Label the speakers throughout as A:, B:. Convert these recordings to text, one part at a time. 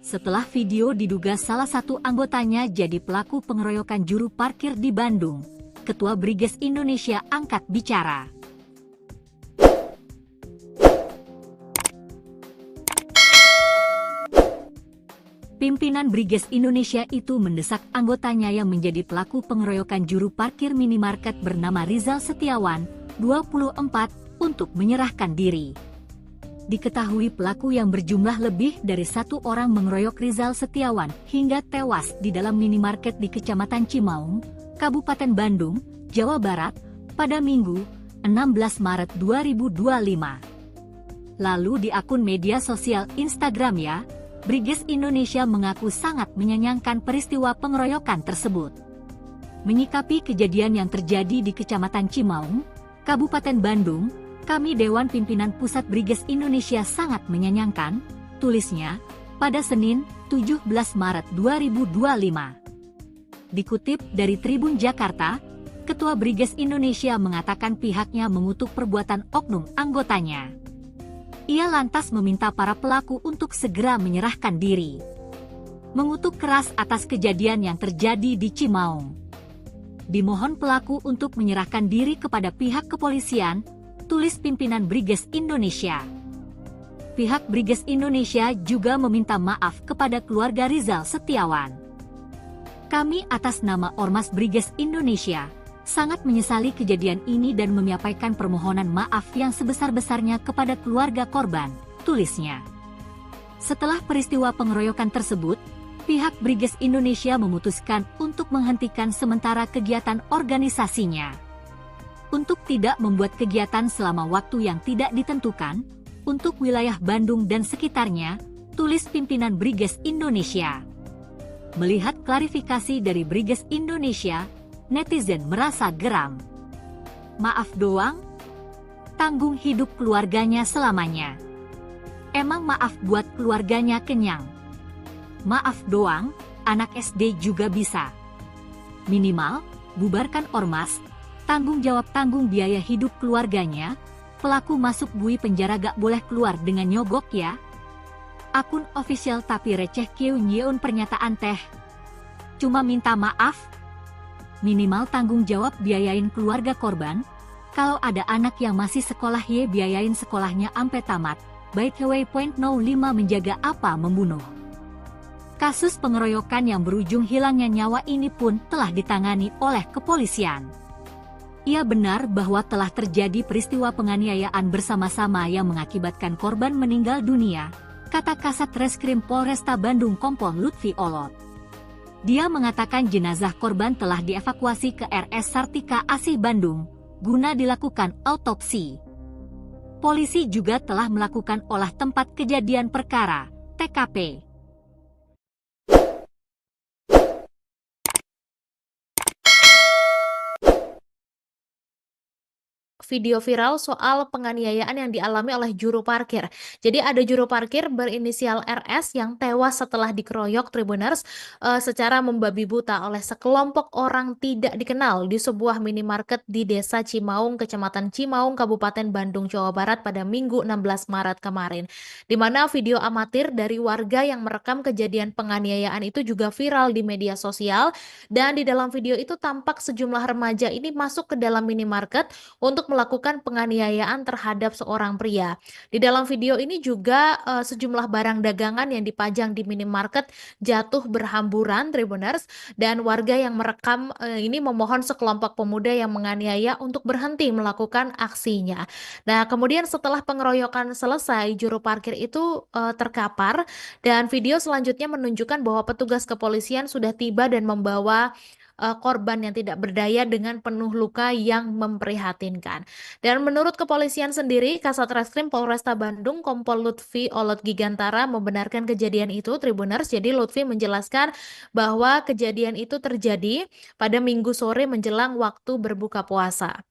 A: Setelah video diduga salah satu anggotanya jadi pelaku pengeroyokan juru parkir di Bandung, Ketua Briges Indonesia angkat bicara. Pimpinan Briges Indonesia itu mendesak anggotanya yang menjadi pelaku pengeroyokan juru parkir minimarket bernama Rizal Setiawan, 24, untuk menyerahkan diri. Diketahui pelaku yang berjumlah lebih dari satu orang mengeroyok Rizal Setiawan hingga tewas di dalam minimarket di Kecamatan Cimaung, Kabupaten Bandung, Jawa Barat, pada Minggu, 16 Maret 2025. Lalu di akun media sosial Instagramnya, Briges Indonesia mengaku sangat menyayangkan peristiwa pengeroyokan tersebut. Menyikapi kejadian yang terjadi di Kecamatan Cimaung, Kabupaten Bandung, kami Dewan Pimpinan Pusat Briges Indonesia sangat menyayangkan, tulisnya, pada Senin, 17 Maret 2025. Dikutip dari Tribun Jakarta, Ketua Briges Indonesia mengatakan pihaknya mengutuk perbuatan oknum anggotanya. Ia lantas meminta para pelaku untuk segera menyerahkan diri. Mengutuk keras atas kejadian yang terjadi di Cimaung. Dimohon pelaku untuk menyerahkan diri kepada pihak kepolisian, tulis pimpinan Briges Indonesia. Pihak Briges Indonesia juga meminta maaf kepada keluarga Rizal Setiawan. Kami atas nama Ormas Briges Indonesia sangat menyesali kejadian ini dan menyampaikan permohonan maaf yang sebesar-besarnya kepada keluarga korban, tulisnya. Setelah peristiwa pengeroyokan tersebut, pihak Briges Indonesia memutuskan untuk menghentikan sementara kegiatan organisasinya. Untuk tidak membuat kegiatan selama waktu yang tidak ditentukan, untuk wilayah Bandung dan sekitarnya, tulis pimpinan Briges Indonesia. Melihat klarifikasi dari Briges Indonesia, netizen merasa geram. Maaf doang? Tanggung hidup keluarganya selamanya. Emang maaf buat keluarganya kenyang? Maaf doang, anak SD juga bisa. Minimal, bubarkan ormas, tanggung biaya hidup keluarganya, pelaku masuk bui penjara gak boleh keluar dengan nyogok ya. Akun official tapi receh kieu nyeun pernyataan teh. Cuma minta maaf. Minimal tanggung jawab biayain keluarga korban, kalau ada anak yang masih sekolah biayain sekolahnya ampe tamat, by the way point 05 menjaga apa membunuh. Kasus pengeroyokan yang berujung hilangnya nyawa ini pun telah ditangani oleh kepolisian. Ia benar bahwa telah terjadi peristiwa penganiayaan bersama-sama yang mengakibatkan korban meninggal dunia, kata Kasat Reskrim Polresta Bandung Kompol Lutfi Olot. Dia mengatakan jenazah korban telah dievakuasi ke RS Sartika Asih Bandung, guna dilakukan autopsi. Polisi juga telah melakukan olah tempat kejadian perkara, TKP.
B: Video viral soal penganiayaan yang dialami oleh juru parkir. Jadi ada juru parkir berinisial RS yang tewas setelah dikeroyok Tribuners secara membabi buta oleh sekelompok orang tidak dikenal di sebuah minimarket di Desa Cimaung, Kecamatan Cimaung, Kabupaten Bandung, Jawa Barat pada Minggu 16 Maret kemarin. Di mana video amatir dari warga yang merekam kejadian penganiayaan itu juga viral di media sosial, dan di dalam video itu tampak sejumlah remaja ini masuk ke dalam minimarket untuk melakukan penganiayaan terhadap seorang pria. Di dalam video ini juga sejumlah barang dagangan yang dipajang di minimarket jatuh berhamburan, Tribuners, dan warga yang merekam ini memohon sekelompok pemuda yang menganiaya untuk berhenti melakukan aksinya. Nah, kemudian setelah pengeroyokan selesai, juru parkir itu terkapar, dan video selanjutnya menunjukkan bahwa petugas kepolisian sudah tiba dan membawa korban yang tidak berdaya dengan penuh luka yang memprihatinkan. Dan menurut kepolisian sendiri, Kasat Reskrim Polresta Bandung Kompol Lutfi Olot Gigantara membenarkan kejadian itu, Tribuners. Jadi Lutfi menjelaskan bahwa kejadian itu terjadi pada Minggu sore menjelang waktu berbuka puasa.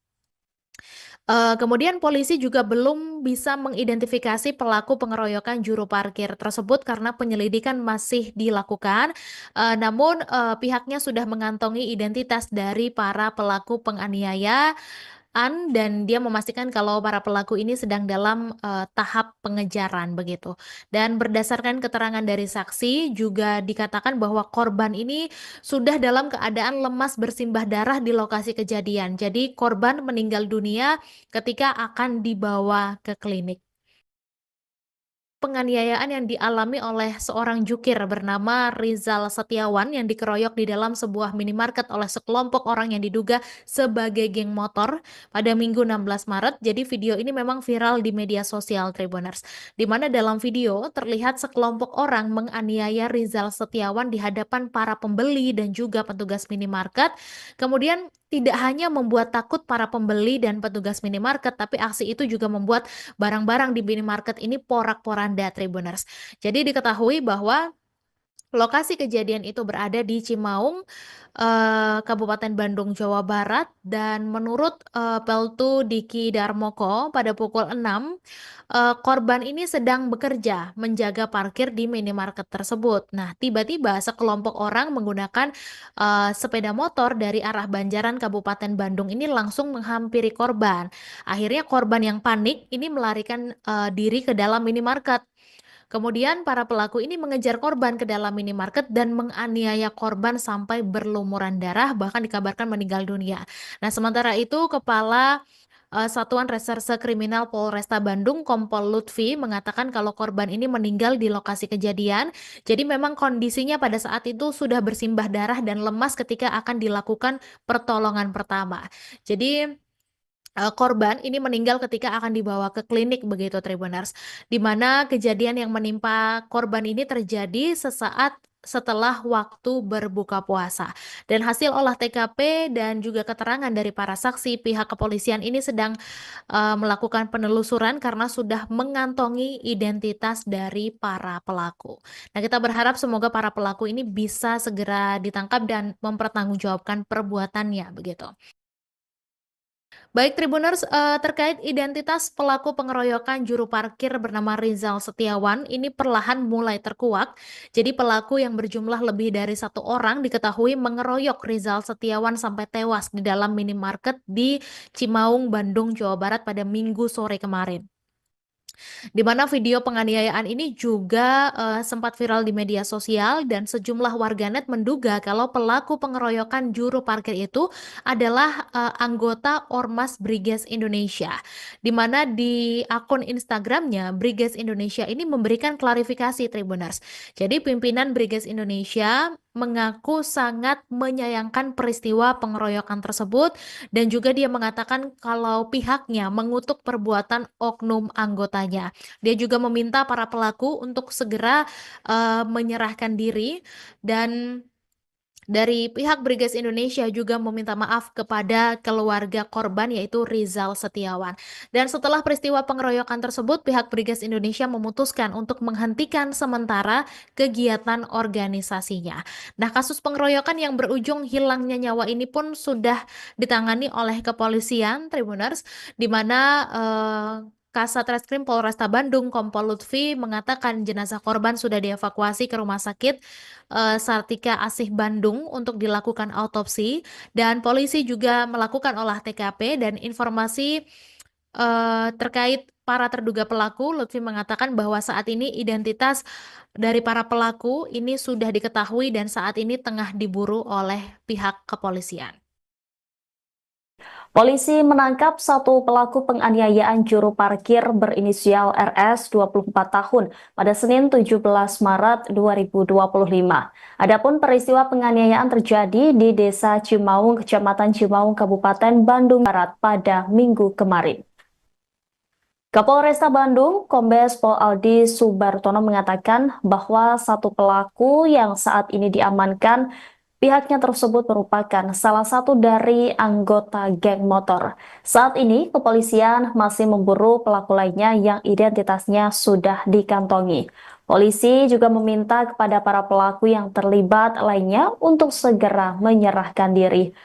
B: Kemudian polisi juga belum bisa mengidentifikasi pelaku pengeroyokan juru parkir tersebut karena penyelidikan masih dilakukan. Namun pihaknya sudah mengantongi identitas dari para pelaku penganiaya dan dia memastikan kalau para pelaku ini sedang dalam tahap pengejaran begitu. Dan berdasarkan keterangan dari saksi juga dikatakan bahwa korban ini sudah dalam keadaan lemas bersimbah darah di lokasi kejadian. Jadi korban meninggal dunia ketika akan dibawa ke klinik. Penganiayaan yang dialami oleh seorang jukir bernama Rizal Setiawan yang dikeroyok di dalam sebuah minimarket oleh sekelompok orang yang diduga sebagai geng motor pada Minggu 16 Maret. Jadi video ini memang viral di media sosial Tribuners, di mana dalam video terlihat sekelompok orang menganiaya Rizal Setiawan di hadapan para pembeli dan juga petugas minimarket. Kemudian tidak hanya membuat takut para pembeli dan petugas minimarket, tapi aksi itu juga membuat barang-barang di minimarket ini porak-poranda Tribuners. Jadi diketahui bahwa lokasi kejadian itu berada di Cimaung, Kabupaten Bandung, Jawa Barat, dan menurut Peltu Diki Darmoko pada pukul 6, korban ini sedang bekerja menjaga parkir di minimarket tersebut. Nah, tiba-tiba sekelompok orang menggunakan sepeda motor dari arah Banjaran, Kabupaten Bandung ini langsung menghampiri korban. Akhirnya korban yang panik ini melarikan diri ke dalam minimarket. Kemudian para pelaku ini mengejar korban ke dalam minimarket dan menganiaya korban sampai berlumuran darah, bahkan dikabarkan meninggal dunia. Nah, sementara itu Kepala Satuan Reserse Kriminal Polresta Bandung, Kompol Lutfi, mengatakan kalau korban ini meninggal di lokasi kejadian. Jadi memang kondisinya pada saat itu sudah bersimbah darah dan lemas ketika akan dilakukan pertolongan pertama. Jadi korban ini meninggal ketika akan dibawa ke klinik begitu Tribuners, di mana kejadian yang menimpa korban ini terjadi sesaat setelah waktu berbuka puasa. Dan hasil olah TKP dan juga keterangan dari para saksi, pihak kepolisian ini sedang melakukan penelusuran karena sudah mengantongi identitas dari para pelaku. Nah, kita berharap semoga para pelaku ini bisa segera ditangkap dan mempertanggungjawabkan perbuatannya begitu. Baik Tribuners, terkait identitas pelaku pengeroyokan juru parkir bernama Rizal Setiawan, ini perlahan mulai terkuak. Jadi pelaku yang berjumlah lebih dari 1 orang diketahui mengeroyok Rizal Setiawan sampai tewas di dalam minimarket di Cimaung, Bandung, Jawa Barat pada Minggu sore kemarin. Di mana video penganiayaan ini juga sempat viral di media sosial dan sejumlah warganet menduga kalau pelaku pengeroyokan juru parkir itu adalah anggota Ormas Briges Indonesia. Di mana di akun Instagramnya Briges Indonesia ini memberikan klarifikasi Tribuners. Jadi pimpinan Briges Indonesia mengaku sangat menyayangkan peristiwa pengeroyokan tersebut dan juga dia mengatakan kalau pihaknya mengutuk perbuatan oknum anggotanya. Dia juga meminta para pelaku untuk segera menyerahkan diri dan dari pihak Briges Indonesia juga meminta maaf kepada keluarga korban yaitu Rizal Setiawan. Dan setelah peristiwa pengeroyokan tersebut, pihak Briges Indonesia memutuskan untuk menghentikan sementara kegiatan organisasinya. Nah, kasus pengeroyokan yang berujung hilangnya nyawa ini pun sudah ditangani oleh kepolisian Tribuners, di mana Kasat Reskrim Polresta Bandung, Kompol Lutfi mengatakan jenazah korban sudah dievakuasi ke Rumah Sakit Sartika Asih Bandung untuk dilakukan autopsi dan polisi juga melakukan olah TKP dan informasi terkait para terduga pelaku. Lutfi mengatakan bahwa saat ini identitas dari para pelaku ini sudah diketahui dan saat ini tengah diburu oleh pihak kepolisian.
C: Polisi menangkap 1 pelaku penganiayaan juru parkir berinisial RS 24 tahun pada Senin 17 Maret 2025. Adapun peristiwa penganiayaan terjadi di Desa Cimaung, Kecamatan Cimaung, Kabupaten Bandung Barat pada Minggu kemarin. Kapolresta Bandung, Kombes Pol Aldi Subartono mengatakan bahwa 1 pelaku yang saat ini diamankan pihaknya tersebut merupakan salah satu dari anggota geng motor. Saat ini, kepolisian masih memburu pelaku lainnya yang identitasnya sudah dikantongi. Polisi juga meminta kepada para pelaku yang terlibat lainnya untuk segera menyerahkan diri.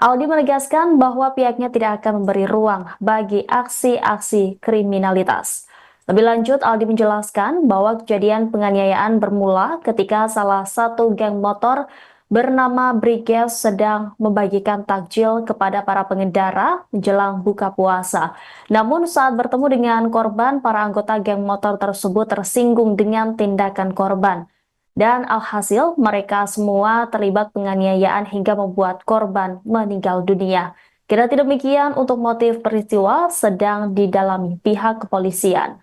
C: Aldi menegaskan bahwa pihaknya tidak akan memberi ruang bagi aksi-aksi kriminalitas. Lebih lanjut, Aldi menjelaskan bahwa kejadian penganiayaan bermula ketika salah satu geng motor bernama Briges sedang membagikan takjil kepada para pengendara menjelang buka puasa. Namun saat bertemu dengan korban, para anggota geng motor tersebut tersinggung dengan tindakan korban. Dan alhasil mereka semua terlibat penganiayaan hingga membuat korban meninggal dunia. Kendati demikian, untuk motif peristiwa sedang didalami pihak kepolisian.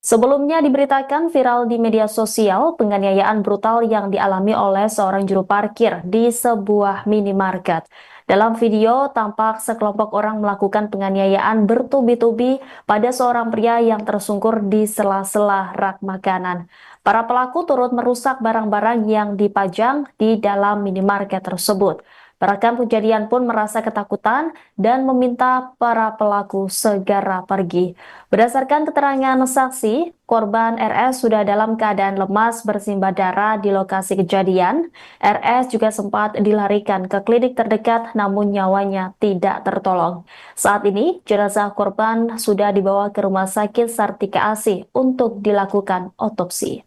C: Sebelumnya diberitakan viral di media sosial penganiayaan brutal yang dialami oleh seorang juru parkir di sebuah minimarket. Dalam video, tampak sekelompok orang melakukan penganiayaan bertubi-tubi pada seorang pria yang tersungkur di sela-sela rak makanan. Para pelaku turut merusak barang-barang yang dipajang di dalam minimarket tersebut. Rekan kejadian pun merasa ketakutan dan meminta para pelaku segera pergi. Berdasarkan keterangan saksi, korban RS sudah dalam keadaan lemas bersimbah darah di lokasi kejadian. RS juga sempat dilarikan ke klinik terdekat namun nyawanya tidak tertolong. Saat ini, jenazah korban sudah dibawa ke Rumah Sakit Sartika Asih untuk dilakukan otopsi.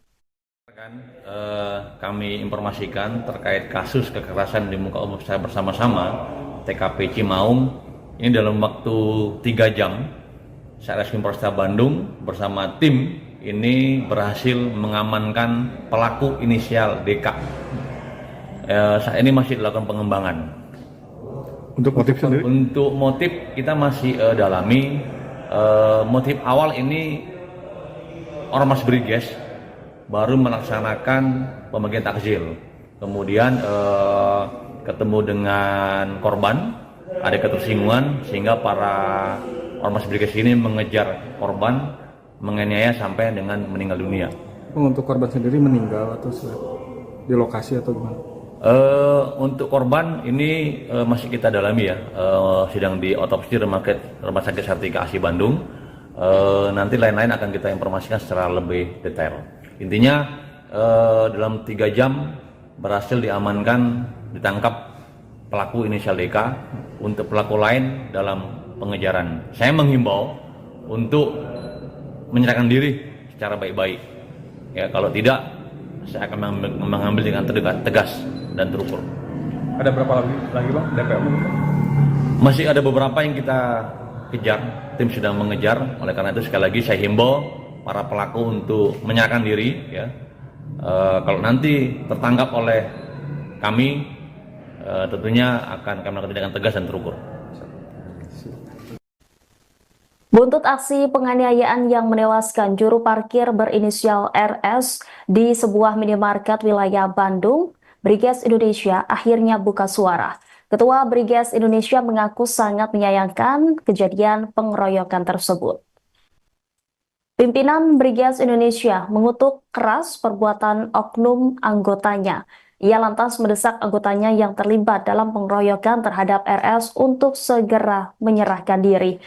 D: Kami informasikan terkait kasus kekerasan di muka umum secara bersama-sama TKP Cimaung ini dalam waktu 3 jam Satreskrim Polresta Bandung bersama tim ini berhasil mengamankan pelaku inisial DK. Saat ini masih dilakukan pengembangan.
E: Untuk motif sendiri?
D: Untuk motif kita masih dalami. Motif awal ini Ormas Briges baru melaksanakan pembagian takjil, kemudian ketemu dengan korban, ada ketersinggungan sehingga para Ormas Briges ini mengejar korban, menganiaya sampai dengan meninggal dunia.
E: Untuk korban sendiri meninggal atau di lokasi atau gimana?
D: Untuk korban ini masih kita dalami ya, sedang diotopsi Rumah Sakit Sartika Asih Bandung. Nanti lain-lain akan kita informasikan secara lebih detail. Intinya dalam 3 jam berhasil diamankan, ditangkap pelaku inisial DK. Untuk pelaku lain dalam pengejaran. Saya menghimbau untuk menyerahkan diri secara baik-baik. Ya, kalau tidak, saya akan mengambil dengan tegas dan terukur.
E: Ada berapa lagi Bang DPO?
D: Masih ada beberapa yang kita kejar, tim sedang mengejar. Oleh karena itu sekali lagi saya himbau para pelaku untuk menyerahkan diri ya. Kalau nanti tertangkap oleh kami, tentunya akan kami lakukan tindakan tegas dan terukur.
C: Buntut aksi penganiayaan yang menewaskan juru parkir berinisial RS di sebuah minimarket wilayah Bandung, Briges Indonesia akhirnya buka suara. Ketua Briges Indonesia mengaku sangat menyayangkan kejadian pengeroyokan tersebut. Pimpinan Briges Indonesia mengutuk keras perbuatan oknum anggotanya. Ia lantas mendesak anggotanya yang terlibat dalam pengeroyokan terhadap RS untuk segera menyerahkan diri.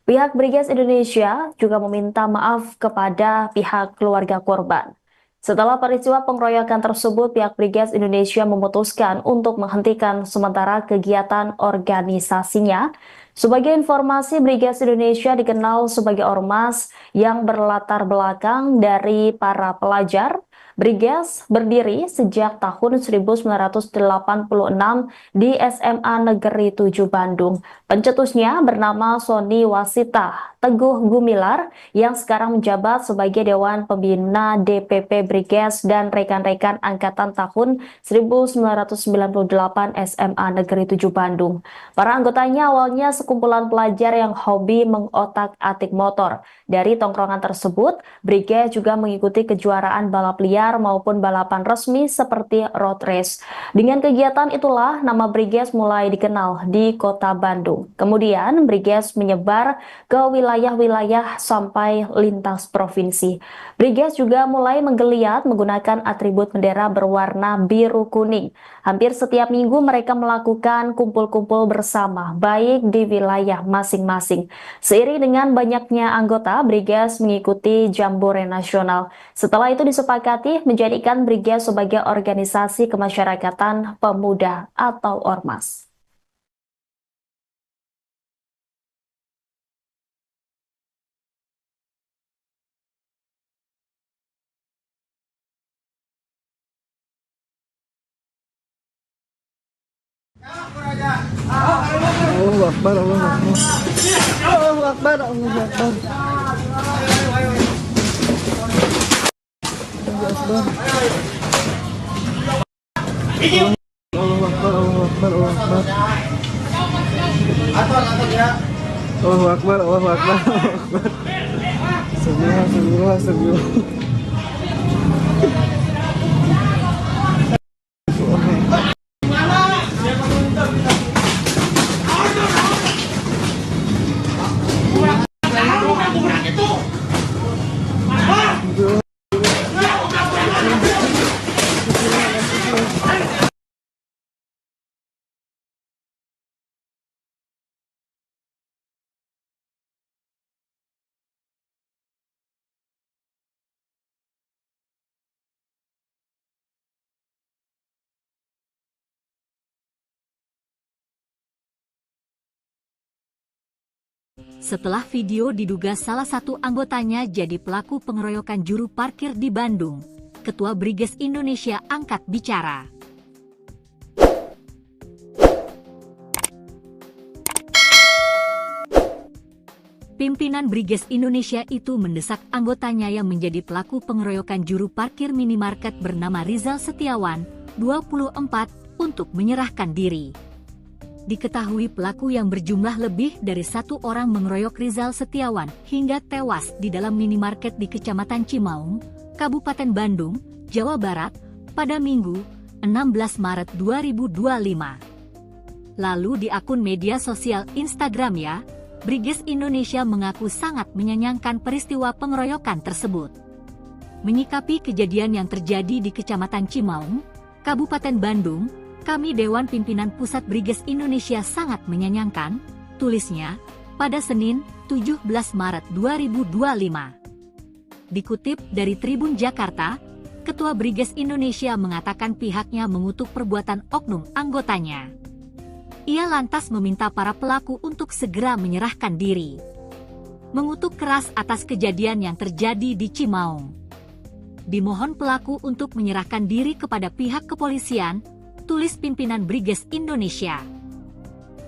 C: Pihak Briges Indonesia juga meminta maaf kepada pihak keluarga korban. Setelah peristiwa pengeroyokan tersebut, pihak Briges Indonesia memutuskan untuk menghentikan sementara kegiatan organisasinya. Sebagai informasi, Briges Indonesia dikenal sebagai ormas yang berlatar belakang dari para pelajar. Briges berdiri sejak tahun 1986 di SMA Negeri 7 Bandung. Pencetusnya bernama Sony Wasita Teguh Gumilar yang sekarang menjabat sebagai Dewan Pembina DPP Briges dan rekan-rekan angkatan tahun 1998 SMA Negeri 7 Bandung. Para anggotanya awalnya sekumpulan pelajar yang hobi mengotak-atik motor. Dari tongkrongan tersebut, Briges juga mengikuti kejuaraan balap liar maupun balapan resmi seperti road race. Dengan kegiatan itulah nama Briges mulai dikenal di kota Bandung. Kemudian Briges menyebar ke wilayah-wilayah sampai lintas provinsi. Briges juga mulai menggeliat menggunakan atribut bendera berwarna biru kuning. Hampir setiap minggu mereka melakukan kumpul-kumpul bersama, baik di wilayah masing-masing. Seiring dengan banyaknya anggota, Briges mengikuti Jambore Nasional. Setelah itu disepakati menjadikan Briges sebagai organisasi kemasyarakatan pemuda atau ormas.
E: Akbar, Allahu Akbar. Allahu Akbar, Allahu Akbar. Allahu Akbar. Allahu Akbar, Allahu Akbar, Allahu Akbar. Allahu Akbar, Allahu Akbar, Allahu Akbar. Astagfirullah, astagfirullah, astagfirullah.
A: Setelah video diduga salah satu anggotanya jadi pelaku pengeroyokan juru parkir di Bandung, Ketua Briges Indonesia angkat bicara. Pimpinan Briges Indonesia itu mendesak anggotanya yang menjadi pelaku pengeroyokan juru parkir minimarket bernama Rizal Setiawan, 24, untuk menyerahkan diri. Diketahui pelaku yang berjumlah lebih dari 1 orang mengeroyok Rizal Setiawan hingga tewas di dalam minimarket di Kecamatan Cimaung, Kabupaten Bandung, Jawa Barat, pada Minggu, 16 Maret 2025. Lalu di akun media sosial Instagramnya, Briges Indonesia mengaku sangat menyayangkan peristiwa pengeroyokan tersebut. Menyikapi kejadian yang terjadi di Kecamatan Cimaung, Kabupaten Bandung, kami Dewan Pimpinan Pusat Briges Indonesia sangat menyayangkan, tulisnya, pada Senin, 17 Maret 2025. Dikutip dari Tribun Jakarta, Ketua Briges Indonesia mengatakan pihaknya mengutuk perbuatan oknum anggotanya. Ia lantas meminta para pelaku untuk segera menyerahkan diri. Mengutuk keras atas kejadian yang terjadi di Cimaung. Dimohon pelaku untuk menyerahkan diri kepada pihak kepolisian, tulis pimpinan Briges Indonesia.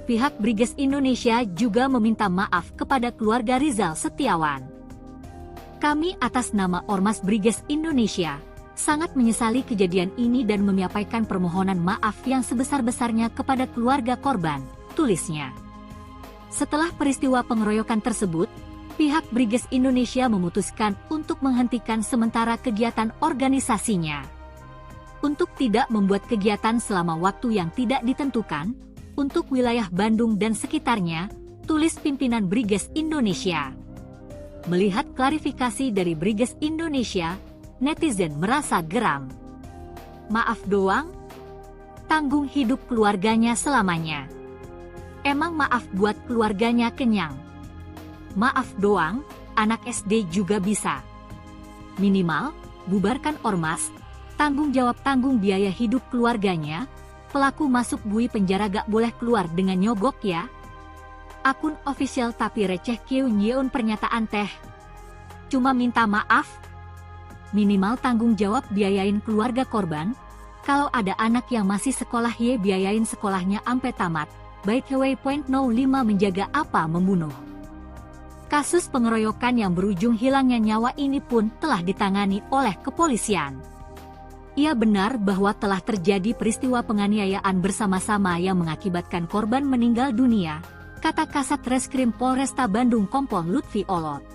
A: Pihak Briges Indonesia juga meminta maaf kepada keluarga Rizal Setiawan. Kami atas nama Ormas Briges Indonesia, sangat menyesali kejadian ini dan menyampaikan permohonan maaf yang sebesar-besarnya kepada keluarga korban, tulisnya. Setelah peristiwa pengeroyokan tersebut, pihak Briges Indonesia memutuskan untuk menghentikan sementara kegiatan organisasinya. Untuk tidak membuat kegiatan selama waktu yang tidak ditentukan, untuk wilayah Bandung dan sekitarnya, tulis pimpinan Briges Indonesia. Melihat klarifikasi dari Briges Indonesia, netizen merasa geram. Maaf doang? Tanggung hidup keluarganya selamanya. Emang maaf buat keluarganya kenyang? Maaf doang, anak SD juga bisa. Minimal, bubarkan ormas, tanggung biaya hidup keluarganya, pelaku masuk bui penjara gak boleh keluar dengan nyogok ya. Akun official tapi receh kieu nyeun pernyataan teh. Cuma minta maaf. Minimal tanggung jawab biayain keluarga korban, kalau ada anak yang masih sekolah ye biayain sekolahnya ampe tamat, by the way point 05 menjaga apa membunuh. Kasus pengeroyokan yang berujung hilangnya nyawa ini pun telah ditangani oleh kepolisian. Ia benar bahwa telah terjadi peristiwa penganiayaan bersama-sama yang mengakibatkan korban meninggal dunia, kata Kasat Reskrim Polresta Bandung Kompol Lutfi Olot.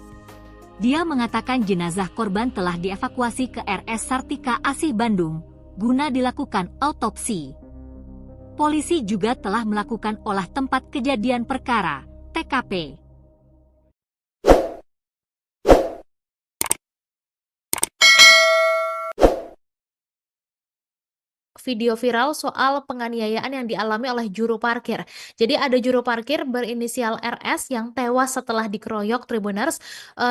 A: Dia mengatakan jenazah korban telah dievakuasi ke RS Sartika Asih Bandung, guna dilakukan autopsi. Polisi juga telah melakukan olah tempat kejadian perkara, TKP.
B: Video viral soal penganiayaan yang dialami oleh juru parkir. Jadi ada juru parkir berinisial RS yang tewas setelah dikeroyok Tribuners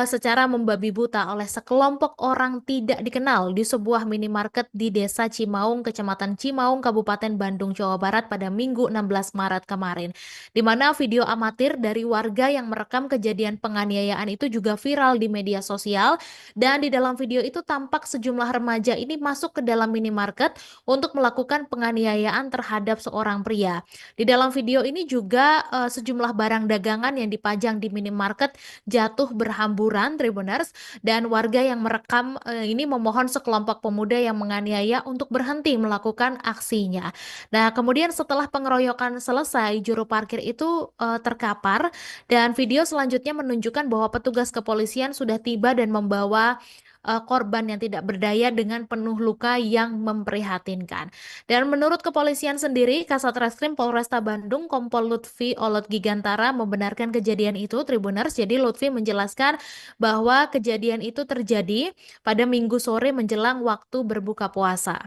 B: secara membabi buta oleh sekelompok orang tidak dikenal di sebuah minimarket di Desa Cimaung, Kecamatan Cimaung, Kabupaten Bandung, Jawa Barat pada Minggu 16 Maret kemarin. Di mana video amatir dari warga yang merekam kejadian penganiayaan itu juga viral di media sosial, dan di dalam video itu tampak sejumlah remaja ini masuk ke dalam minimarket untuk melakukan melakukan penganiayaan terhadap seorang pria. Di dalam video ini juga sejumlah barang dagangan yang dipajang di minimarket jatuh berhamburan, Tribuners, dan warga yang merekam ini memohon sekelompok pemuda yang menganiaya untuk berhenti melakukan aksinya. Nah, kemudian setelah pengeroyokan selesai, juru parkir itu terkapar dan video selanjutnya menunjukkan bahwa petugas kepolisian sudah tiba dan membawa korban yang tidak berdaya dengan penuh luka yang memprihatinkan. Dan menurut kepolisian sendiri, Kasat Reskrim Polresta Bandung, Kompol Lutfi Olot Gigantara membenarkan kejadian itu, Tribuners. Jadi Lutfi menjelaskan bahwa kejadian itu terjadi pada Minggu sore menjelang waktu berbuka puasa.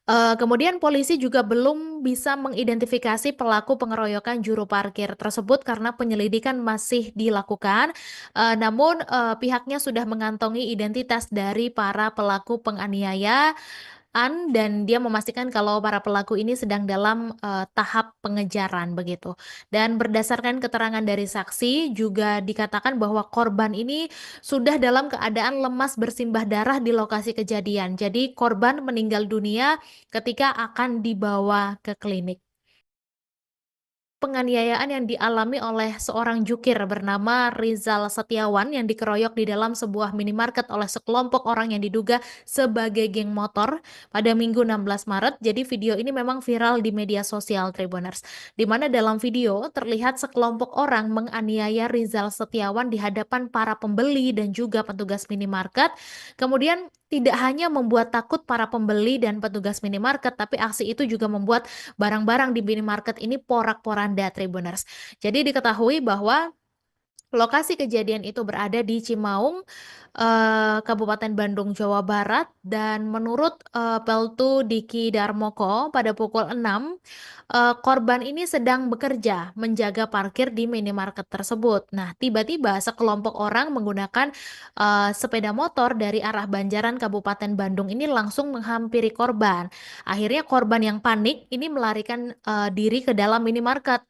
B: Kemudian polisi juga belum bisa mengidentifikasi pelaku pengeroyokan juru parkir tersebut karena penyelidikan masih dilakukan. Namun pihaknya sudah mengantongi identitas dari para pelaku penganiayaan dan dia memastikan kalau para pelaku ini sedang dalam tahap pengejaran begitu. Dan berdasarkan keterangan dari saksi juga dikatakan bahwa korban ini sudah dalam keadaan lemas bersimbah darah di lokasi kejadian. Jadi korban meninggal dunia ketika akan dibawa ke klinik. Penganiayaan yang dialami oleh seorang jukir bernama Rizal Setiawan yang dikeroyok di dalam sebuah minimarket oleh sekelompok orang yang diduga sebagai geng motor pada Minggu 16 Maret. Jadi video ini memang viral di media sosial, Tribuners, di mana dalam video terlihat sekelompok orang menganiaya Rizal Setiawan di hadapan para pembeli dan juga petugas minimarket. Kemudian tidak hanya membuat takut para pembeli dan petugas minimarket, tapi aksi itu juga membuat barang-barang di minimarket ini porak-poranda, Tribuners. Jadi diketahui bahwa lokasi kejadian itu berada di Cimaung, Kabupaten Bandung, Jawa Barat, dan menurut Peltu Diki Darmoko pada pukul 6, korban ini sedang bekerja menjaga parkir di minimarket tersebut. Nah, tiba-tiba sekelompok orang menggunakan sepeda motor dari arah Banjaran, Kabupaten Bandung ini langsung menghampiri korban. Akhirnya korban yang panik ini melarikan diri ke dalam minimarket.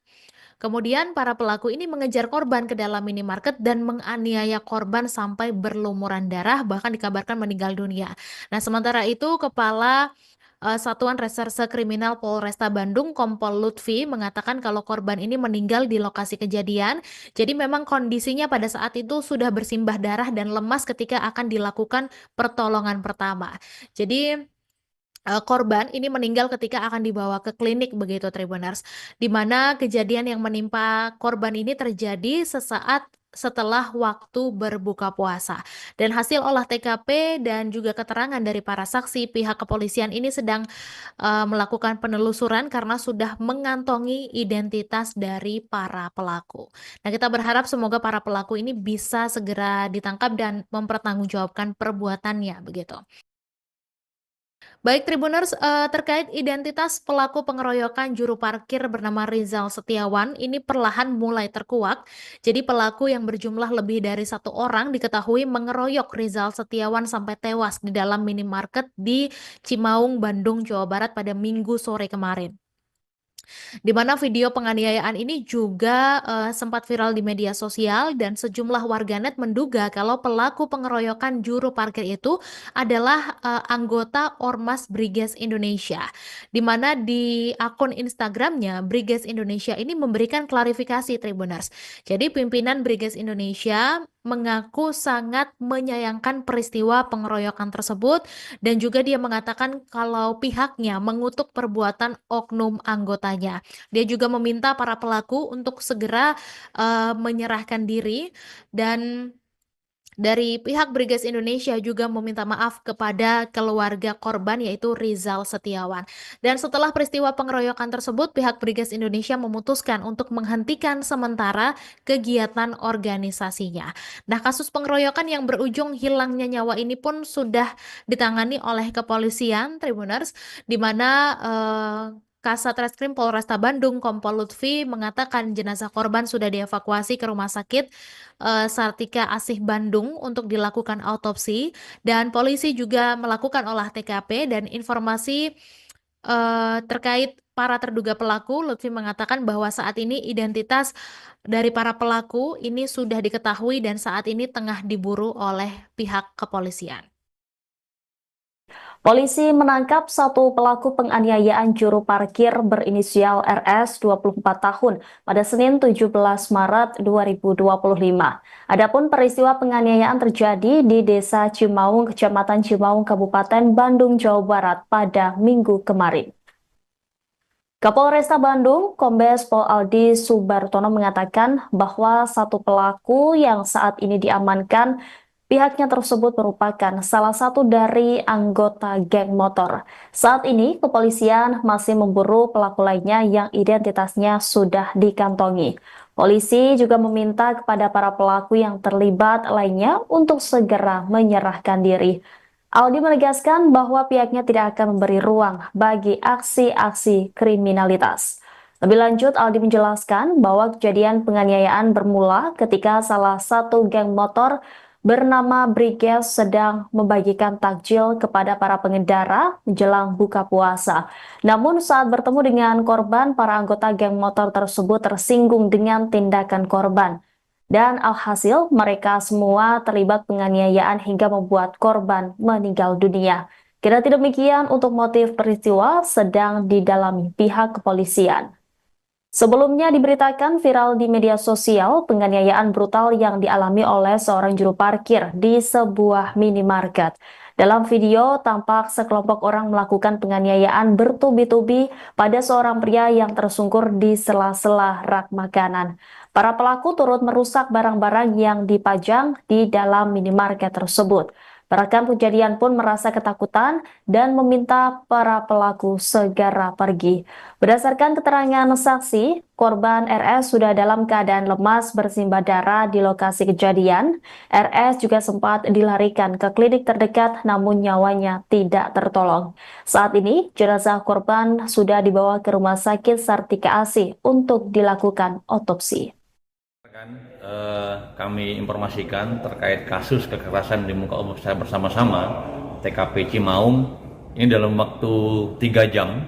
B: Kemudian para pelaku ini mengejar korban ke dalam minimarket dan menganiaya korban sampai berlumuran darah, bahkan dikabarkan meninggal dunia. Nah, sementara itu Kepala Satuan Reserse Kriminal Polresta Bandung, Kompol Lutfi, mengatakan kalau korban ini meninggal di lokasi kejadian. Jadi memang kondisinya pada saat itu sudah bersimbah darah dan lemas ketika akan dilakukan pertolongan pertama. Jadi korban ini meninggal ketika akan dibawa ke klinik begitu, Tribuners, di mana kejadian yang menimpa korban ini terjadi sesaat setelah waktu berbuka puasa. Dan hasil olah TKP dan juga keterangan dari para saksi, pihak kepolisian ini sedang melakukan penelusuran karena sudah mengantongi identitas dari para pelaku. Nah, kita berharap semoga para pelaku ini bisa segera ditangkap dan mempertanggungjawabkan perbuatannya begitu. Baik, Tribuners, terkait identitas pelaku pengeroyokan juru parkir bernama Rizal Setiawan ini perlahan mulai terkuak. Jadi pelaku yang berjumlah lebih dari 1 orang diketahui mengeroyok Rizal Setiawan sampai tewas di dalam minimarket di Cimaung, Bandung, Jawa Barat pada Minggu sore kemarin. Di mana video penganiayaan ini juga sempat viral di media sosial dan sejumlah warganet menduga kalau pelaku pengeroyokan juru parkir itu adalah anggota Ormas Briges Indonesia. Di mana di akun Instagramnya Briges Indonesia ini memberikan klarifikasi, Tribuners. Jadi pimpinan Briges Indonesia mengaku sangat menyayangkan peristiwa pengeroyokan tersebut dan juga dia mengatakan kalau pihaknya mengutuk perbuatan oknum anggotanya. Dia juga meminta para pelaku untuk segera menyerahkan diri dan dari pihak Briges Indonesia juga meminta maaf kepada keluarga korban yaitu Rizal Setiawan. Dan setelah peristiwa pengeroyokan tersebut, pihak Briges Indonesia memutuskan untuk menghentikan sementara kegiatan organisasinya. Nah, kasus pengeroyokan yang berujung hilangnya nyawa ini pun sudah ditangani oleh kepolisian, Tribuners, di mana Kasat Reskrim Polresta Bandung, Kompol Lutfi, mengatakan jenazah korban sudah dievakuasi ke Rumah Sakit Sartika Asih Bandung untuk dilakukan autopsi, dan polisi juga melakukan olah TKP dan informasi terkait para terduga pelaku. Lutfi mengatakan bahwa saat ini identitas dari para pelaku ini sudah diketahui dan saat ini tengah diburu oleh pihak kepolisian.
C: Polisi menangkap satu pelaku penganiayaan juru parkir berinisial RS 24 tahun pada Senin 17 Maret 2025. Adapun peristiwa penganiayaan terjadi di Desa Cimaung, Kecamatan Cimaung, Kabupaten Bandung, Jawa Barat pada Minggu kemarin. Kapolresta Bandung, Kombes Pol Aldi Subartono mengatakan bahwa satu pelaku yang saat ini diamankan pihaknya tersebut merupakan salah satu dari anggota geng motor. Saat ini, kepolisian masih memburu pelaku lainnya yang identitasnya sudah dikantongi. Polisi juga meminta kepada para pelaku yang terlibat lainnya untuk segera menyerahkan diri. Aldi menegaskan bahwa pihaknya tidak akan memberi ruang bagi aksi-aksi kriminalitas. Lebih lanjut, Aldi menjelaskan bahwa kejadian penganiayaan bermula ketika salah satu geng motor bernama Briges sedang membagikan takjil kepada para pengendara menjelang buka puasa. Namun saat bertemu dengan korban, para anggota geng motor tersebut tersinggung dengan tindakan korban. Dan alhasil mereka semua terlibat penganiayaan hingga membuat korban meninggal dunia. Kendati demikian, untuk motif peristiwa sedang didalami pihak kepolisian. Sebelumnya diberitakan viral di media sosial penganiayaan brutal yang dialami oleh seorang juru parkir di sebuah minimarket. Dalam video, tampak sekelompok orang melakukan penganiayaan bertubi-tubi pada seorang pria yang tersungkur di sela-sela rak makanan. Para pelaku turut merusak barang-barang yang dipajang di dalam minimarket tersebut. Rekan kejadian pun merasa ketakutan dan meminta para pelaku segera pergi. Berdasarkan keterangan saksi, korban RS sudah dalam keadaan lemas bersimbah darah di lokasi kejadian. RS juga sempat dilarikan ke klinik terdekat namun nyawanya tidak tertolong. Saat ini, jenazah korban sudah dibawa ke Rumah Sakit Sartika Asih untuk dilakukan otopsi.
D: Kami informasikan terkait kasus kekerasan di muka umum secara bersama-sama TKP Cimaung ini dalam waktu 3 jam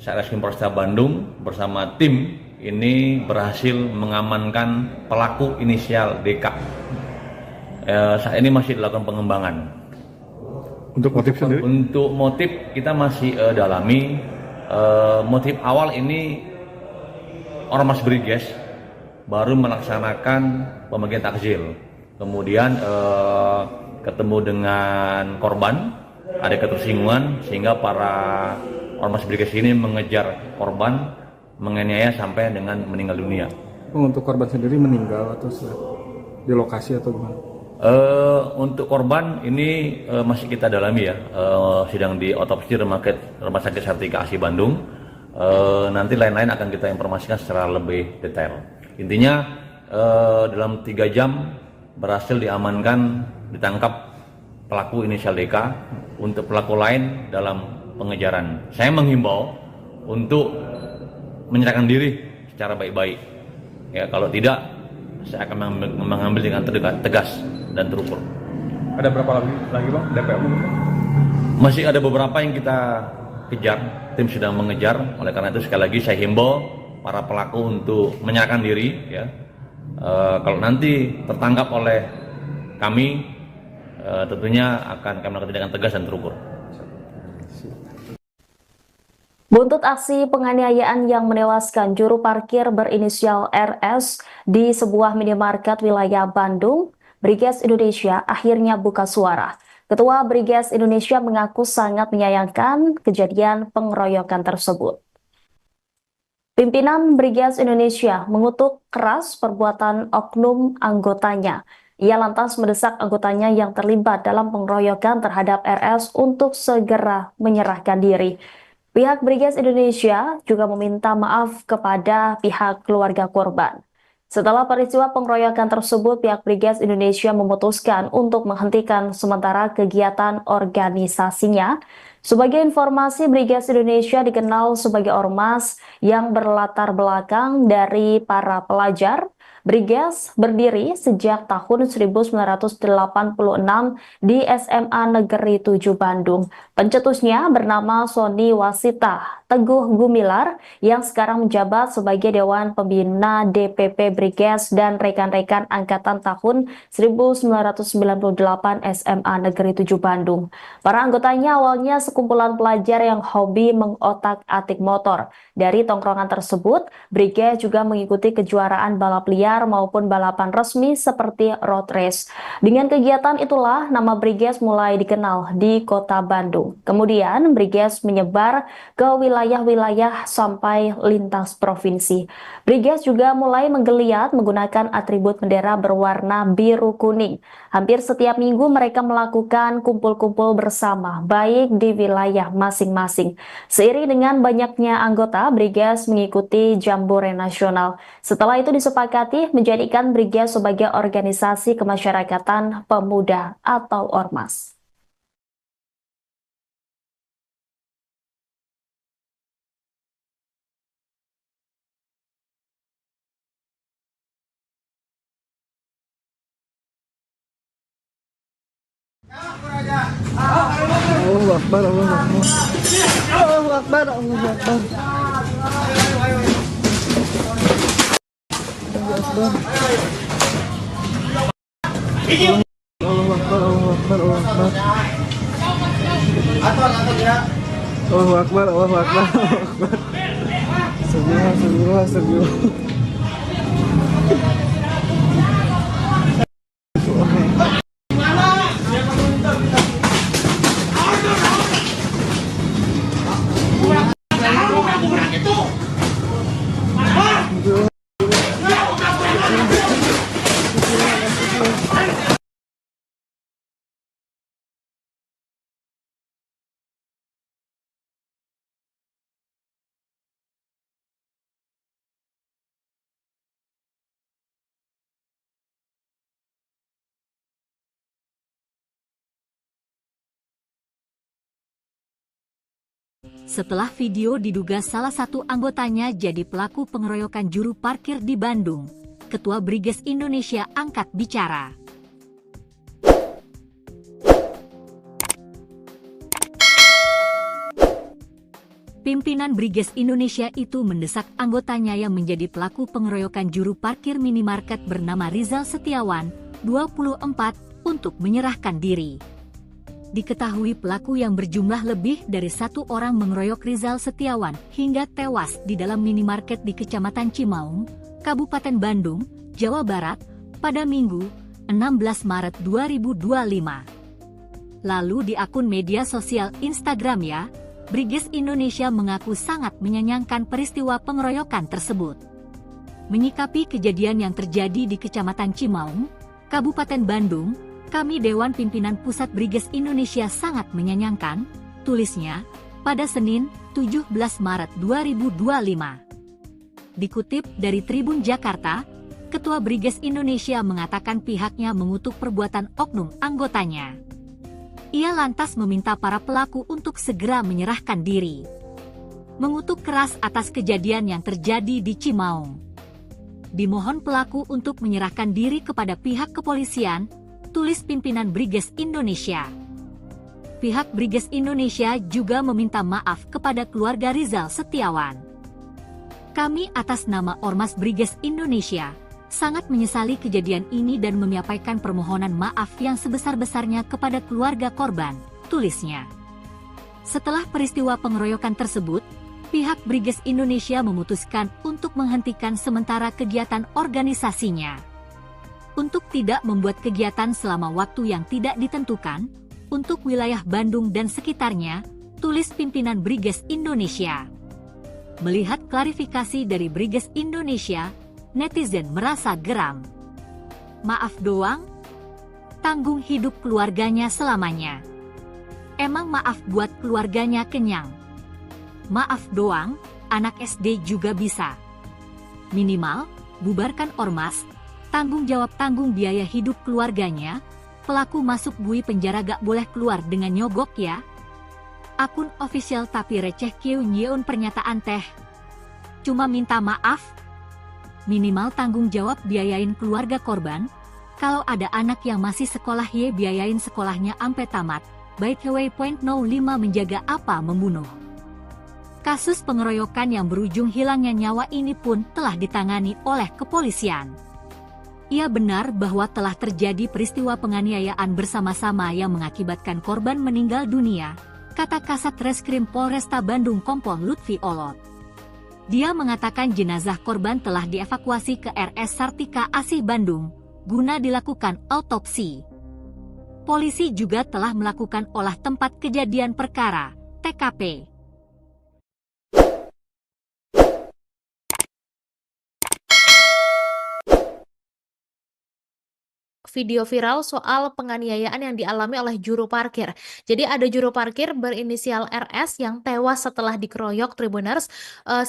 D: Satreskrim Polresta Bandung bersama tim ini berhasil mengamankan pelaku inisial DK. Saat ini masih dilakukan pengembangan.
E: Untuk motif sendiri?
D: Untuk motif kita masih dalami. Motif awal ini Ormas Briges baru melaksanakan pembagian takjil, kemudian ketemu dengan korban, ada ketersinggungan sehingga para Ormas Briges ini mengejar korban, menganiaya sampai dengan meninggal dunia.
E: Untuk korban sendiri meninggal atau di lokasi atau gimana?
D: Untuk korban ini masih kita dalami ya, sedang diotopsi Rumah Sakit Sartika Asih Bandung. Nanti lain-lain akan kita informasikan secara lebih detail. Intinya dalam 3 jam berhasil diamankan, ditangkap pelaku inisial DK. Untuk pelaku lain dalam pengejaran. Saya menghimbau untuk menyerahkan diri secara baik-baik. Ya, kalau tidak, saya akan mengambil dengan tegas dan terukur.
E: Ada berapa lagi Bang DPO?
D: Masih ada beberapa yang kita kejar, tim sedang mengejar. Oleh karena itu sekali lagi saya himbau para pelaku untuk menyerahkan diri ya. Kalau nanti tertangkap oleh kami, tentunya akan kami lakukan tindakan tegas dan terukur.
C: Buntut aksi penganiayaan yang menewaskan juru parkir berinisial RS di sebuah minimarket wilayah Bandung, Briges Indonesia akhirnya buka suara. Ketua Briges Indonesia mengaku sangat menyayangkan kejadian pengeroyokan tersebut. Pimpinan Briges Indonesia mengutuk keras perbuatan oknum anggotanya. Ia lantas mendesak anggotanya yang terlibat dalam pengeroyokan terhadap RS untuk segera menyerahkan diri. Pihak Briges Indonesia juga meminta maaf kepada pihak keluarga korban. Setelah peristiwa pengeroyokan tersebut, pihak Briges Indonesia memutuskan untuk menghentikan sementara kegiatan organisasinya. Sebagai informasi, Briges Indonesia dikenal sebagai ormas yang berlatar belakang dari para pelajar, Briges berdiri sejak tahun 1986 di SMA Negeri 7 Bandung. Pencetusnya bernama Sony Wasita Teguh Gumilar yang sekarang menjabat sebagai Dewan Pembina DPP Briges dan rekan-rekan angkatan tahun 1998 SMA Negeri 7 Bandung. Para anggotanya awalnya sekumpulan pelajar yang hobi mengotak-atik motor. Dari tongkrongan tersebut, Briges juga mengikuti kejuaraan balap liar maupun balapan resmi seperti road race. Dengan kegiatan itulah nama Briges mulai dikenal di kota Bandung. Kemudian Briges menyebar ke wilayah-wilayah sampai lintas provinsi. Briges juga mulai menggeliat menggunakan atribut bendera berwarna biru kuning. Hampir setiap minggu mereka melakukan kumpul-kumpul bersama, baik di wilayah masing-masing. Seiring dengan banyaknya anggota, Briges mengikuti Jambore Nasional. Setelah itu disepakati menjadikan Briges sebagai organisasi kemasyarakatan pemuda atau ormas.
E: Allahu Akbar, Allahu Akbar. Allahu Akbar, Allahu Akbar. Allahu Akbar, Allahu Akbar, Allahu Akbar. Allahu Akbar, Allahu Akbar, Allahu Akbar. Astagfirullah, astagfirullah.
A: Setelah video diduga salah satu anggotanya jadi pelaku pengeroyokan juru parkir di Bandung, Ketua Briges Indonesia angkat bicara. Pimpinan Briges Indonesia itu mendesak anggotanya yang menjadi pelaku pengeroyokan juru parkir minimarket bernama Rizal Setiawan, 24, untuk menyerahkan diri. Diketahui pelaku yang berjumlah lebih dari 1 orang mengeroyok Rizal Setiawan hingga tewas di dalam minimarket di Kecamatan Cimaung, Kabupaten Bandung, Jawa Barat, pada Minggu, 16 Maret 2025. Lalu di akun media sosial Instagramnya, Briges Indonesia mengaku sangat menyayangkan peristiwa pengeroyokan tersebut. Menyikapi kejadian yang terjadi di Kecamatan Cimaung, Kabupaten Bandung, kami Dewan Pimpinan Pusat Briges Indonesia sangat menyayangkan, tulisnya, pada Senin, 17 Maret 2025. Dikutip dari Tribun Jakarta, Ketua Briges Indonesia mengatakan pihaknya mengutuk perbuatan oknum anggotanya. Ia lantas meminta para pelaku untuk segera menyerahkan diri. Mengutuk keras atas kejadian yang terjadi di Cimaung. Dimohon pelaku untuk menyerahkan diri kepada pihak kepolisian, tulis pimpinan Briges Indonesia. Pihak Briges Indonesia juga meminta maaf kepada keluarga Rizal Setiawan. Kami atas nama Ormas Briges Indonesia, sangat menyesali kejadian ini dan menyampaikan permohonan maaf yang sebesar-besarnya kepada keluarga korban, tulisnya. Setelah peristiwa pengeroyokan tersebut, pihak Briges Indonesia memutuskan untuk menghentikan sementara kegiatan organisasinya. Untuk tidak membuat kegiatan selama waktu yang tidak ditentukan, untuk wilayah Bandung dan sekitarnya, tulis pimpinan Briges Indonesia. Melihat klarifikasi dari Briges Indonesia, netizen merasa geram. Maaf doang? Tanggung hidup keluarganya selamanya. Emang maaf buat keluarganya kenyang? Maaf doang, anak SD juga bisa. Minimal, bubarkan ormas, tanggung biaya hidup keluarganya, pelaku masuk bui penjara gak boleh keluar dengan nyogok ya. Akun official tapi receh Kyeun Yeon pernyataan teh. Cuma minta maaf. Minimal tanggung jawab biayain keluarga korban. Kalau ada anak yang masih sekolah biayain sekolahnya ampe tamat. Baik Point 05 menjaga apa membunuh. Kasus pengeroyokan yang berujung hilangnya nyawa ini pun telah ditangani oleh kepolisian. Ia benar bahwa telah terjadi peristiwa penganiayaan bersama-sama yang mengakibatkan korban meninggal dunia, kata Kasat Reskrim Polresta Bandung Kompol Lutfi Olot. Dia mengatakan jenazah korban telah dievakuasi ke RS Sartika Asih Bandung, guna dilakukan autopsi. Polisi juga telah melakukan olah tempat kejadian perkara, TKP.
B: Video viral soal penganiayaan yang dialami oleh juru parkir. Jadi ada juru parkir berinisial RS yang tewas setelah dikeroyok Tribuners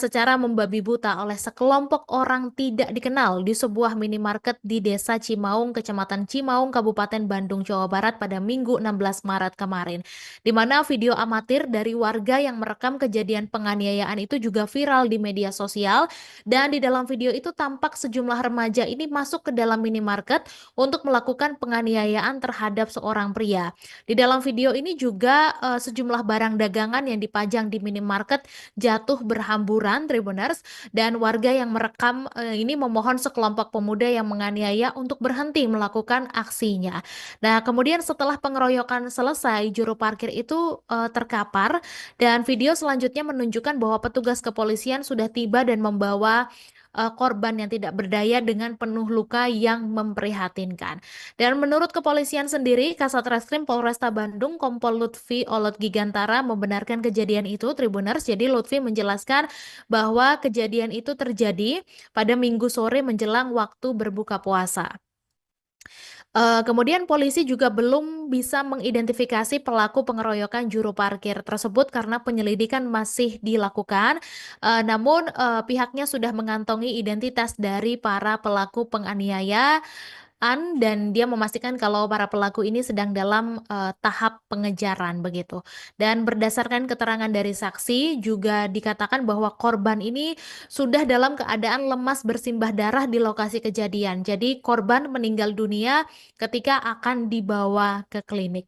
B: secara membabi buta oleh sekelompok orang tidak dikenal di sebuah minimarket di Desa Cimaung, Kecamatan Cimaung, Kabupaten Bandung, Jawa Barat pada Minggu 16 Maret kemarin. Di mana video amatir dari warga yang merekam kejadian penganiayaan itu juga viral di media sosial, dan di dalam video itu tampak sejumlah remaja ini masuk ke dalam minimarket untuk melakukan penganiayaan terhadap seorang pria. Di dalam video ini juga sejumlah barang dagangan yang dipajang di minimarket jatuh berhamburan, Tribuners, dan warga yang merekam ini memohon sekelompok pemuda yang menganiaya untuk berhenti melakukan aksinya. Nah, kemudian setelah pengeroyokan selesai, juru parkir itu terkapar, dan video selanjutnya menunjukkan bahwa petugas kepolisian sudah tiba dan membawa korban yang tidak berdaya dengan penuh luka yang memprihatinkan. Dan menurut kepolisian sendiri, Kasat Reskrim Polresta Bandung Kompol Lutfi Olot Gigantara membenarkan kejadian itu, Tribuners. Jadi Lutfi menjelaskan bahwa kejadian itu terjadi pada Minggu sore menjelang waktu berbuka puasa. Kemudian polisi juga belum bisa mengidentifikasi pelaku pengeroyokan juru parkir tersebut karena penyelidikan masih dilakukan. Namun pihaknya sudah mengantongi identitas dari para pelaku penganiayaan, dan dia memastikan kalau para pelaku ini sedang dalam tahap pengejaran begitu. Dan berdasarkan keterangan dari saksi juga dikatakan bahwa korban ini sudah dalam keadaan lemas bersimbah darah di lokasi kejadian. Jadi korban meninggal dunia ketika akan dibawa ke klinik.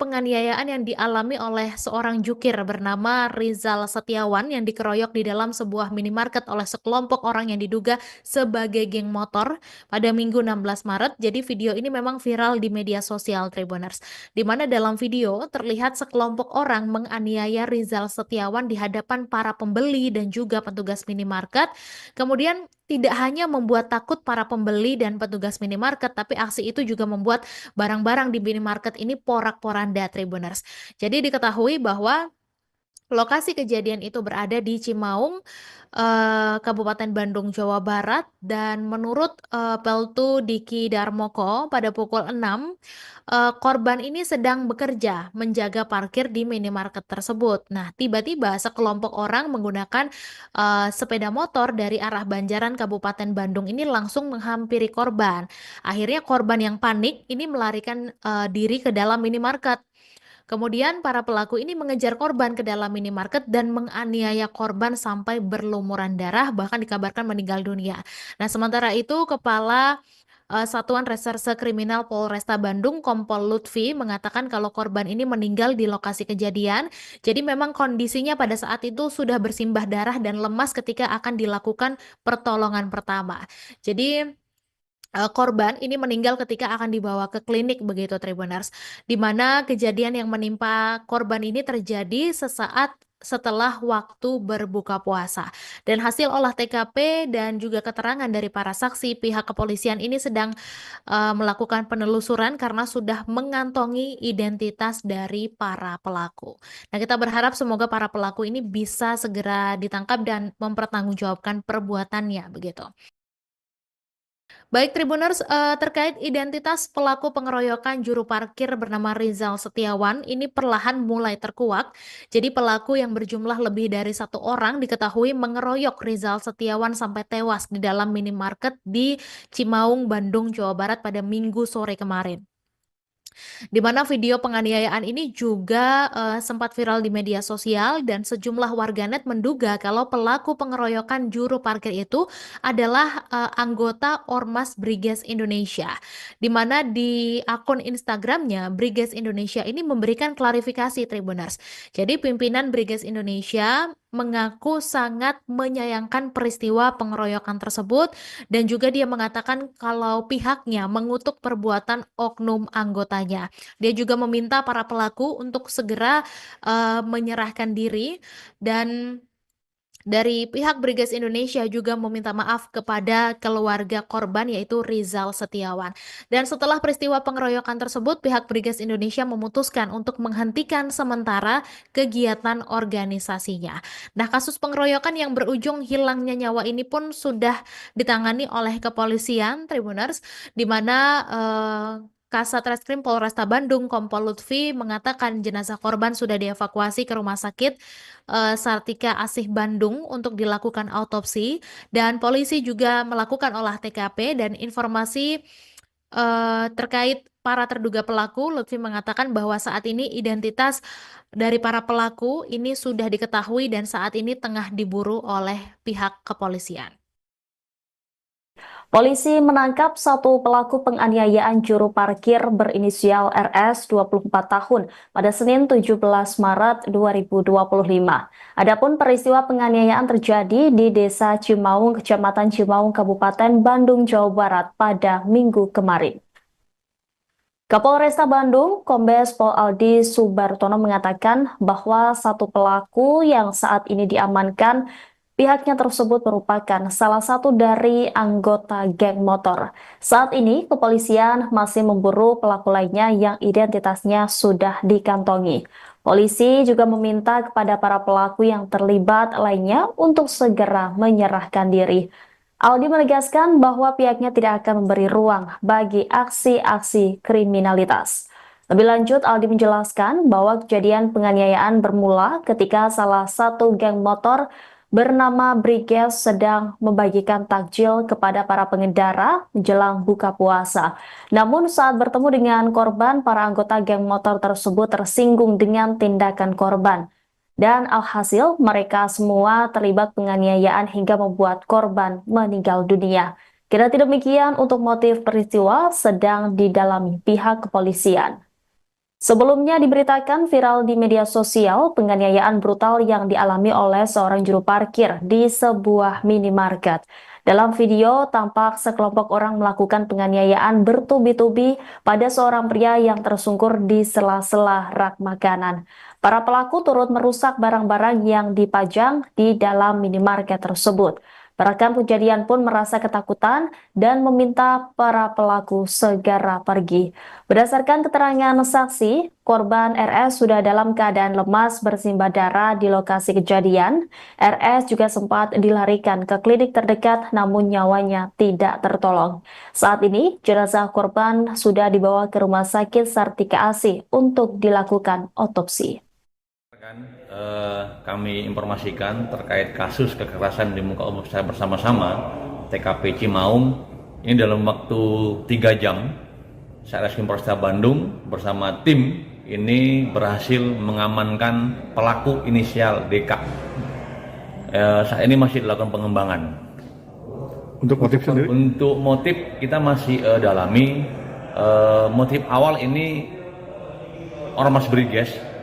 B: Penganiayaan yang dialami oleh seorang jukir bernama Rizal Setiawan yang dikeroyok di dalam sebuah minimarket oleh sekelompok orang yang diduga sebagai geng motor pada Minggu 16 Maret. Jadi video ini memang viral di media sosial, Tribuners, di mana dalam video terlihat sekelompok orang menganiaya Rizal Setiawan di hadapan para pembeli dan juga petugas minimarket. Kemudian tidak hanya membuat takut para pembeli dan petugas minimarket, tapi aksi itu juga membuat barang-barang di minimarket ini porak-poranda, Tribuners. Jadi diketahui bahwa lokasi kejadian itu berada di Cimaung, Kabupaten Bandung, Jawa Barat, dan menurut Peltu Diki Darmoko pada pukul 6, korban ini sedang bekerja menjaga parkir di minimarket tersebut. Nah, tiba-tiba sekelompok orang menggunakan sepeda motor dari arah Banjaran, Kabupaten Bandung ini langsung menghampiri korban. Akhirnya korban yang panik ini melarikan diri ke dalam minimarket. Kemudian para pelaku ini mengejar korban ke dalam minimarket dan menganiaya korban sampai berlumuran darah, bahkan dikabarkan meninggal dunia. Nah, sementara itu Kepala Satuan Reserse Kriminal Polresta Bandung Kompol Lutfi mengatakan kalau korban ini meninggal di lokasi kejadian. Jadi memang kondisinya pada saat itu sudah bersimbah darah dan lemas ketika akan dilakukan pertolongan pertama. Jadi korban ini meninggal ketika akan dibawa ke klinik begitu, Tribuners, di mana kejadian yang menimpa korban ini terjadi sesaat setelah waktu berbuka puasa. Dan hasil olah TKP dan juga keterangan dari para saksi, pihak kepolisian ini sedang melakukan penelusuran karena sudah mengantongi identitas dari para pelaku. Nah, kita berharap semoga para pelaku ini bisa segera ditangkap dan mempertanggungjawabkan perbuatannya begitu. Baik, Tribuners, terkait identitas pelaku pengeroyokan juru parkir bernama Rizal Setiawan ini perlahan mulai terkuak. Jadi pelaku yang berjumlah lebih dari 1 orang diketahui mengeroyok Rizal Setiawan sampai tewas di dalam minimarket di Cimaung, Bandung, Jawa Barat pada Minggu sore kemarin. Di mana video penganiayaan ini juga sempat viral di media sosial dan sejumlah warganet menduga kalau pelaku pengeroyokan juru parkir itu adalah anggota Ormas Briges Indonesia. Di mana di akun Instagramnya Briges Indonesia ini memberikan klarifikasi Tribuners. Jadi pimpinan Briges Indonesia mengaku sangat menyayangkan peristiwa pengeroyokan tersebut dan juga dia mengatakan kalau pihaknya mengutuk perbuatan oknum anggotanya. Dia juga meminta para pelaku untuk segera menyerahkan diri dan dari pihak Briges Indonesia juga meminta maaf kepada keluarga korban yaitu Rizal Setiawan. Dan setelah peristiwa pengeroyokan tersebut, pihak Briges Indonesia memutuskan untuk menghentikan sementara kegiatan organisasinya. Nah, kasus pengeroyokan yang berujung hilangnya nyawa ini pun sudah ditangani oleh kepolisian Tribuners, di mana Kasat Reskrim Polresta Bandung Kompol Lutfi mengatakan jenazah korban sudah dievakuasi ke Rumah Sakit Sartika Asih Bandung untuk dilakukan autopsi dan polisi juga melakukan olah TKP dan informasi terkait para terduga pelaku. Lutfi mengatakan bahwa saat ini identitas dari para pelaku ini sudah diketahui dan saat ini tengah diburu oleh pihak kepolisian.
C: Polisi menangkap satu pelaku penganiayaan juru parkir berinisial RS 24 tahun pada Senin 17 Maret 2025. Adapun peristiwa penganiayaan terjadi di Desa Cimaung, Kecamatan Cimaung, Kabupaten Bandung, Jawa Barat pada Minggu kemarin. Kapolresta Bandung, Kombes Pol Aldi Subartono mengatakan bahwa satu pelaku yang saat ini diamankan pihaknya tersebut merupakan salah satu dari anggota geng motor. Saat ini, kepolisian masih memburu pelaku lainnya yang identitasnya sudah dikantongi. Polisi juga meminta kepada para pelaku yang terlibat lainnya untuk segera menyerahkan diri. Aldi menegaskan bahwa pihaknya tidak akan memberi ruang bagi aksi-aksi kriminalitas. Lebih lanjut, Aldi menjelaskan bahwa kejadian penganiayaan bermula ketika salah satu geng motor bernama Briges sedang membagikan takjil kepada para pengendara menjelang buka puasa. Namun saat bertemu dengan korban, para anggota geng motor tersebut tersinggung dengan tindakan korban. Dan alhasil mereka semua terlibat penganiayaan hingga membuat korban meninggal dunia. Kendati demikian, untuk motif peristiwa sedang didalami pihak kepolisian. Sebelumnya diberitakan viral di media sosial penganiayaan brutal yang dialami oleh seorang juru parkir di sebuah minimarket. Dalam video tampak sekelompok orang melakukan penganiayaan bertubi-tubi pada seorang pria yang tersungkur di sela-sela rak makanan. Para pelaku turut merusak barang-barang yang dipajang di dalam minimarket tersebut. Rekan kejadian pun merasa ketakutan dan meminta para pelaku segera pergi. Berdasarkan keterangan saksi, korban RS sudah dalam keadaan lemas bersimbah darah di lokasi kejadian. RS juga sempat dilarikan ke klinik terdekat namun nyawanya tidak tertolong. Saat ini, jenazah korban sudah dibawa ke Rumah Sakit Sartika Asih untuk dilakukan otopsi.
D: Kami informasikan terkait kasus kekerasan di muka umum secara bersama-sama TKP Cimaung ini dalam waktu 3 jam Satreskrim Polresta Bandung bersama tim ini berhasil mengamankan pelaku inisial DK. Saat ini masih dilakukan pengembangan.
F: Untuk motif sendiri?
D: Untuk motif kita masih dalami. Motif awal ini Ormas Briges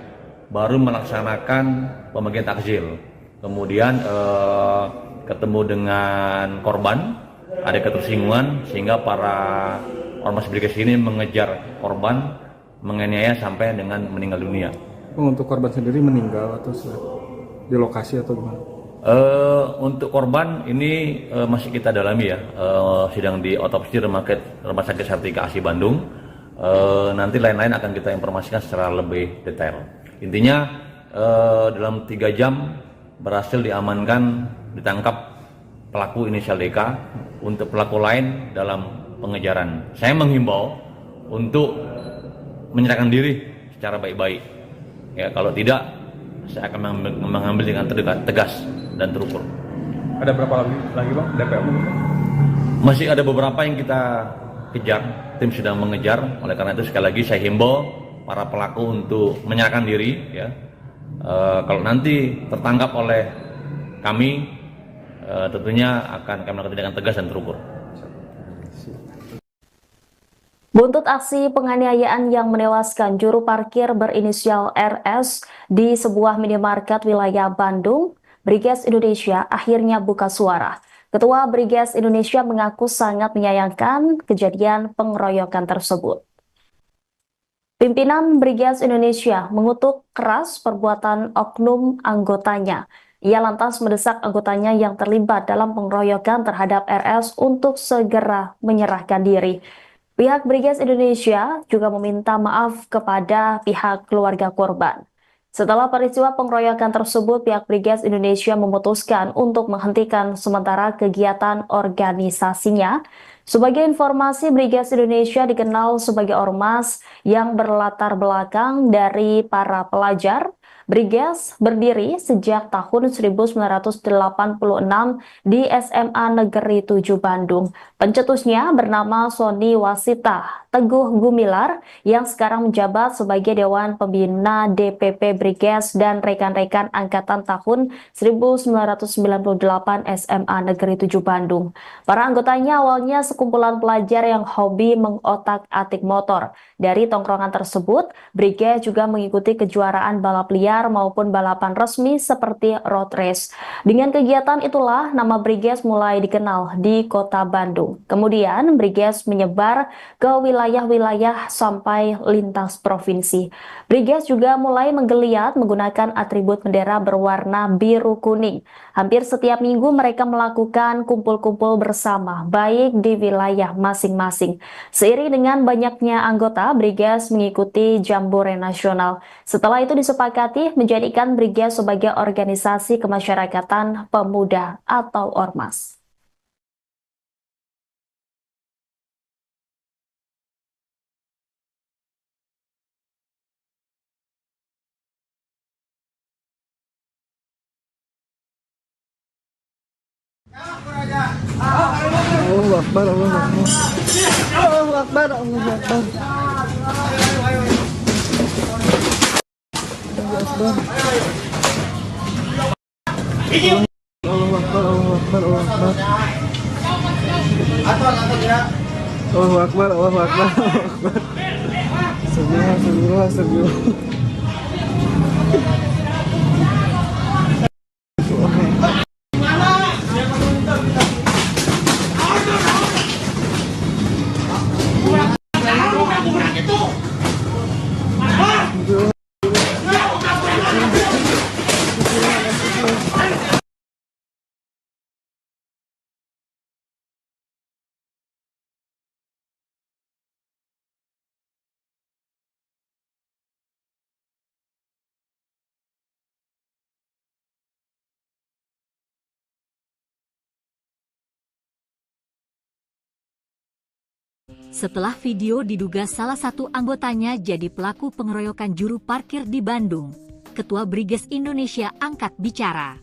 D: baru melaksanakan pembagian takjil. Kemudian ketemu dengan korban, ada ketersinggungan sehingga para Ormas Briges ini mengejar korban, menganiaya sampai dengan meninggal dunia.
F: Untuk korban sendiri meninggal atau di lokasi atau gimana?
D: Untuk korban ini masih kita dalami ya, sedang di otopsi Rumah Sakit Sartika Asih Bandung. Nanti lain-lain akan kita informasikan secara lebih detail. Intinya dalam 3 jam berhasil diamankan, ditangkap pelaku inisial DK. Untuk pelaku lain dalam pengejaran. Saya menghimbau untuk menyerahkan diri secara baik-baik. Ya, kalau tidak, saya akan mengambil dengan tegas dan terukur.
F: Ada berapa lagi Bang DPO?
D: Masih ada beberapa yang kita kejar, tim sedang mengejar. Oleh karena itu sekali lagi saya himbau para pelaku untuk menyerahkan diri ya. Kalau nanti tertangkap oleh kami, tentunya akan kami melakukan tindakan tegas dan terukur.
C: Buntut aksi penganiayaan yang menewaskan juru parkir berinisial RS di sebuah minimarket wilayah Bandung, Briges Indonesia akhirnya buka suara. Ketua Briges Indonesia mengaku sangat menyayangkan kejadian pengeroyokan tersebut. Pimpinan Briges Indonesia mengutuk keras perbuatan oknum anggotanya. Ia lantas mendesak anggotanya yang terlibat dalam pengeroyokan terhadap RS untuk segera menyerahkan diri. Pihak Briges Indonesia juga meminta maaf kepada pihak keluarga korban. Setelah peristiwa pengeroyokan tersebut, pihak Briges Indonesia memutuskan untuk menghentikan sementara kegiatan organisasinya. Sebagai informasi, Briges Indonesia dikenal sebagai ormas yang berlatar belakang dari para pelajar. Briges berdiri sejak tahun 1986 di SMA Negeri 7 Bandung. Pencetusnya bernama Sony Wasita Teguh Gumilar yang sekarang menjabat sebagai Dewan Pembina DPP Briges dan rekan-rekan angkatan tahun 1998 SMA Negeri 7 Bandung. Para anggotanya awalnya sekumpulan pelajar yang hobi mengotak-atik motor. Dari tongkrongan tersebut, Briges juga mengikuti kejuaraan balap liar maupun balapan resmi seperti road race. Dengan kegiatan itulah nama Briges mulai dikenal di kota Bandung. Kemudian Briges menyebar ke wilayah-wilayah sampai lintas provinsi. Briges juga mulai menggeliat menggunakan atribut bendera berwarna biru kuning. Hampir setiap minggu mereka melakukan kumpul-kumpul bersama, baik di wilayah masing-masing. Seiring dengan banyaknya anggota, Briges mengikuti Jambore Nasional. Setelah itu disepakati menjadikan Briges sebagai organisasi kemasyarakatan pemuda atau ormas.
E: Allahu Akbar, Allahu Akbar. Allahu Akbar, Allahu Akbar. Allahu Akbar. Allahu Akbar, Allahu Akbar, Allahu Akbar. Allahu Akbar, Allahu Akbar, Allahu Akbar. Astagfirullah, astagfirullah.
A: Setelah video diduga salah satu anggotanya jadi pelaku pengeroyokan juru parkir di Bandung, Ketua Briges Indonesia angkat bicara.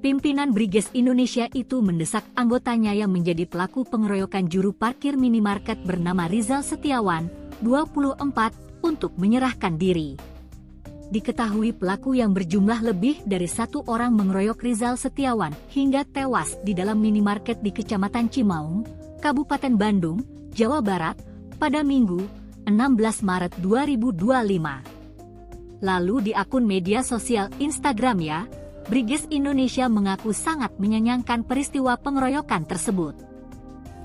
A: Pimpinan Briges Indonesia itu mendesak anggotanya yang menjadi pelaku pengeroyokan juru parkir minimarket bernama Rizal Setiawan, 24, untuk menyerahkan diri. Diketahui pelaku yang berjumlah lebih dari satu orang mengeroyok Rizal Setiawan hingga tewas di dalam minimarket di Kecamatan Cimaung, Kabupaten Bandung, Jawa Barat, pada Minggu, 16 Maret 2025. Lalu di akun media sosial Instagramnya, Briges Indonesia mengaku sangat menyayangkan peristiwa pengeroyokan tersebut.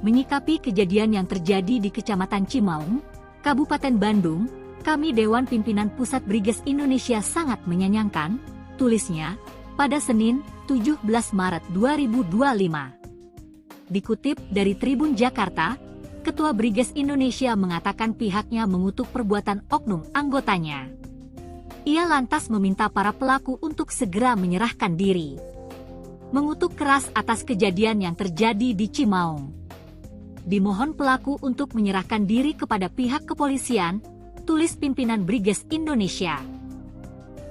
A: Menyikapi kejadian yang terjadi di Kecamatan Cimaung, Kabupaten Bandung, kami Dewan Pimpinan Pusat Briges Indonesia sangat menyayangkan, tulisnya, pada Senin, 17 Maret 2025. Dikutip dari Tribun Jakarta, Ketua Briges Indonesia mengatakan pihaknya mengutuk perbuatan oknum anggotanya. Ia lantas meminta para pelaku untuk segera menyerahkan diri. Mengutuk keras atas kejadian yang terjadi di Cimaung. Dimohon pelaku untuk menyerahkan diri kepada pihak kepolisian, tulis pimpinan Briges Indonesia.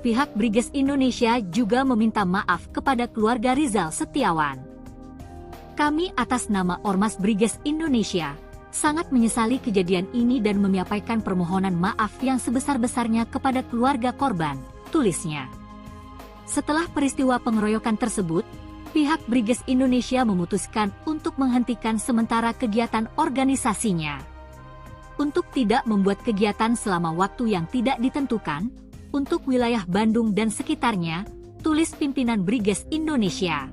A: Pihak Briges Indonesia juga meminta maaf kepada keluarga Rizal Setiawan. Kami atas nama Ormas Briges Indonesia sangat menyesali kejadian ini dan menyampaikan permohonan maaf yang sebesar-besarnya kepada keluarga korban, tulisnya. Setelah peristiwa pengeroyokan tersebut, pihak Briges Indonesia memutuskan untuk menghentikan sementara kegiatan organisasinya. Untuk tidak membuat kegiatan selama waktu yang tidak ditentukan, untuk wilayah Bandung dan sekitarnya, tulis pimpinan Briges Indonesia.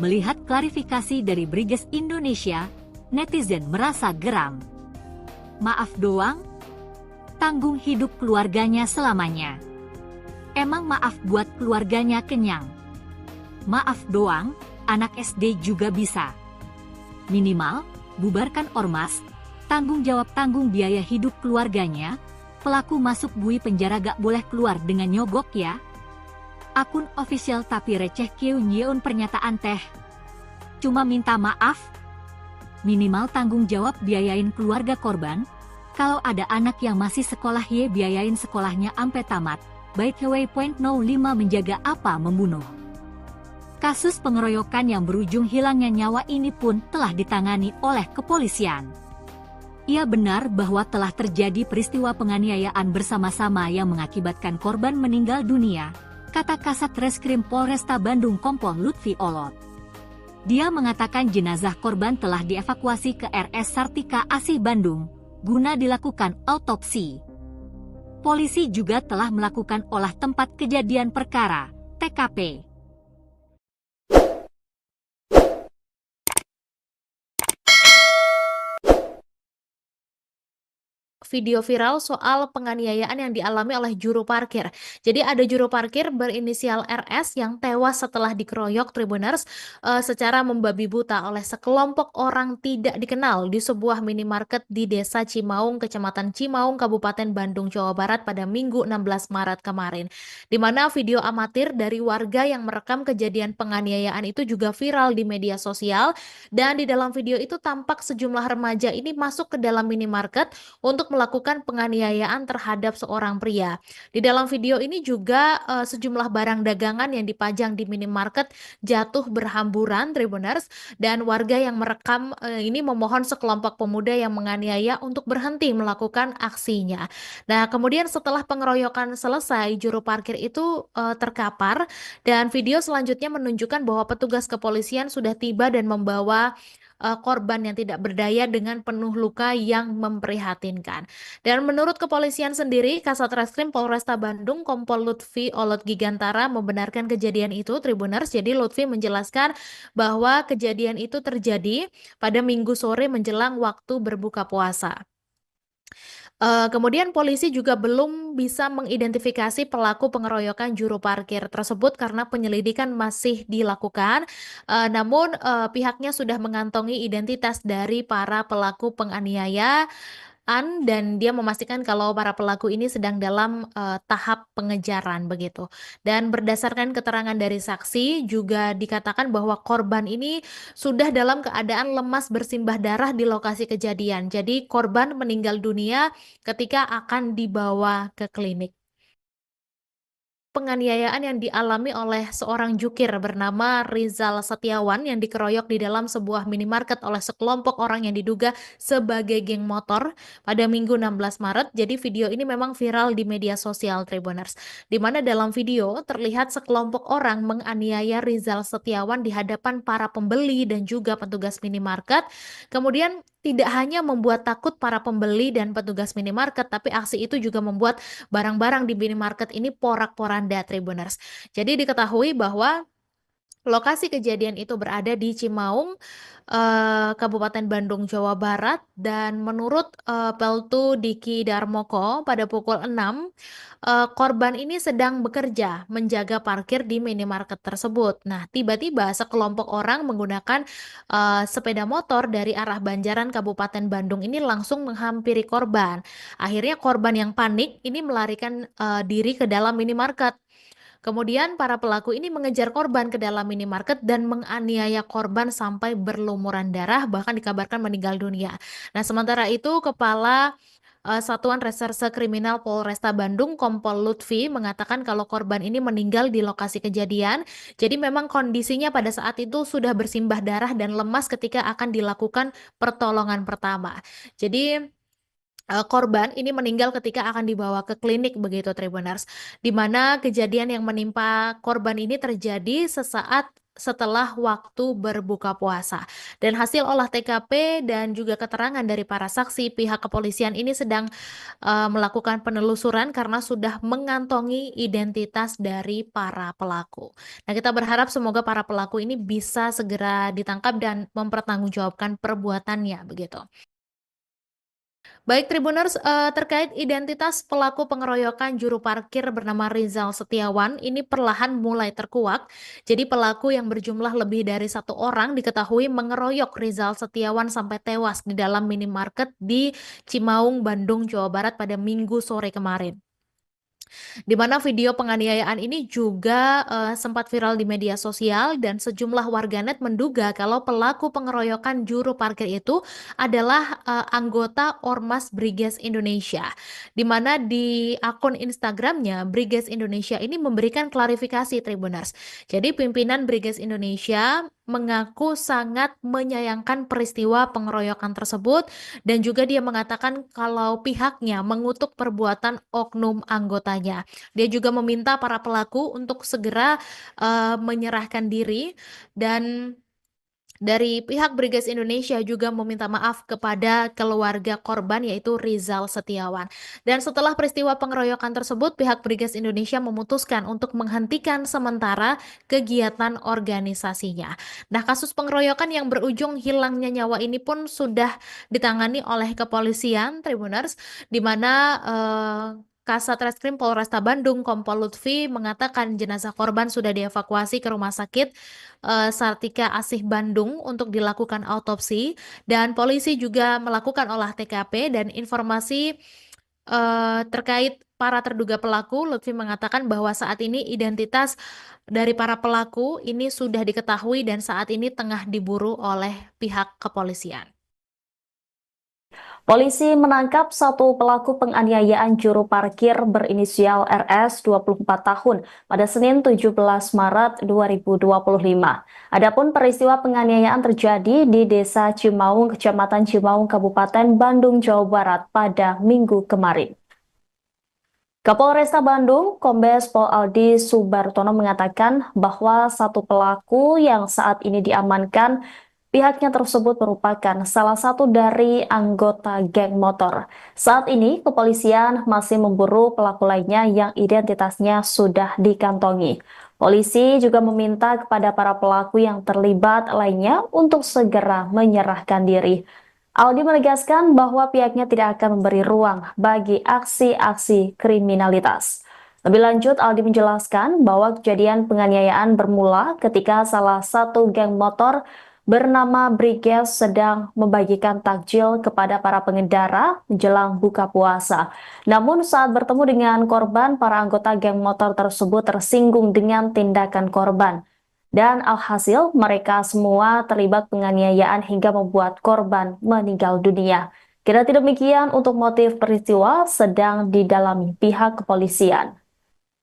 A: Melihat klarifikasi dari Briges Indonesia, netizen merasa geram. Maaf doang? Tanggung hidup keluarganya selamanya. Emang maaf buat keluarganya kenyang? Maaf doang, anak SD juga bisa. Minimal, bubarkan ormas, tanggung biaya hidup keluarganya, pelaku masuk bui penjara gak boleh keluar dengan nyogok ya. Akun official tapi receh Kieu Nyeun pernyataan teh. Cuma minta maaf. Minimal tanggung jawab biayain keluarga korban. Kalau ada anak yang masih sekolah biayain sekolahnya ampe tamat. Baik Point 05 menjaga apa membunuh. Kasus pengeroyokan yang berujung hilangnya nyawa ini pun telah ditangani oleh kepolisian. Ia benar bahwa telah terjadi peristiwa penganiayaan bersama-sama yang mengakibatkan korban meninggal dunia, kata Kasat Reskrim Polresta Bandung Kompol Lutfi Olot. Dia mengatakan jenazah korban telah dievakuasi ke RS Sartika Asih Bandung, guna dilakukan autopsi. Polisi juga telah melakukan olah tempat kejadian perkara, TKP.
B: Video viral soal penganiayaan yang dialami oleh juru parkir. Jadi ada juru parkir berinisial RS yang tewas setelah dikeroyok Tribuners secara membabi buta oleh sekelompok orang tidak dikenal di sebuah minimarket di Desa Cimaung, Kecamatan Cimaung, Kabupaten Bandung, Jawa Barat pada Minggu 16 Maret kemarin. Di mana video amatir dari warga yang merekam kejadian penganiayaan itu juga viral di media sosial, dan di dalam video itu tampak sejumlah remaja ini masuk ke dalam minimarket untuk melakukan penganiayaan terhadap seorang pria. Di dalam video ini juga sejumlah barang dagangan yang dipajang di minimarket jatuh berhamburan, Tribuners, dan warga yang merekam ini memohon sekelompok pemuda yang menganiaya untuk berhenti melakukan aksinya. Nah, kemudian setelah pengeroyokan selesai, juru parkir itu terkapar, dan video selanjutnya menunjukkan bahwa petugas kepolisian sudah tiba dan membawa korban yang tidak berdaya dengan penuh luka yang memprihatinkan. Dan menurut kepolisian sendiri, Kasat Reskrim Polresta Bandung Kompol Lutfi Olot Gigantara membenarkan kejadian itu, Tribuners. Jadi Lutfi menjelaskan bahwa kejadian itu terjadi pada Minggu sore menjelang waktu berbuka puasa. Kemudian polisi juga belum bisa mengidentifikasi pelaku pengeroyokan juru parkir tersebut karena penyelidikan masih dilakukan. Namun pihaknya sudah mengantongi identitas dari para pelaku penganiayaan, dan dia memastikan kalau para pelaku ini sedang dalam tahap pengejaran begitu. Dan berdasarkan keterangan dari saksi juga dikatakan bahwa korban ini sudah dalam keadaan lemas bersimbah darah di lokasi kejadian. Jadi korban meninggal dunia ketika akan dibawa ke klinik. Penganiayaan yang dialami oleh seorang jukir bernama Rizal Setiawan yang dikeroyok di dalam sebuah minimarket oleh sekelompok orang yang diduga sebagai geng motor pada Minggu 16 Maret. Jadi video ini memang viral di media sosial, Tribuners, di mana dalam video terlihat sekelompok orang menganiaya Rizal Setiawan di hadapan para pembeli dan juga petugas minimarket. Kemudian tidak hanya membuat takut para pembeli dan petugas minimarket, tapi aksi itu juga membuat barang-barang di minimarket ini porak-poranda, Tribuners. Jadi diketahui bahwa lokasi kejadian itu berada di Cimaung, Kabupaten Bandung, Jawa Barat, dan menurut Peltu Diki Darmoko pada pukul 6, korban ini sedang bekerja menjaga parkir di minimarket tersebut. Nah, tiba-tiba sekelompok orang menggunakan sepeda motor dari arah Banjaran, Kabupaten Bandung ini langsung menghampiri korban. Akhirnya korban yang panik ini melarikan diri ke dalam minimarket. Kemudian para pelaku ini mengejar korban ke dalam minimarket dan menganiaya korban sampai berlumuran darah, bahkan dikabarkan meninggal dunia. Nah, sementara itu Kepala Satuan Reserse Kriminal Polresta Bandung, Kompol Lutfi, mengatakan kalau korban ini meninggal di lokasi kejadian. Jadi memang kondisinya pada saat itu sudah bersimbah darah dan lemas ketika akan dilakukan pertolongan pertama. Jadi korban ini meninggal ketika akan dibawa ke klinik begitu Tribuners, di mana kejadian yang menimpa korban ini terjadi sesaat setelah waktu berbuka puasa. Dan hasil olah TKP dan juga keterangan dari para saksi, pihak kepolisian ini sedang melakukan penelusuran karena sudah mengantongi identitas dari para pelaku. Nah, kita berharap semoga para pelaku ini bisa segera ditangkap dan mempertanggungjawabkan perbuatannya begitu. Baik Tribuners, terkait identitas pelaku pengeroyokan juru parkir bernama Rizal Setiawan ini perlahan mulai terkuak. Jadi pelaku yang berjumlah lebih dari 1 orang diketahui mengeroyok Rizal Setiawan sampai tewas di dalam minimarket di Cimaung, Bandung, Jawa Barat pada Minggu sore kemarin. Di mana video penganiayaan ini juga sempat viral di media sosial dan sejumlah warganet menduga kalau pelaku pengeroyokan juru parkir itu adalah anggota Ormas Briges Indonesia. Di mana di akun Instagramnya Briges Indonesia ini memberikan klarifikasi Tribuners. Jadi pimpinan Briges Indonesia mengaku sangat menyayangkan peristiwa pengeroyokan tersebut dan juga dia mengatakan kalau pihaknya mengutuk perbuatan oknum anggotanya. Dia juga meminta para pelaku untuk segera menyerahkan diri dan dari pihak Briges Indonesia juga meminta maaf kepada keluarga korban yaitu Rizal Setiawan. Dan setelah peristiwa pengeroyokan tersebut, pihak Briges Indonesia memutuskan untuk menghentikan sementara kegiatan organisasinya. Nah, kasus pengeroyokan yang berujung hilangnya nyawa ini pun sudah ditangani oleh kepolisian Tribuners, di mana Kasat Reskrim Polresta Bandung, Kompol Lutfi mengatakan jenazah korban sudah dievakuasi ke Rumah Sakit Sartika Asih Bandung untuk dilakukan autopsi dan polisi juga melakukan olah TKP dan informasi terkait para terduga pelaku. Lutfi mengatakan bahwa saat ini identitas dari para pelaku ini sudah diketahui dan saat ini tengah diburu oleh pihak kepolisian.
C: Polisi menangkap 1 pelaku penganiayaan juru parkir berinisial RS 24 tahun pada Senin 17 Maret 2025. Adapun peristiwa penganiayaan terjadi di Desa Cimaung, Kecamatan Cimaung, Kabupaten Bandung, Jawa Barat pada Minggu kemarin. Kapolresta Bandung, Kombes Pol Aldi Subartono mengatakan bahwa 1 pelaku yang saat ini diamankan pihaknya tersebut merupakan salah satu dari anggota geng motor. Saat ini, kepolisian masih memburu pelaku lainnya yang identitasnya sudah dikantongi. Polisi juga meminta kepada para pelaku yang terlibat lainnya untuk segera menyerahkan diri. Aldi menegaskan bahwa pihaknya tidak akan memberi ruang bagi aksi-aksi kriminalitas. Lebih lanjut, Aldi menjelaskan bahwa kejadian penganiayaan bermula ketika salah satu geng motor bernama Briges sedang membagikan takjil kepada para pengendara menjelang buka puasa. Namun saat bertemu dengan korban, para anggota geng motor tersebut tersinggung dengan tindakan korban. Dan alhasil mereka semua terlibat penganiayaan hingga membuat korban meninggal dunia. Kendati demikian, untuk motif peristiwa sedang didalami pihak kepolisian.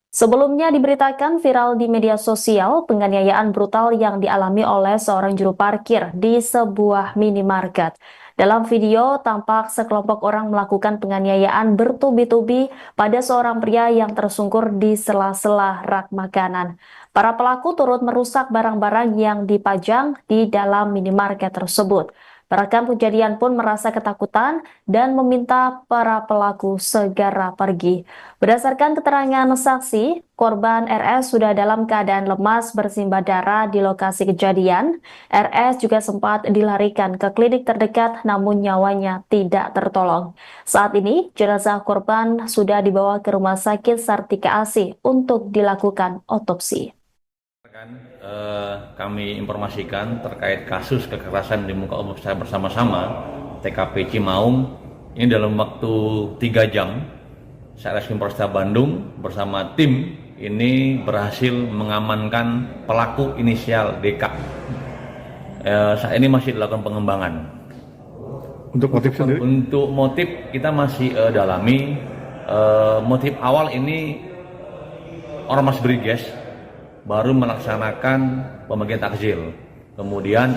C: Sebelumnya diberitakan viral di media sosial penganiayaan brutal yang dialami oleh seorang juru parkir di sebuah minimarket. Dalam video tampak sekelompok orang melakukan penganiayaan bertubi-tubi pada seorang pria yang tersungkur di sela-sela rak makanan. Para pelaku turut merusak barang-barang yang dipajang di dalam minimarket tersebut. Perekam kejadian pun merasa ketakutan dan meminta para pelaku segera pergi. Berdasarkan keterangan saksi, korban RS sudah dalam keadaan lemas bersimbah darah di lokasi kejadian. RS juga sempat dilarikan ke klinik terdekat namun nyawanya tidak tertolong. Saat ini, jenazah korban sudah dibawa ke Rumah Sakit Sartika Asih untuk dilakukan otopsi.
D: Kami informasikan terkait kasus kekerasan di muka umum secara bersama-sama TKP Cimaung ini dalam waktu 3 jam Satreskrim Polresta Bandung bersama tim ini berhasil mengamankan pelaku inisial DK. Saat ini masih dilakukan pengembangan.
F: Untuk motif sendiri?
D: Untuk motif kita masih dalami. Motif awal ini Ormas Briges baru melaksanakan pembagian takjil. Kemudian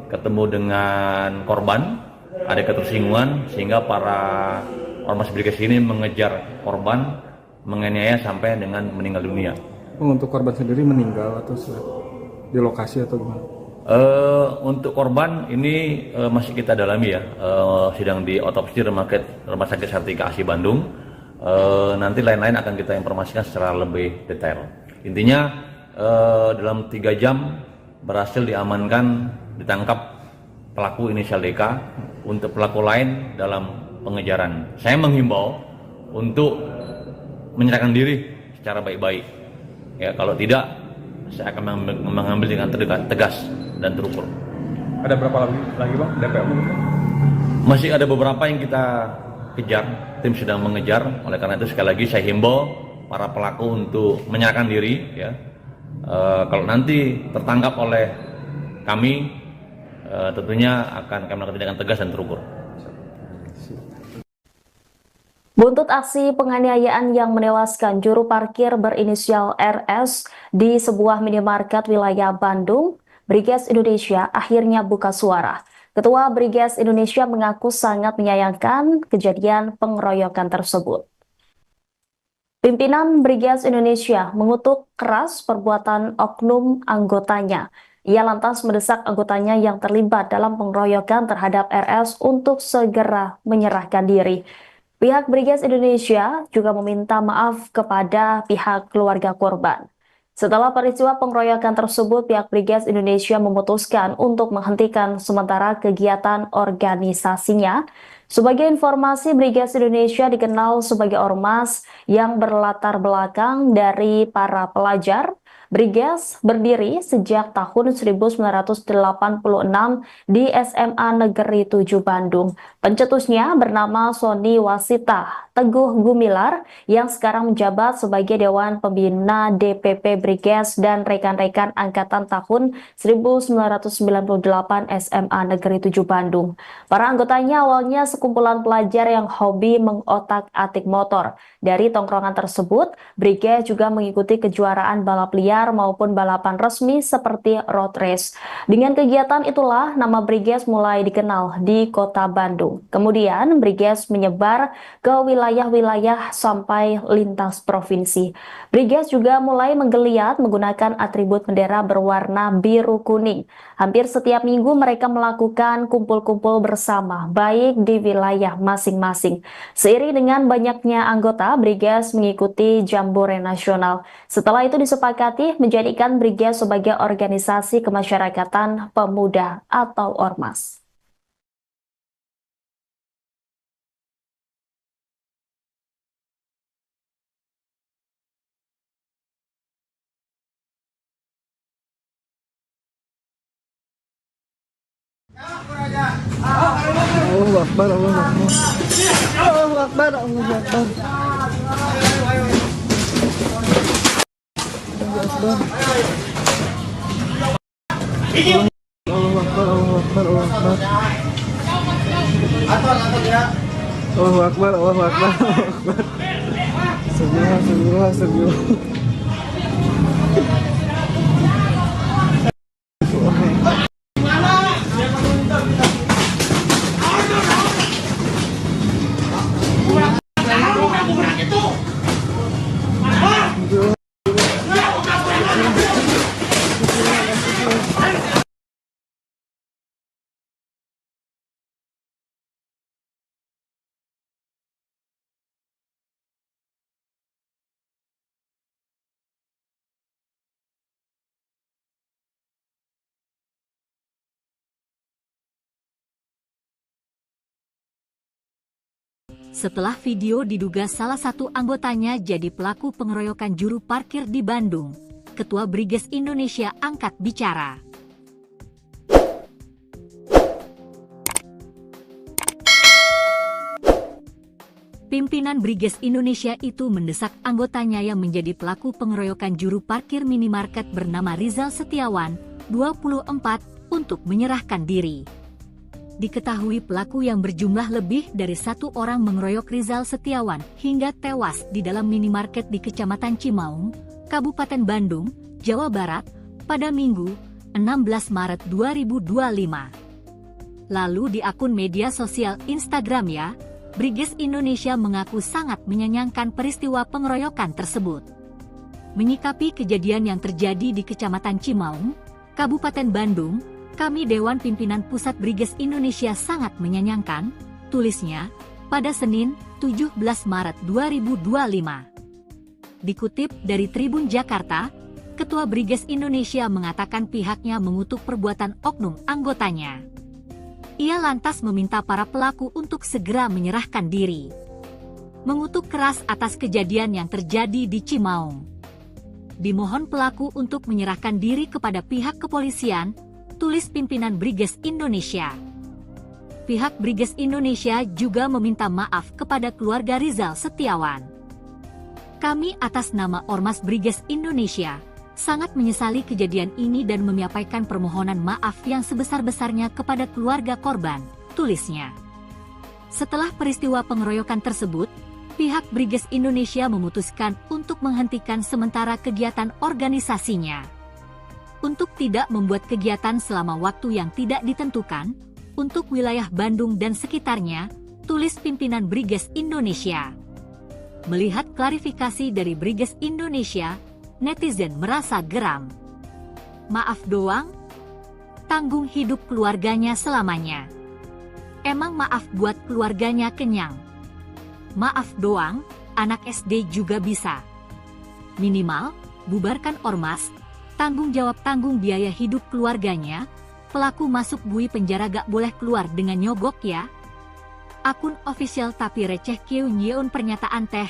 D: ketemu dengan korban, ada ketersinggungan sehingga para Ormas Briges ini mengejar korban, menganiaya sampai dengan meninggal dunia.
F: Untuk korban sendiri meninggal atau di lokasi atau gimana?
D: Untuk korban ini masih kita dalami ya, sedang diotopsi Rumah Sakit Sartika ASI Bandung. Nanti lain-lain akan kita informasikan secara lebih detail. Intinya dalam 3 jam berhasil diamankan, ditangkap pelaku inisial DK. Untuk pelaku lain dalam pengejaran. Saya menghimbau untuk menyerahkan diri secara baik-baik. Ya, kalau tidak, saya akan mengambil dengan tegas dan terukur.
F: Ada berapa lagi Bang DPO?
D: Masih ada beberapa yang kita kejar, tim sedang mengejar. Oleh karena itu sekali lagi saya himbau para pelaku untuk menyerahkan diri. Ya, kalau nanti tertangkap oleh kami, tentunya akan kami lakukan tindakan tegas dan terukur.
C: Buntut aksi penganiayaan yang menewaskan juru parkir berinisial RS di sebuah minimarket wilayah Bandung, Briges Indonesia akhirnya buka suara. Ketua Briges Indonesia mengaku sangat menyayangkan kejadian pengeroyokan tersebut. Pimpinan Briges Indonesia mengutuk keras perbuatan oknum anggotanya. Ia lantas mendesak anggotanya yang terlibat dalam pengeroyokan terhadap RS untuk segera menyerahkan diri. Pihak Briges Indonesia juga meminta maaf kepada pihak keluarga korban. Setelah peristiwa pengeroyokan tersebut, pihak Briges Indonesia memutuskan untuk menghentikan sementara kegiatan organisasinya. Sebagai informasi, Briges Indonesia dikenal sebagai ormas yang berlatar belakang dari para pelajar. Briges berdiri sejak tahun 1986 di SMA Negeri 7 Bandung. Pencetusnya bernama Sony Wasita Teguh Gumilar yang sekarang menjabat sebagai Dewan Pembina DPP Briges dan rekan-rekan angkatan tahun 1998 SMA Negeri 7 Bandung. Para anggotanya awalnya sekumpulan pelajar yang hobi mengotak-atik motor. Dari tongkrongan tersebut, Briges juga mengikuti kejuaraan balap liar maupun balapan resmi seperti road race. Dengan kegiatan itulah nama Briges mulai dikenal di kota Bandung. Kemudian Briges menyebar ke wilayah-wilayah sampai lintas provinsi. Briges juga mulai menggeliat menggunakan atribut bendera berwarna biru kuning. Hampir setiap minggu mereka melakukan kumpul-kumpul bersama, baik di wilayah masing-masing. Seiring dengan banyaknya anggota, Briges mengikuti Jambore Nasional. Setelah itu disepakati menjadikan Briges sebagai organisasi kemasyarakatan pemuda atau ormas.
E: Allahu Akbar, Allahu Akbar. Allahu Akbar, Allahu Akbar. Allahu Akbar, Allahu Akbar, Allahu Akbar. Allahu Akbar, Allahu Akbar, Allahu Akbar. Astagfirullah, astagfirullah.
A: Setelah video diduga salah satu anggotanya jadi pelaku pengeroyokan juru parkir di Bandung, Ketua Briges Indonesia angkat bicara. Pimpinan Briges Indonesia itu mendesak anggotanya yang menjadi pelaku pengeroyokan juru parkir minimarket bernama Rizal Setiawan, 24, untuk menyerahkan diri. Diketahui pelaku yang berjumlah lebih dari 1 orang mengeroyok Rizal Setiawan hingga tewas di dalam minimarket di Kecamatan Cimaung, Kabupaten Bandung, Jawa Barat, pada Minggu, 16 Maret 2025. Lalu di akun media sosial Instagramnya, Briges Indonesia mengaku sangat menyayangkan peristiwa pengeroyokan tersebut. Menyikapi kejadian yang terjadi di Kecamatan Cimaung, Kabupaten Bandung, kami Dewan Pimpinan Pusat Briges Indonesia sangat menyayangkan, tulisnya, pada Senin, 17 Maret 2025. Dikutip dari Tribun Jakarta, Ketua Briges Indonesia mengatakan pihaknya mengutuk perbuatan oknum anggotanya. Ia lantas meminta para pelaku untuk segera menyerahkan diri. Mengutuk keras atas kejadian yang terjadi di Cimaung. Dimohon pelaku untuk menyerahkan diri kepada pihak kepolisian, tulis pimpinan Briges Indonesia. Pihak Briges Indonesia juga meminta maaf kepada keluarga Rizal Setiawan. Kami atas nama Ormas Briges Indonesia, sangat menyesali kejadian ini dan menyampaikan permohonan maaf yang sebesar-besarnya kepada keluarga korban, tulisnya. Setelah peristiwa pengeroyokan tersebut, pihak Briges Indonesia memutuskan untuk menghentikan sementara kegiatan organisasinya. Untuk tidak membuat kegiatan selama waktu yang tidak ditentukan, untuk wilayah Bandung dan sekitarnya, tulis pimpinan Briges Indonesia. Melihat klarifikasi dari Briges Indonesia, netizen merasa geram. Maaf doang? Tanggung hidup keluarganya selamanya. Emang maaf buat keluarganya kenyang? Maaf doang, anak SD juga bisa. Minimal, bubarkan ormas, tanggung biaya hidup keluarganya, pelaku masuk bui penjara gak boleh keluar dengan nyogok ya. Akun official tapi receh Nyeun pernyataan teh.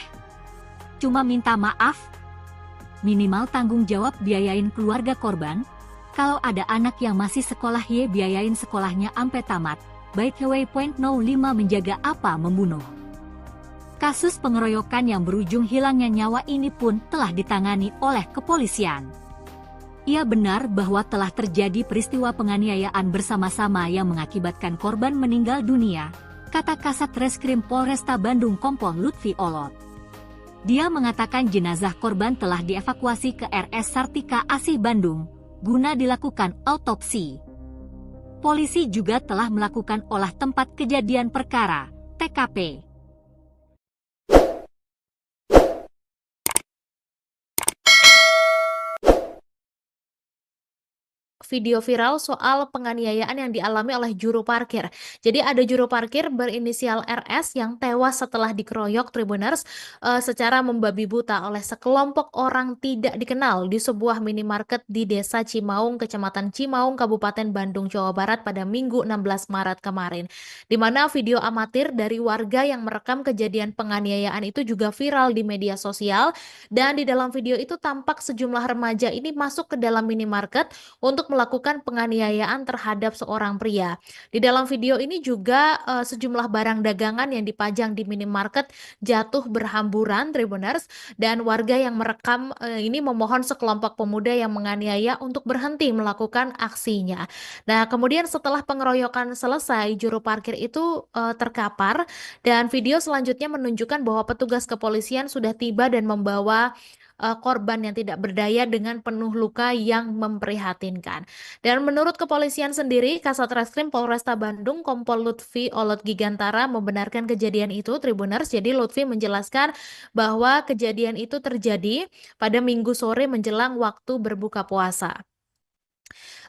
A: Cuma minta maaf. Minimal tanggung jawab biayain keluarga korban, kalau ada anak yang masih sekolah biayain sekolahnya ampe tamat, by the way point 05 menjaga apa membunuh. Kasus pengeroyokan yang berujung hilangnya nyawa ini pun telah ditangani oleh kepolisian. Ia benar bahwa telah terjadi peristiwa penganiayaan bersama-sama yang mengakibatkan korban meninggal dunia, kata Kasat Reskrim Polresta Bandung Kompol Lutfi Olot. Dia mengatakan jenazah korban telah dievakuasi ke RS Sartika Asih Bandung, guna dilakukan autopsi. Polisi juga telah melakukan olah tempat kejadian perkara, TKP.
B: Video viral soal penganiayaan yang dialami oleh juru parkir. Jadi ada juru parkir berinisial RS yang tewas setelah dikeroyok Tribuners secara membabi buta oleh sekelompok orang tidak dikenal di sebuah minimarket di Desa Cimaung, Kecamatan Cimaung, Kabupaten Bandung, Jawa Barat pada Minggu 16 Maret kemarin. Di mana video amatir dari warga yang merekam kejadian penganiayaan itu juga viral di media sosial, dan di dalam video itu tampak sejumlah remaja ini masuk ke dalam minimarket untuk melakukan penganiayaan terhadap seorang pria. Di dalam video ini juga sejumlah barang dagangan yang dipajang di minimarket jatuh berhamburan, Tribuners, dan warga yang merekam ini memohon sekelompok pemuda yang menganiaya untuk berhenti melakukan aksinya. Nah, kemudian setelah pengeroyokan selesai, juru parkir itu terkapar, dan video selanjutnya menunjukkan bahwa petugas kepolisian sudah tiba dan membawa korban yang tidak berdaya dengan penuh luka yang memprihatinkan. Dan menurut kepolisian sendiri, Kasat Reskrim Polresta Bandung Kompol Lutfi Olot Gigantara membenarkan kejadian itu, Tribuners. Jadi Lutfi menjelaskan bahwa kejadian itu terjadi pada Minggu sore menjelang waktu berbuka puasa.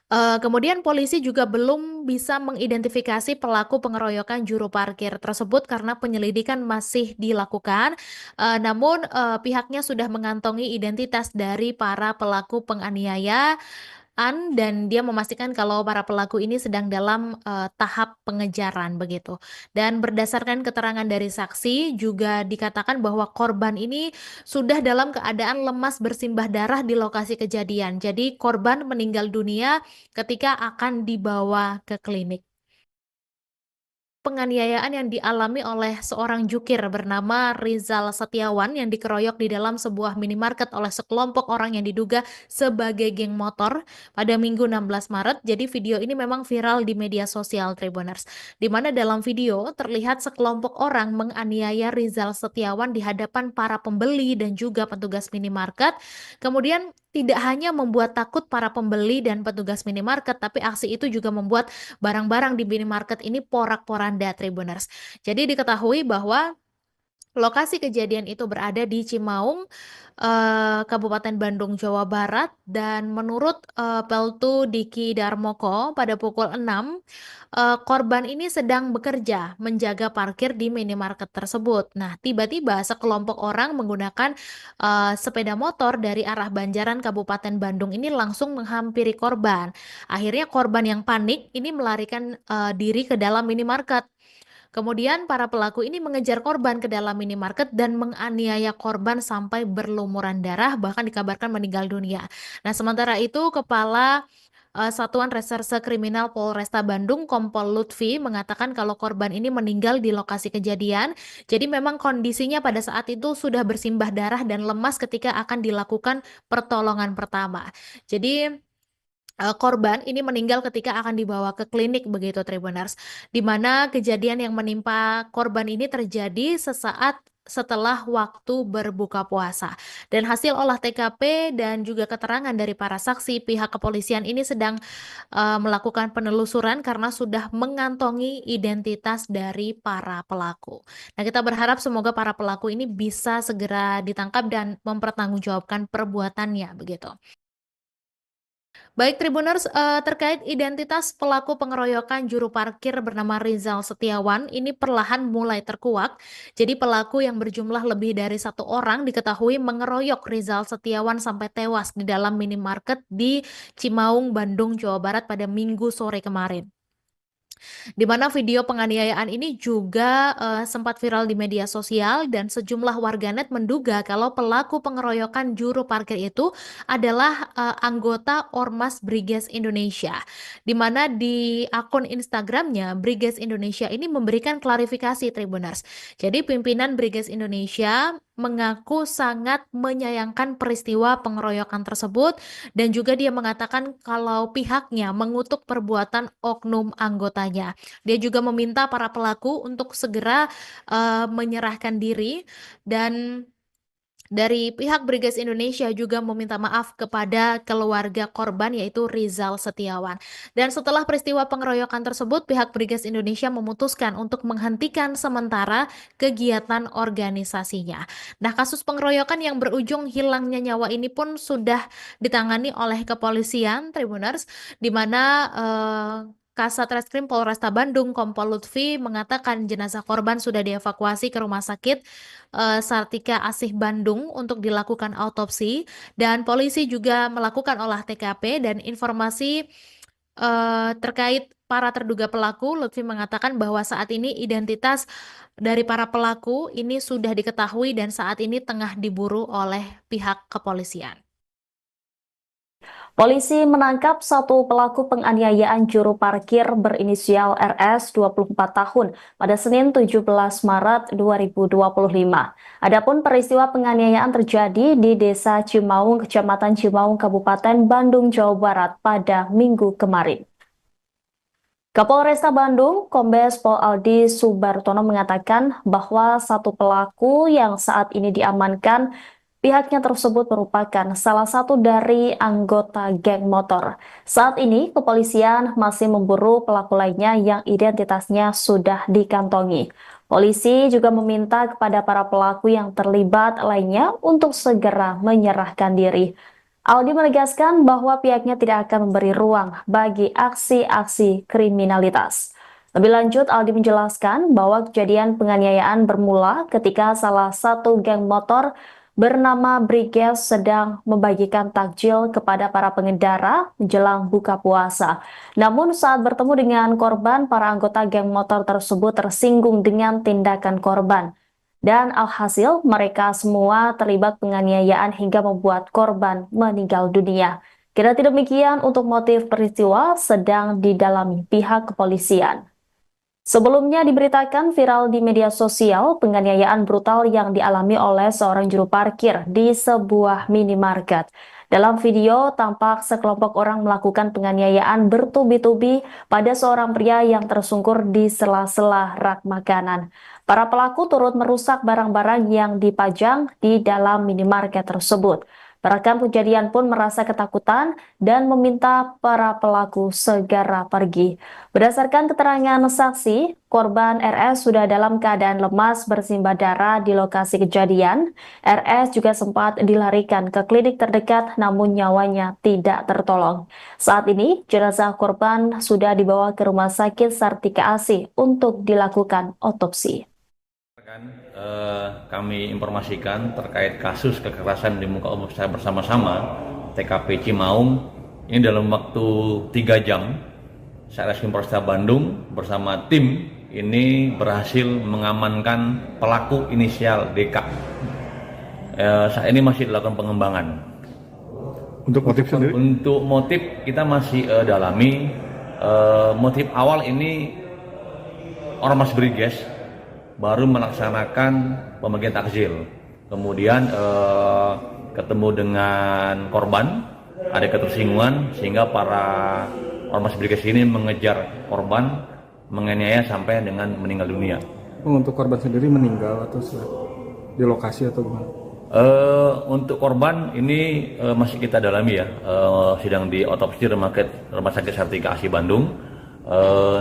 B: Kemudian polisi juga belum bisa mengidentifikasi pelaku pengeroyokan juru parkir tersebut karena penyelidikan masih dilakukan. Namun pihaknya sudah mengantongi identitas dari para pelaku penganiayaan dan dia memastikan kalau para pelaku ini sedang dalam tahap pengejaran begitu. Dan berdasarkan keterangan dari saksi juga dikatakan bahwa korban ini sudah dalam keadaan lemas bersimbah darah di lokasi kejadian. Jadi korban meninggal dunia ketika akan dibawa ke klinik. penganiayaan yang dialami oleh seorang jukir bernama Rizal Setiawan yang dikeroyok di dalam sebuah minimarket oleh sekelompok orang yang diduga sebagai geng motor pada Minggu 16 Maret. Jadi video ini memang viral di media sosial Tribuners, di mana dalam video terlihat sekelompok orang menganiaya Rizal Setiawan di hadapan para pembeli dan juga petugas minimarket. Kemudian tidak hanya membuat takut para pembeli dan petugas minimarket, tapi aksi itu juga membuat barang-barang di minimarket ini porak-poranda Tribuners. Jadi diketahui bahwa lokasi kejadian itu berada di Cimaung, Kabupaten Bandung, Jawa Barat, dan menurut Peltu Diki Darmoko pada pukul 6, korban ini sedang bekerja menjaga parkir di minimarket tersebut. Nah, tiba-tiba sekelompok orang menggunakan sepeda motor dari arah Banjaran, Kabupaten Bandung ini langsung menghampiri korban. Akhirnya korban yang panik ini melarikan diri ke dalam minimarket. Kemudian para pelaku ini mengejar korban ke dalam minimarket dan menganiaya korban sampai berlumuran darah, bahkan dikabarkan meninggal dunia. Nah, sementara itu Kepala Satuan Reserse Kriminal Polresta Bandung, Kompol Lutfi, mengatakan kalau korban ini meninggal di lokasi kejadian. Jadi memang kondisinya pada saat itu sudah bersimbah darah dan lemas ketika akan dilakukan pertolongan pertama. Jadi korban ini meninggal ketika akan dibawa ke klinik begitu Tribuners, di mana kejadian yang menimpa korban ini terjadi sesaat setelah waktu berbuka puasa. Dan hasil olah TKP dan juga keterangan dari para saksi, pihak kepolisian ini sedang melakukan penelusuran karena sudah mengantongi identitas dari para pelaku. Nah, kita berharap semoga para pelaku ini bisa segera ditangkap dan mempertanggungjawabkan perbuatannya begitu. Baik Tribuners, terkait identitas pelaku pengeroyokan juru parkir bernama Rizal Setiawan ini perlahan mulai terkuak. Jadi pelaku yang berjumlah lebih dari 1 orang diketahui mengeroyok Rizal Setiawan sampai tewas di dalam minimarket di Cimaung, Bandung, Jawa Barat pada Minggu sore kemarin. Di mana video penganiayaan ini juga sempat viral di media sosial dan sejumlah warganet menduga kalau pelaku pengeroyokan juru parkir itu adalah anggota Ormas Briges Indonesia. Di mana di akun Instagramnya Briges Indonesia ini memberikan klarifikasi Tribuners. Jadi pimpinan Briges Indonesia mengaku sangat menyayangkan peristiwa pengeroyokan tersebut dan juga dia mengatakan kalau pihaknya mengutuk perbuatan oknum anggotanya. Dia juga meminta para pelaku untuk segera menyerahkan diri dan dari pihak Briges Indonesia juga meminta maaf kepada keluarga korban yaitu Rizal Setiawan. Dan setelah peristiwa pengeroyokan tersebut, pihak Briges Indonesia memutuskan untuk menghentikan sementara kegiatan organisasinya. Nah, kasus pengeroyokan yang berujung hilangnya nyawa ini pun sudah ditangani oleh kepolisian Tribuners, di mana Kasat Reskrim Polresta Bandung, Kompol Lutfi, mengatakan jenazah korban sudah dievakuasi ke Rumah Sakit Sartika Asih Bandung untuk dilakukan autopsi, dan polisi juga melakukan olah TKP dan informasi terkait para terduga pelaku. Lutfi mengatakan bahwa saat ini identitas dari para pelaku ini sudah diketahui dan saat ini tengah diburu oleh pihak kepolisian.
C: Polisi menangkap 1 pelaku penganiayaan juru parkir berinisial RS 24 tahun pada Senin 17 Maret 2025. Adapun peristiwa penganiayaan terjadi di Desa Cimaung, Kecamatan Cimaung, Kabupaten Bandung, Jawa Barat pada Minggu kemarin. Kapolresta Bandung, Kombes Pol Aldi Subartono mengatakan bahwa 1 pelaku yang saat ini diamankan pihaknya tersebut merupakan salah satu dari anggota geng motor. Saat ini, kepolisian masih memburu pelaku lainnya yang identitasnya sudah dikantongi. Polisi juga meminta kepada para pelaku yang terlibat lainnya untuk segera menyerahkan diri. Aldi menegaskan bahwa pihaknya tidak akan memberi ruang bagi aksi-aksi kriminalitas. Lebih lanjut, Aldi menjelaskan bahwa kejadian penganiayaan bermula ketika salah satu geng motor bernama Briges sedang membagikan takjil kepada para pengendara menjelang buka puasa. Namun saat bertemu dengan korban, para anggota geng motor tersebut tersinggung dengan tindakan korban. Dan alhasil mereka semua terlibat penganiayaan hingga membuat korban meninggal dunia. Kendati demikian, untuk motif peristiwa sedang didalami pihak kepolisian. Sebelumnya diberitakan viral di media sosial penganiayaan brutal yang dialami oleh seorang juru parkir di sebuah minimarket. Dalam video, tampak sekelompok orang melakukan penganiayaan bertubi-tubi pada seorang pria yang tersungkur di sela-sela rak makanan. Para pelaku turut merusak barang-barang yang dipajang di dalam minimarket tersebut. Perekam kejadian pun merasa ketakutan dan meminta para pelaku segera pergi. Berdasarkan keterangan saksi, korban RS sudah dalam keadaan lemas bersimbah darah di lokasi kejadian. RS juga sempat dilarikan ke klinik terdekat namun nyawanya tidak tertolong. Saat ini, jenazah korban sudah dibawa ke Rumah Sakit Sartika Asih untuk dilakukan otopsi.
D: Kami informasikan terkait kasus kekerasan di muka umum secara bersama-sama TKP Cimaung ini dalam waktu 3 jam Satreskrim Polresta Bandung bersama tim ini berhasil mengamankan pelaku inisial DK. Saat ini masih dilakukan pengembangan.
F: Untuk motif sendiri?
D: Untuk motif kita masih dalami. Motif awal ini Ormas Briges baru melaksanakan pembagian takjil, kemudian ketemu dengan korban, ada ketersinggungan sehingga para Ormas Briges ini mengejar korban, menganiaya sampai dengan meninggal dunia.
F: Untuk korban sendiri meninggal atau di lokasi atau gimana?
D: Untuk korban ini masih kita dalami ya, sedang diotopsi Rumah Sakit Sartika Asih Bandung.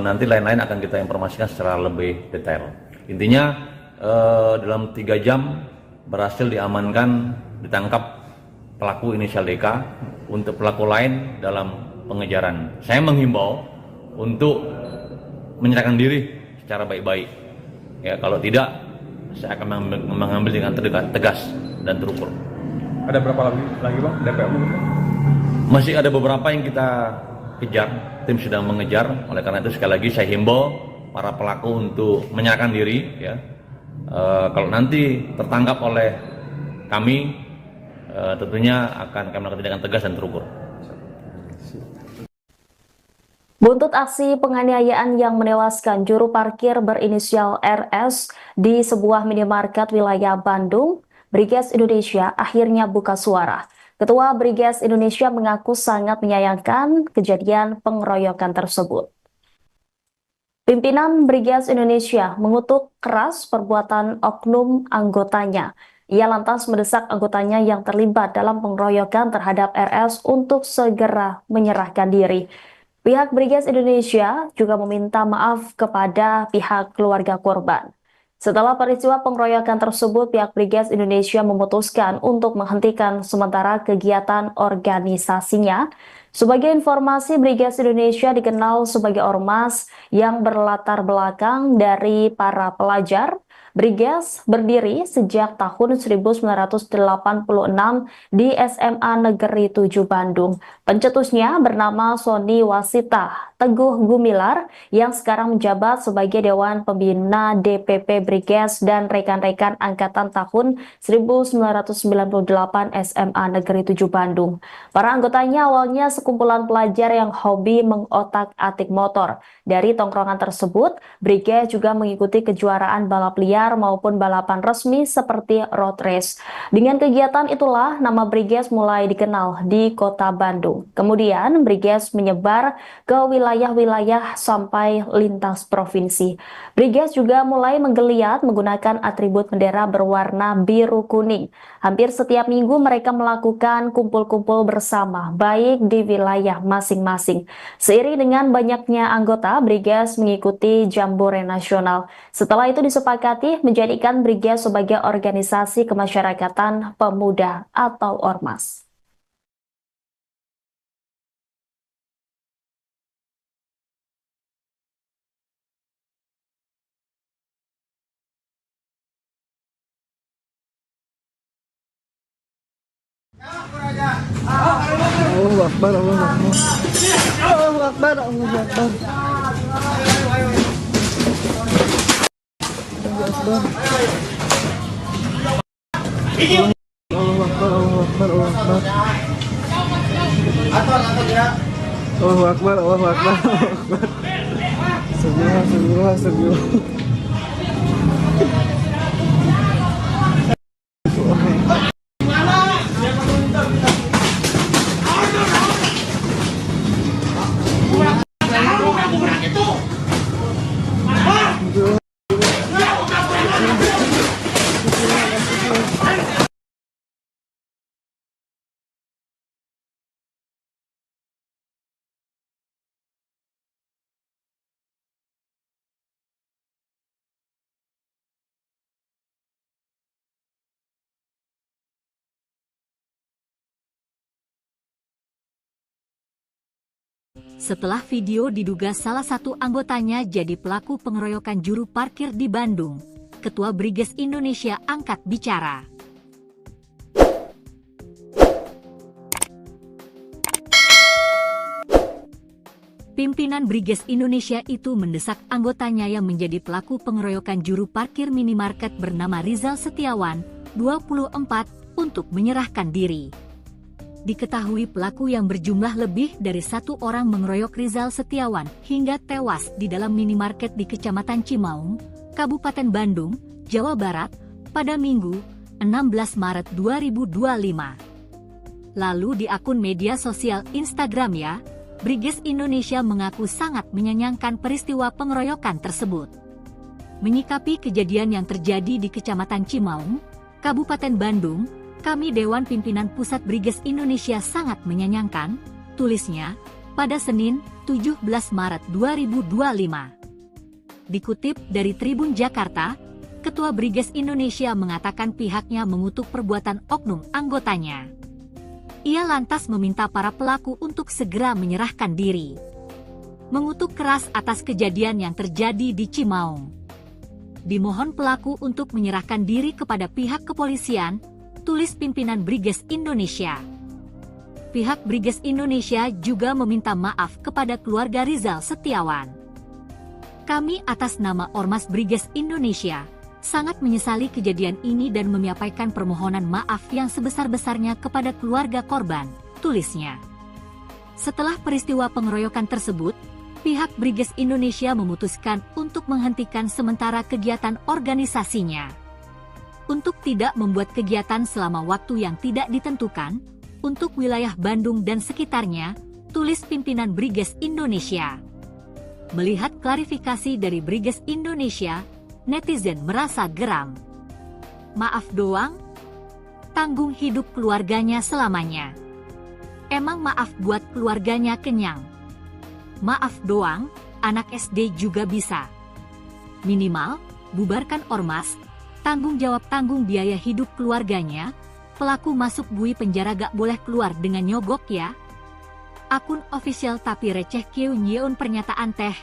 D: Nanti lain-lain akan kita informasikan secara lebih detail. Intinya dalam 3 jam berhasil diamankan, ditangkap pelaku inisial DK. Untuk pelaku lain dalam pengejaran. Saya menghimbau untuk menyerahkan diri secara baik-baik. Ya, kalau tidak, saya akan mengambil dengan tegas dan terukur.
F: Ada berapa lagi Bang DPO?
D: Masih ada beberapa yang kita kejar, tim sedang mengejar. Oleh karena itu sekali lagi saya himbau para pelaku untuk menyerahkan diri ya. Kalau nanti tertangkap oleh kami, tentunya akan kami lakukan tindakan tegas dan terukur.
C: Buntut aksi penganiayaan yang menewaskan juru parkir berinisial RS di sebuah minimarket wilayah Bandung, Briges Indonesia akhirnya buka suara. Ketua Briges Indonesia mengaku sangat menyayangkan kejadian pengeroyokan tersebut. Pimpinan Briges Indonesia mengutuk keras perbuatan oknum anggotanya. Ia lantas mendesak anggotanya yang terlibat dalam pengeroyokan terhadap RS untuk segera menyerahkan diri. Pihak Briges Indonesia juga meminta maaf kepada pihak keluarga korban. Setelah peristiwa pengeroyokan tersebut, pihak Briges Indonesia memutuskan untuk menghentikan sementara kegiatan organisasinya. Sebagai informasi, Briges Indonesia dikenal sebagai ormas yang berlatar belakang dari para pelajar. Briges berdiri sejak tahun 1986 di SMA Negeri 7 Bandung. Pencetusnya bernama Sony Wasita Teguh Gumilar yang sekarang menjabat sebagai Dewan Pembina DPP Briges dan rekan-rekan angkatan tahun 1998 SMA Negeri 7 Bandung. Para anggotanya awalnya sekumpulan pelajar yang hobi mengotak-atik motor. Dari tongkrongan tersebut, Briges juga mengikuti kejuaraan balap liar maupun balapan resmi seperti road race. Dengan kegiatan itulah nama Briges mulai dikenal di kota Bandung. Kemudian Briges menyebar ke wilayah-wilayah sampai lintas provinsi. Briges juga mulai menggeliat menggunakan atribut bendera berwarna biru kuning. Hampir setiap minggu mereka melakukan kumpul-kumpul bersama, baik di wilayah masing-masing. Seiring dengan banyaknya anggota, Briges mengikuti Jambore Nasional. Setelah itu disepakati menjadikan Briges sebagai organisasi kemasyarakatan pemuda atau ormas.
E: Allahu Akbar, Allahu Akbar. Allahu Akbar, Allahu Akbar. Allahu Akbar, Allahu Akbar, Allahu Akbar. Allahu Akbar, Allahu Akbar, Allahu Akbar. Astagfirullah, astagfirullah.
A: Setelah video diduga salah satu anggotanya jadi pelaku pengeroyokan juru parkir di Bandung, Ketua Briges Indonesia angkat bicara. Pimpinan Briges Indonesia itu mendesak anggotanya yang menjadi pelaku pengeroyokan juru parkir minimarket bernama Rizal Setiawan, 24, untuk menyerahkan diri. Diketahui pelaku yang berjumlah lebih dari satu orang mengeroyok Rizal Setiawan hingga tewas di dalam minimarket di Kecamatan Cimaung, Kabupaten Bandung, Jawa Barat, pada Minggu, 16 Maret 2025. Lalu di akun media sosial Instagramnya, Briges Indonesia mengaku sangat menyayangkan peristiwa pengeroyokan tersebut. Menyikapi kejadian yang terjadi di Kecamatan Cimaung, Kabupaten Bandung, kami Dewan Pimpinan Pusat Briges Indonesia sangat menyayangkan, tulisnya, pada Senin, 17 Maret 2025. Dikutip dari Tribun Jakarta, Ketua Briges Indonesia mengatakan pihaknya mengutuk perbuatan oknum anggotanya. Ia lantas meminta para pelaku untuk segera menyerahkan diri. Mengutuk keras atas kejadian yang terjadi di Cimaung. Dimohon pelaku untuk menyerahkan diri kepada pihak kepolisian, tulis pimpinan Briges Indonesia. Pihak Briges Indonesia juga meminta maaf kepada keluarga Rizal Setiawan. Kami atas nama Ormas Briges Indonesia, sangat menyesali kejadian ini dan menyampaikan permohonan maaf yang sebesar-besarnya kepada keluarga korban, tulisnya. Setelah peristiwa pengeroyokan tersebut, pihak Briges Indonesia memutuskan untuk menghentikan sementara kegiatan organisasinya. Untuk tidak membuat kegiatan selama waktu yang tidak ditentukan, untuk wilayah Bandung dan sekitarnya, tulis pimpinan Briges Indonesia. Melihat klarifikasi dari Briges Indonesia, netizen merasa geram. Maaf doang? Tanggung hidup keluarganya selamanya. Emang maaf buat keluarganya kenyang? Maaf doang, anak SD juga bisa. Minimal, bubarkan ormas, tanggung biaya hidup keluarganya, pelaku masuk bui penjara gak boleh keluar dengan nyogok ya. Akun official tapi receh kieu nyeun pernyataan teh.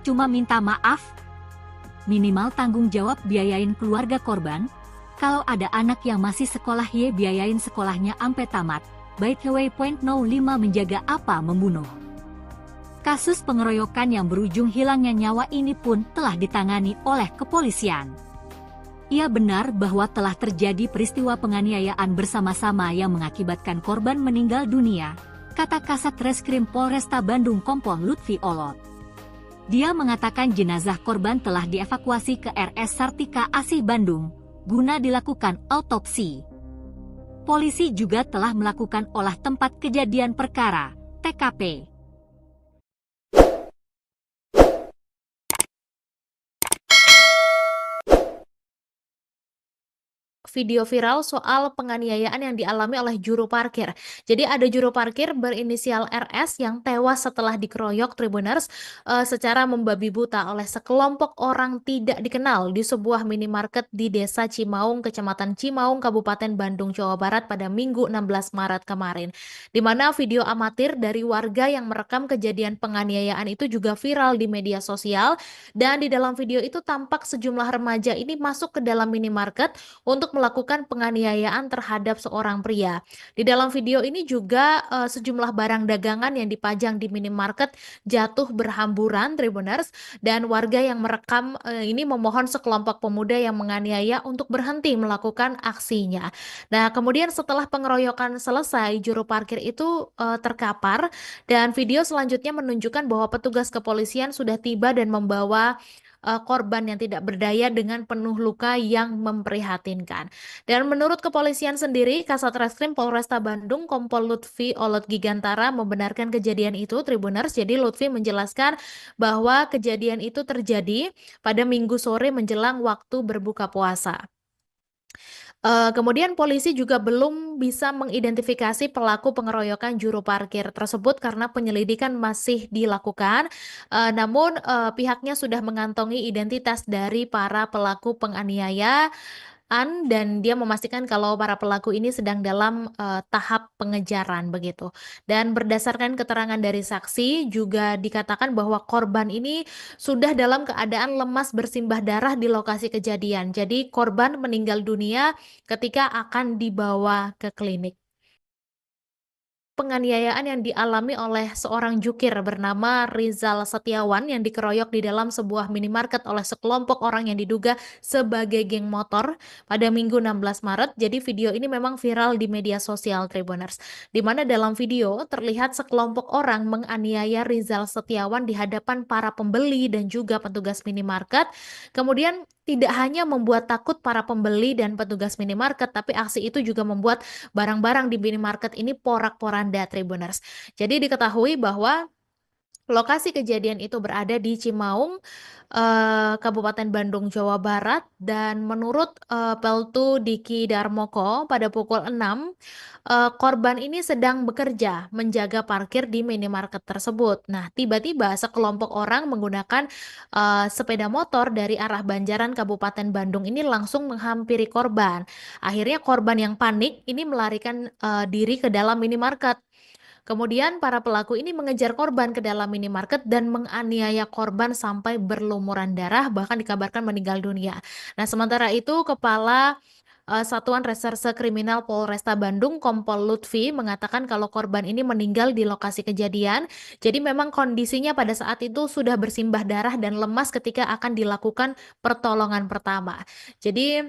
A: Cuma minta maaf. Minimal tanggung jawab biayain keluarga korban, kalau ada anak yang masih sekolah ye biayain sekolahnya ampe tamat, by the way point 05 menjaga apa membunuh. Kasus pengeroyokan yang berujung hilangnya nyawa ini pun telah ditangani oleh kepolisian. Ia benar bahwa telah terjadi peristiwa penganiayaan bersama-sama yang mengakibatkan korban meninggal dunia, kata Kasat Reskrim Polresta Bandung Kompol Lutfi Olot. Dia mengatakan jenazah korban telah dievakuasi ke RS Sartika Asih Bandung, guna dilakukan autopsi. Polisi juga telah melakukan olah tempat kejadian perkara, TKP.
B: Video viral soal penganiayaan yang dialami oleh juru parkir. Jadi ada juru parkir berinisial RS yang tewas setelah dikeroyok Tribuners secara membabi buta oleh sekelompok orang tidak dikenal di sebuah minimarket di Desa Cimaung, Kecamatan Cimaung, Kabupaten Bandung, Jawa Barat pada Minggu 16 Maret kemarin. Di mana video amatir dari warga yang merekam kejadian penganiayaan itu juga viral di media sosial, dan di dalam video itu tampak sejumlah remaja ini masuk ke dalam minimarket untuk melakukan melakukan penganiayaan terhadap seorang pria. Di dalam video ini juga sejumlah barang dagangan yang dipajang di minimarket jatuh berhamburan, Tribuners, dan warga yang merekam ini memohon sekelompok pemuda yang menganiaya untuk berhenti melakukan aksinya. Nah, kemudian setelah pengeroyokan selesai, juru parkir itu terkapar dan video selanjutnya menunjukkan bahwa petugas kepolisian sudah tiba dan membawa korban yang tidak berdaya dengan penuh luka yang memprihatinkan. Dan menurut kepolisian sendiri, Kasat Reskrim Polresta Bandung, Kompol Lutfi Olot Gigantara membenarkan kejadian itu, Tribuners. Jadi Lutfi menjelaskan bahwa kejadian itu terjadi pada Minggu sore menjelang waktu berbuka puasa. Kemudian polisi juga belum bisa mengidentifikasi pelaku pengeroyokan juru parkir tersebut karena penyelidikan masih dilakukan. Namun pihaknya sudah mengantongi identitas dari para pelaku penganiayaan dan dia memastikan kalau para pelaku ini sedang dalam tahap pengejaran begitu. Dan berdasarkan keterangan dari saksi juga dikatakan bahwa korban ini sudah dalam keadaan lemas bersimbah darah di lokasi kejadian. Jadi korban meninggal dunia ketika akan dibawa ke klinik. Penganiayaan yang dialami oleh seorang jukir bernama Rizal Setiawan yang dikeroyok di dalam sebuah minimarket oleh sekelompok orang yang diduga sebagai geng motor pada Minggu 16 Maret. Jadi video ini memang viral di media sosial, Tribuners, di mana dalam video terlihat sekelompok orang menganiaya Rizal Setiawan di hadapan para pembeli dan juga petugas minimarket. Kemudian tidak hanya membuat takut para pembeli dan petugas minimarket, tapi aksi itu juga membuat barang-barang di minimarket ini porak-poranda, Tribuners. Jadi diketahui bahwa lokasi kejadian itu berada di Cimaung, Kabupaten Bandung, Jawa Barat, dan menurut Peltu Diki Darmoko pada pukul 6, korban ini sedang bekerja menjaga parkir di minimarket tersebut. Nah, tiba-tiba sekelompok orang menggunakan sepeda motor dari arah Banjaran, Kabupaten Bandung ini langsung menghampiri korban. Akhirnya korban yang panik ini melarikan diri ke dalam minimarket. Kemudian para pelaku ini mengejar korban ke dalam minimarket dan menganiaya korban sampai berlumuran darah, bahkan dikabarkan meninggal dunia. Nah, sementara itu Kepala Satuan Reserse Kriminal Polresta Bandung, Kompol Lutfi, mengatakan kalau korban ini meninggal di lokasi kejadian. Jadi memang kondisinya pada saat itu sudah bersimbah darah dan lemas ketika akan dilakukan pertolongan pertama. Jadi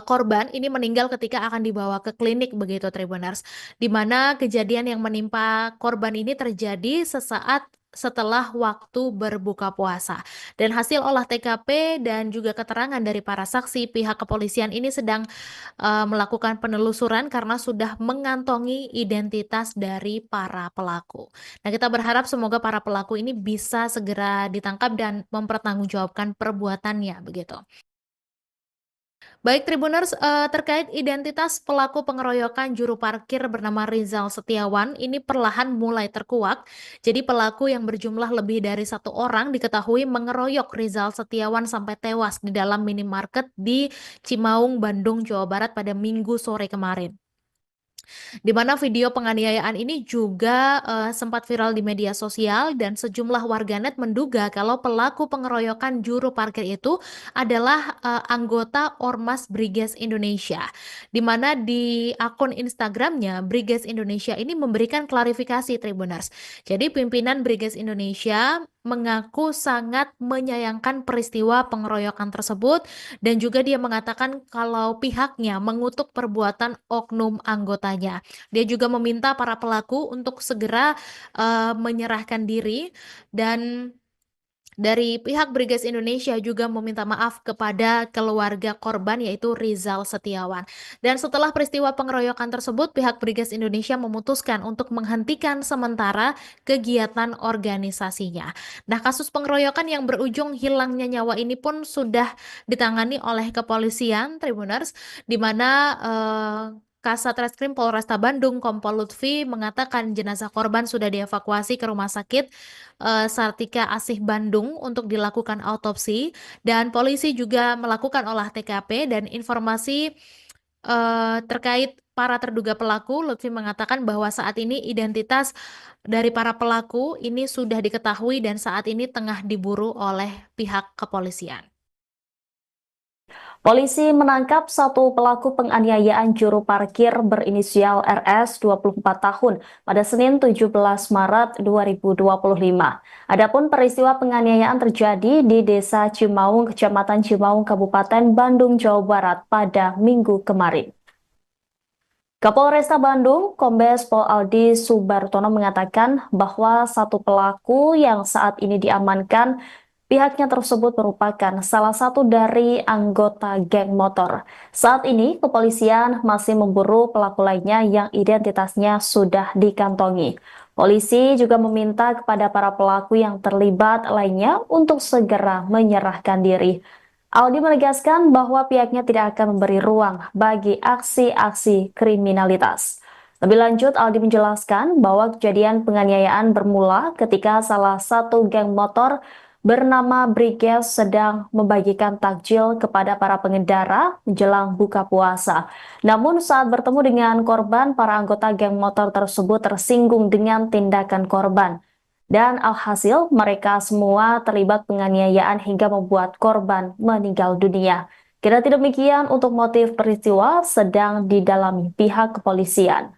B: korban ini meninggal ketika akan dibawa ke klinik begitu, Tribuners, di mana kejadian yang menimpa korban ini terjadi sesaat setelah waktu berbuka puasa. Dan hasil olah TKP dan juga keterangan dari para saksi, pihak kepolisian ini sedang melakukan penelusuran karena sudah mengantongi identitas dari para pelaku. Nah, kita berharap semoga para pelaku ini bisa segera ditangkap dan mempertanggungjawabkan perbuatannya begitu. Baik, Tribuners, terkait identitas pelaku pengeroyokan juru parkir bernama Rizal Setiawan ini perlahan mulai terkuak. Jadi pelaku yang berjumlah lebih dari 1 orang diketahui mengeroyok Rizal Setiawan sampai tewas di dalam minimarket di Cimaung, Bandung, Jawa Barat pada Minggu sore kemarin. Di mana video penganiayaan ini juga sempat viral di media sosial dan sejumlah warganet menduga kalau pelaku pengeroyokan juru parkir itu adalah anggota Ormas Briges Indonesia. Di mana di akun Instagramnya Briges Indonesia ini memberikan klarifikasi, Tribuners. Jadi pimpinan Briges Indonesia mengaku sangat menyayangkan peristiwa pengeroyokan tersebut dan juga dia mengatakan kalau pihaknya mengutuk perbuatan oknum anggotanya. Dia juga meminta para pelaku untuk segera menyerahkan diri dan dari pihak Briges Indonesia juga meminta maaf kepada keluarga korban yaitu Rizal Setiawan. Dan setelah peristiwa pengeroyokan tersebut, pihak Briges Indonesia memutuskan untuk menghentikan sementara kegiatan organisasinya. Nah, kasus pengeroyokan yang berujung hilangnya nyawa ini pun sudah ditangani oleh kepolisian, Tribuners, di mana Kasat Reskrim Polresta Bandung, Kompol Lutfi, mengatakan jenazah korban sudah dievakuasi ke Rumah Sakit Sartika Asih Bandung untuk dilakukan autopsi dan polisi juga melakukan olah TKP dan informasi terkait para terduga pelaku. Lutfi mengatakan bahwa saat ini identitas dari para pelaku ini sudah diketahui dan saat ini tengah diburu oleh pihak kepolisian.
C: Polisi menangkap satu pelaku penganiayaan juru parkir berinisial RS 24 tahun pada Senin 17 Maret 2025. Adapun peristiwa penganiayaan terjadi di Desa Cimaung, Kecamatan Cimaung, Kabupaten Bandung, Jawa Barat pada Minggu kemarin. Kapolresta Bandung, Kombes Pol Aldi Subartono mengatakan bahwa satu pelaku yang saat ini diamankan pihaknya tersebut merupakan salah satu dari anggota geng motor. Saat ini, kepolisian masih memburu pelaku lainnya yang identitasnya sudah dikantongi. Polisi juga meminta kepada para pelaku yang terlibat lainnya untuk segera menyerahkan diri. Aldi menegaskan bahwa pihaknya tidak akan memberi ruang bagi aksi-aksi kriminalitas. Lebih lanjut, Aldi menjelaskan bahwa kejadian penganiayaan bermula ketika salah satu geng motor bernama Briges sedang membagikan takjil kepada para pengendara menjelang buka puasa. Namun saat bertemu dengan korban, para anggota geng motor tersebut tersinggung dengan tindakan korban. Dan alhasil mereka semua terlibat penganiayaan hingga membuat korban meninggal dunia. Kendati demikian, untuk motif peristiwa sedang didalami pihak kepolisian.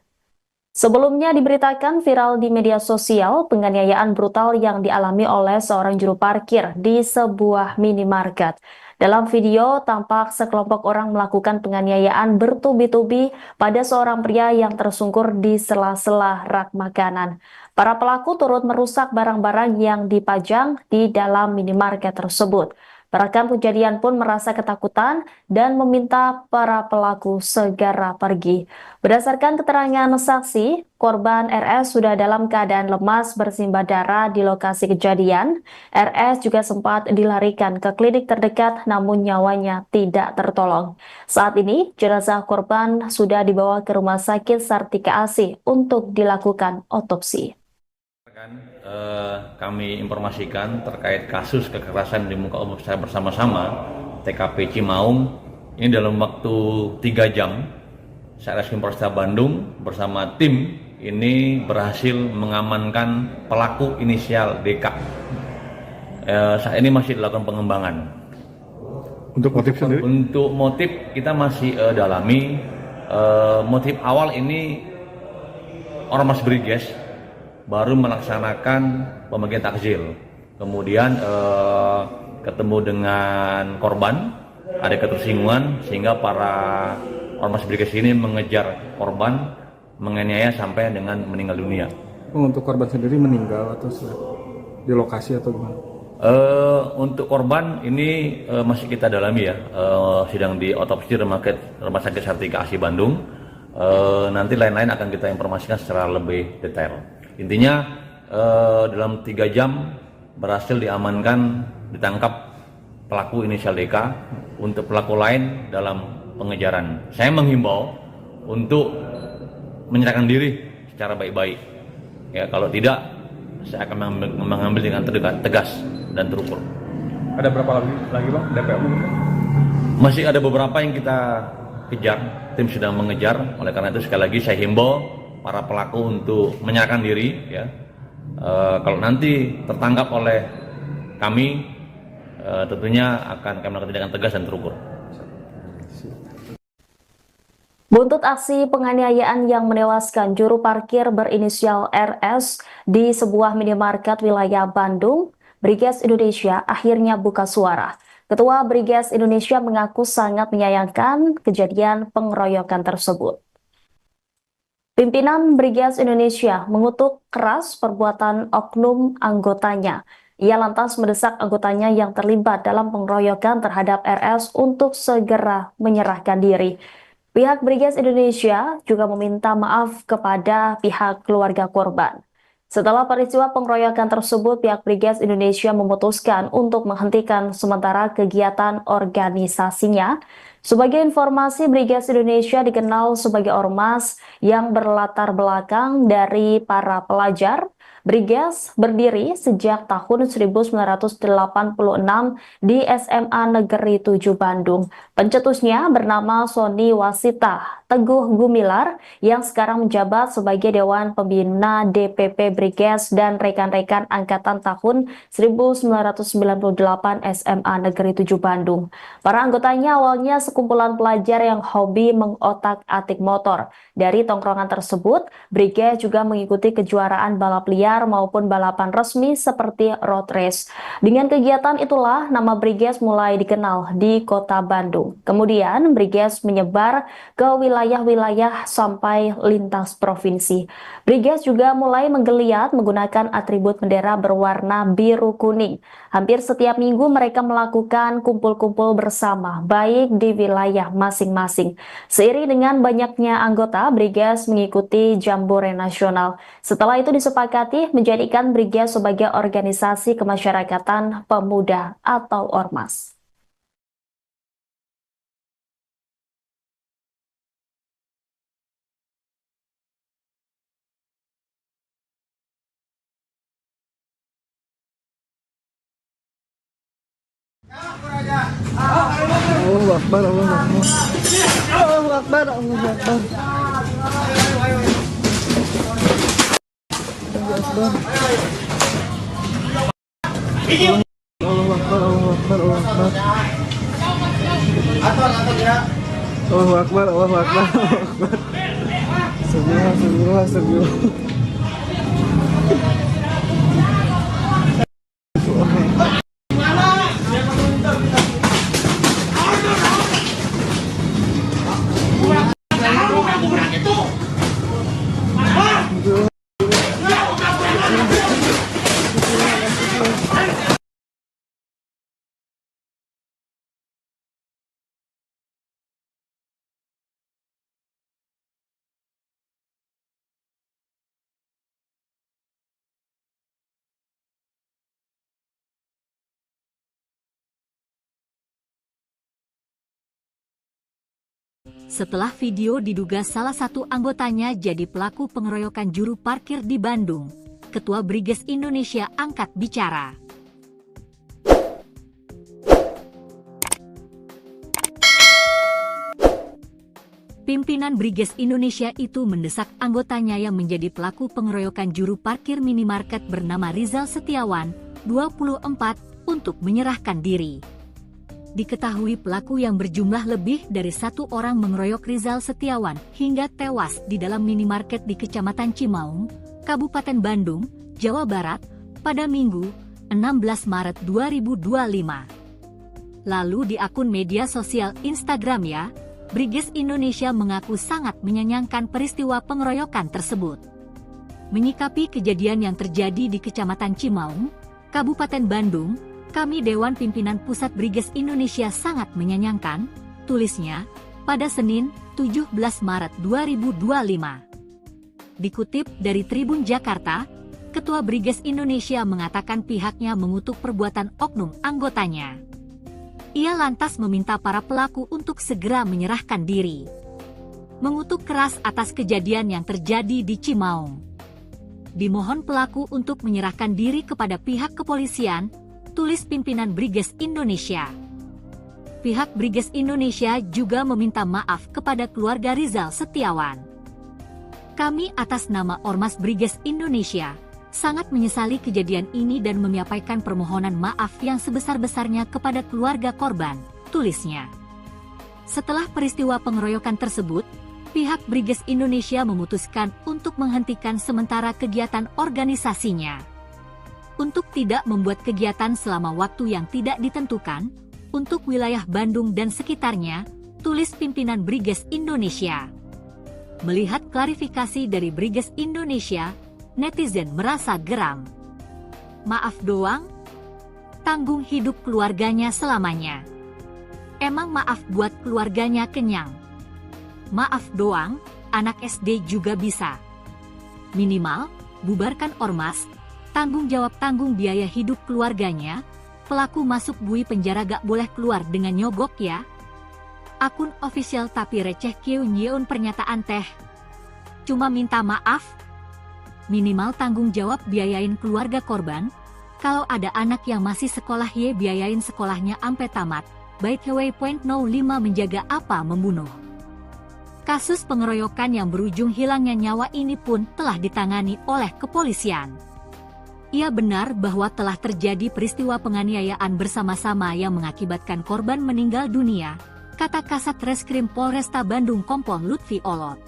C: Sebelumnya diberitakan viral di media sosial penganiayaan brutal yang dialami oleh seorang juru parkir di sebuah minimarket. Dalam video, tampak sekelompok orang melakukan penganiayaan bertubi-tubi pada seorang pria yang tersungkur di sela-sela rak makanan. Para pelaku turut merusak barang-barang yang dipajang di dalam minimarket tersebut. Rekan kejadian pun merasa ketakutan dan meminta para pelaku segera pergi. Berdasarkan keterangan saksi, korban RS sudah dalam keadaan lemas bersimbah darah di lokasi kejadian. RS juga sempat dilarikan ke klinik terdekat namun nyawanya tidak tertolong. Saat ini, jenazah korban sudah dibawa ke Rumah Sakit Sartika Asih untuk dilakukan otopsi.
D: Kami informasikan terkait kasus kekerasan di muka umum secara bersama-sama TKP Cimaung ini dalam waktu 3 jam Satreskrim Polresta Bandung bersama tim ini berhasil mengamankan pelaku inisial DK. Saat ini masih dilakukan pengembangan.
F: Untuk motif sendiri?
D: Untuk motif kita masih dalami. Motif awal ini Ormas Briges baru melaksanakan pembagian takjil, kemudian ketemu dengan korban, ada ketersinggungan sehingga para Ormas Briges ini mengejar korban, menganiaya sampai dengan meninggal dunia.
F: Untuk korban sendiri meninggal atau di lokasi atau gimana?
D: Untuk korban ini masih kita dalami ya, sedang diotopsi Rumah Sakit Sartika Asih Bandung. Nanti lain-lain akan kita informasikan secara lebih detail. Intinya dalam 3 jam berhasil diamankan, ditangkap pelaku inisial DK. Untuk pelaku lain dalam pengejaran. Saya menghimbau untuk menyerahkan diri secara baik-baik. Ya, kalau tidak, saya akan mengambil dengan tegas dan terukur.
F: Ada berapa lagi Bang DPO?
D: Masih ada beberapa yang kita kejar, tim sedang mengejar. Oleh karena itu sekali lagi saya himbau para pelaku untuk menyerahkan diri ya. Kalau nanti tertangkap oleh kami, tentunya akan kami lakukan tindakan tegas dan terukur.
C: Buntut aksi penganiayaan yang menewaskan juru parkir berinisial RS di sebuah minimarket wilayah Bandung, Briges Indonesia akhirnya buka suara. Ketua Briges Indonesia mengaku sangat menyayangkan kejadian pengeroyokan tersebut. Pimpinan Briges Indonesia mengutuk keras perbuatan oknum anggotanya. Ia lantas mendesak anggotanya yang terlibat dalam pengeroyokan terhadap RS untuk segera menyerahkan diri. Pihak Briges Indonesia juga meminta maaf kepada pihak keluarga korban. Setelah peristiwa pengeroyokan tersebut, pihak Briges Indonesia memutuskan untuk menghentikan sementara kegiatan organisasinya. Sebagai informasi, Briges Indonesia dikenal sebagai ormas yang berlatar belakang dari para pelajar, Briges berdiri sejak tahun 1986 di SMA Negeri 7 Bandung. Pencetusnya bernama Sony Wasita Teguh Gumilar yang sekarang menjabat sebagai Dewan Pembina DPP Briges dan rekan-rekan angkatan tahun 1998 SMA Negeri 7 Bandung. Para anggotanya awalnya sekumpulan pelajar yang hobi mengotak-atik motor. Dari tongkrongan tersebut, Briges juga mengikuti kejuaraan balap liar maupun balapan resmi seperti road race. Dengan kegiatan itulah nama Briges mulai dikenal di kota Bandung. Kemudian Briges menyebar ke wilayah-wilayah sampai lintas provinsi. Briges juga mulai menggeliat menggunakan atribut bendera berwarna biru kuning. Hampir setiap minggu mereka melakukan kumpul-kumpul bersama, baik di wilayah masing-masing. Seiring dengan banyaknya anggota, Briges mengikuti Jambore Nasional. Setelah itu disepakati menjadikan Briges sebagai organisasi kemasyarakatan pemuda atau ormas.
E: Allahu Akbar, Allahu Akbar. Allahu Akbar, Allahu Akbar. Allahu Akbar, Allahu Akbar, Allahu Akbar. Allahu Akbar, Allahu Akbar, Allahu Akbar. Astagfirullah, astagfirullah, astagfirullah.
A: Setelah video diduga salah satu anggotanya jadi pelaku pengeroyokan juru parkir di Bandung, Ketua Briges Indonesia angkat bicara. Pimpinan Briges Indonesia itu mendesak anggotanya yang menjadi pelaku pengeroyokan juru parkir minimarket bernama Rizal Setiawan, 24, untuk menyerahkan diri. Diketahui pelaku yang berjumlah lebih dari 1 orang mengeroyok Rizal Setiawan hingga tewas di dalam minimarket di Kecamatan Cimaung, Kabupaten Bandung, Jawa Barat, pada Minggu, 16 Maret 2025. Lalu di akun media sosial Instagramnya, Briges Indonesia mengaku sangat menyayangkan peristiwa pengeroyokan tersebut. Menyikapi kejadian yang terjadi di Kecamatan Cimaung, Kabupaten Bandung, kami Dewan Pimpinan Pusat Briges Indonesia sangat menyayangkan, tulisnya, pada Senin, 17 Maret 2025. Dikutip dari Tribun Jakarta, Ketua Briges Indonesia mengatakan pihaknya mengutuk perbuatan oknum anggotanya. Ia lantas meminta para pelaku untuk segera menyerahkan diri. Mengutuk keras atas kejadian yang terjadi di Cimaung. Dimohon pelaku untuk menyerahkan diri kepada pihak kepolisian, tulis pimpinan Briges Indonesia. Pihak Briges Indonesia juga meminta maaf kepada keluarga Rizal Setiawan. Kami atas nama Ormas Briges Indonesia, sangat menyesali kejadian ini dan menyampaikan permohonan maaf yang sebesar-besarnya kepada keluarga korban, tulisnya. Setelah peristiwa pengeroyokan tersebut, pihak Briges Indonesia memutuskan untuk menghentikan sementara kegiatan organisasinya. Untuk tidak membuat kegiatan selama waktu yang tidak ditentukan, untuk wilayah Bandung dan sekitarnya, tulis pimpinan Briges Indonesia. Melihat klarifikasi dari Briges Indonesia, netizen merasa geram. Maaf doang? Tanggung hidup keluarganya selamanya. Emang maaf buat keluarganya kenyang? Maaf doang, anak SD juga bisa. Minimal, bubarkan ormas, tanggung jawab tanggung biaya hidup keluarganya, pelaku masuk bui penjara gak boleh keluar dengan nyogok ya. Akun official tapi receh Kyu Nyeun pernyataan teh. Cuma minta maaf. minimal tanggung jawab biayain keluarga korban. Kalau ada anak yang masih sekolah biayain sekolahnya ampe tamat. Baik Point 05 menjaga apa membunuh. Kasus pengeroyokan yang berujung hilangnya nyawa ini pun telah ditangani oleh kepolisian. Ia benar bahwa telah terjadi peristiwa penganiayaan bersama-sama yang mengakibatkan korban meninggal dunia, kata Kasat Reskrim Polresta Bandung Kompol Lutfi Olot.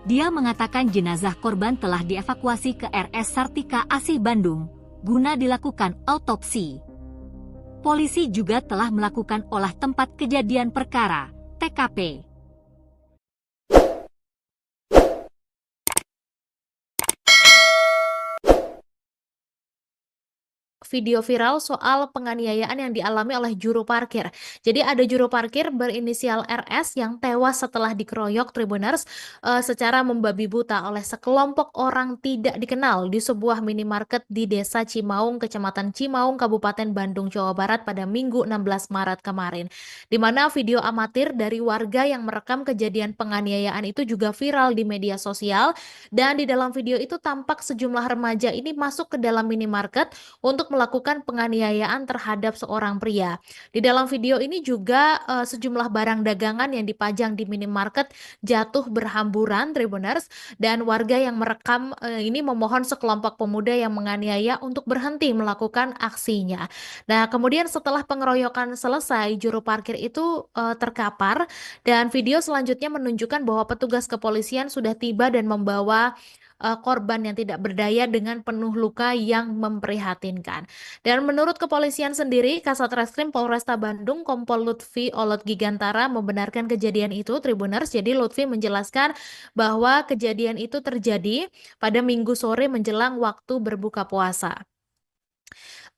A: Dia mengatakan jenazah korban telah dievakuasi ke RS Sartika Asih Bandung, guna dilakukan autopsi. Polisi juga telah melakukan olah tempat kejadian perkara, TKP.
B: Video viral soal penganiayaan yang dialami oleh juru parkir. Jadi ada juru parkir berinisial RS yang tewas setelah dikeroyok Tribuners secara membabi buta oleh sekelompok orang tidak dikenal di sebuah minimarket di Desa Cimaung, Kecamatan Cimaung, Kabupaten Bandung, Jawa Barat pada Minggu 16 Maret kemarin. Di mana video amatir dari warga yang merekam kejadian penganiayaan itu juga viral di media sosial, dan di dalam video itu tampak sejumlah remaja ini masuk ke dalam minimarket untuk melakukan penganiayaan terhadap seorang pria. Di dalam video ini juga sejumlah barang dagangan yang dipajang di minimarket jatuh berhamburan, Tribuners, dan warga yang merekam ini memohon sekelompok pemuda yang menganiaya untuk berhenti melakukan aksinya. Nah, kemudian setelah pengeroyokan selesai, juru parkir itu terkapar, dan video selanjutnya menunjukkan bahwa petugas kepolisian sudah tiba dan membawa korban yang tidak berdaya dengan penuh luka yang memprihatinkan. Dan menurut kepolisian sendiri, Kasat Reskrim Polresta Bandung Kompol Lutfi Olot Gigantara membenarkan kejadian itu, Tribuners. Jadi Lutfi menjelaskan bahwa kejadian itu terjadi pada Minggu sore menjelang waktu berbuka puasa.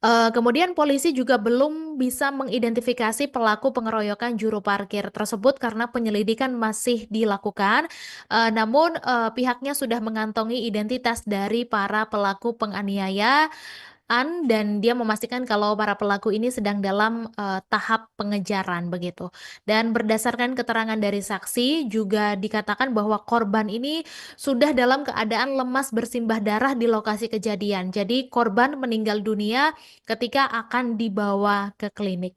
B: Kemudian polisi juga belum bisa mengidentifikasi pelaku pengeroyokan juru parkir tersebut karena penyelidikan masih dilakukan. Namun pihaknya sudah mengantongi identitas dari para pelaku penganiayaan, dan dia memastikan kalau para pelaku ini sedang dalam tahap pengejaran begitu. Dan berdasarkan keterangan dari saksi juga dikatakan bahwa korban ini sudah dalam keadaan lemas bersimbah darah di lokasi kejadian. Jadi korban meninggal dunia ketika akan dibawa ke klinik.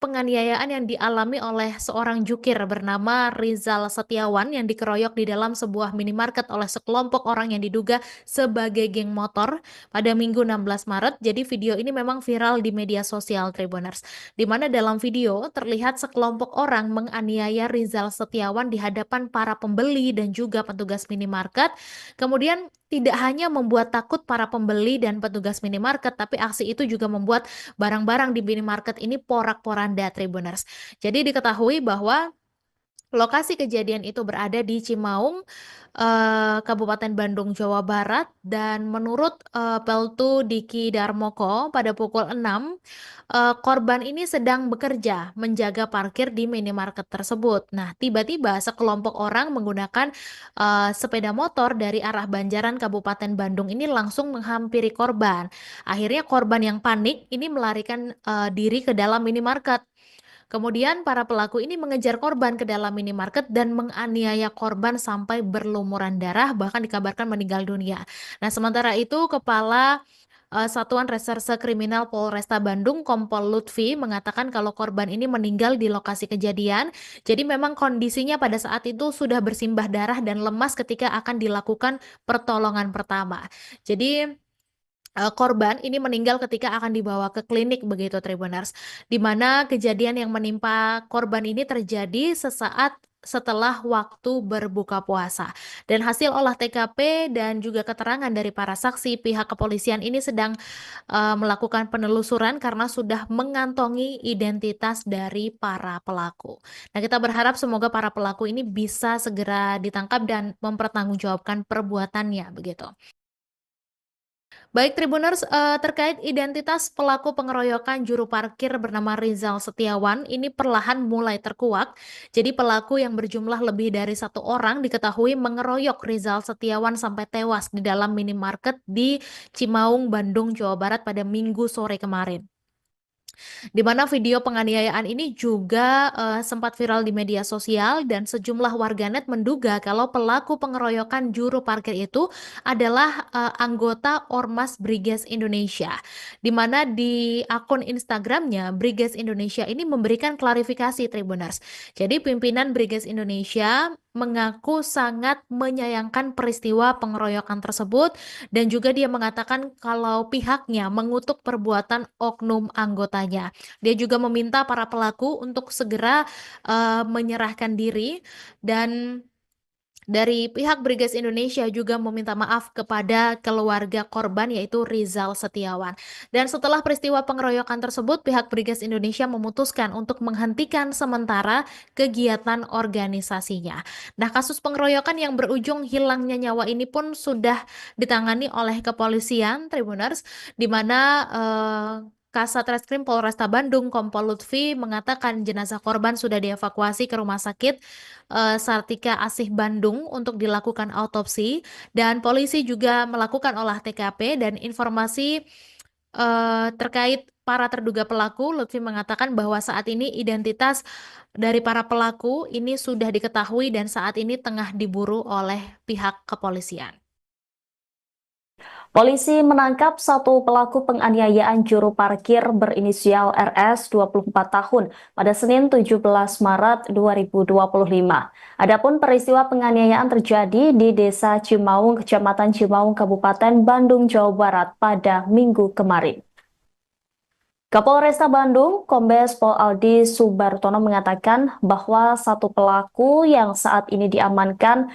B: Penganiayaan yang dialami oleh seorang jukir bernama Rizal Setiawan yang dikeroyok di dalam sebuah minimarket oleh sekelompok orang yang diduga sebagai geng motor pada Minggu 16 Maret. Jadi video ini memang viral di media sosial, Tribuners, di mana dalam video terlihat sekelompok orang menganiaya Rizal Setiawan di hadapan para pembeli dan juga petugas minimarket. Kemudian tidak hanya membuat takut para pembeli dan petugas minimarket, tapi aksi itu juga membuat barang-barang di minimarket ini porak-poranda, Tribuners. Jadi diketahui bahwa lokasi kejadian itu berada di Cimaung, Kabupaten Bandung, Jawa Barat, dan menurut Peltu Diki Darmoko pada pukul 6, korban ini sedang bekerja menjaga parkir di minimarket tersebut. Nah, tiba-tiba sekelompok orang menggunakan sepeda motor dari arah Banjaran, Kabupaten Bandung ini langsung menghampiri korban. Akhirnya korban yang panik ini melarikan diri ke dalam minimarket. Kemudian para pelaku ini mengejar korban ke dalam minimarket dan menganiaya korban sampai berlumuran darah, bahkan dikabarkan meninggal dunia. Nah, sementara itu Kepala Satuan Reserse Kriminal Polresta Bandung Kompol Lutfi mengatakan kalau korban ini meninggal di lokasi kejadian. Jadi memang kondisinya pada saat itu sudah bersimbah darah dan lemas ketika akan dilakukan pertolongan pertama. Jadi korban ini meninggal ketika akan dibawa ke klinik begitu, Tribuners, di mana kejadian yang menimpa korban ini terjadi sesaat setelah waktu berbuka puasa. Dan hasil olah TKP dan juga keterangan dari para saksi, pihak kepolisian ini sedang melakukan penelusuran karena sudah mengantongi identitas dari para pelaku. Nah, kita berharap semoga para pelaku ini bisa segera ditangkap dan mempertanggungjawabkan perbuatannya begitu. Baik, Tribuners, terkait identitas pelaku pengeroyokan juru parkir bernama Rizal Setiawan ini perlahan mulai terkuak. Jadi pelaku yang berjumlah lebih dari 1 orang diketahui mengeroyok Rizal Setiawan sampai tewas di dalam minimarket di Cimaung, Bandung, Jawa Barat pada Minggu sore kemarin. Di mana video penganiayaan ini juga sempat viral di media sosial dan sejumlah warganet menduga kalau pelaku pengeroyokan juru parkir itu adalah anggota Ormas Briges Indonesia. Di mana di akun Instagramnya Briges Indonesia ini memberikan klarifikasi Tribuners. Jadi pimpinan Briges Indonesia mengaku sangat menyayangkan peristiwa pengeroyokan tersebut dan juga dia mengatakan kalau pihaknya mengutuk perbuatan oknum anggotanya. Dia juga meminta para pelaku untuk segera menyerahkan diri dan dari pihak Briges Indonesia juga meminta maaf kepada keluarga korban yaitu Rizal Setiawan. Dan setelah peristiwa pengeroyokan tersebut, pihak Briges Indonesia memutuskan untuk menghentikan sementara kegiatan organisasinya. Nah, kasus pengeroyokan yang berujung hilangnya nyawa ini pun sudah ditangani oleh kepolisian Tribuners, di mana Kasat Reskrim Polresta Bandung Kompol Lutfi mengatakan jenazah korban sudah dievakuasi ke Rumah Sakit Sartika Asih Bandung untuk dilakukan autopsi dan polisi juga melakukan olah TKP dan informasi terkait para terduga pelaku. Lutfi mengatakan bahwa saat ini identitas dari para pelaku ini sudah diketahui dan saat ini tengah diburu oleh pihak kepolisian.
C: Polisi menangkap satu pelaku penganiayaan juru parkir berinisial RS 24 tahun pada Senin 17 Maret 2025. Adapun peristiwa penganiayaan terjadi di Desa Cimaung, Kecamatan Cimaung, Kabupaten Bandung, Jawa Barat pada Minggu kemarin. Kapolresta Bandung, Kombes Pol Aldi Subartono mengatakan bahwa satu pelaku yang saat ini diamankan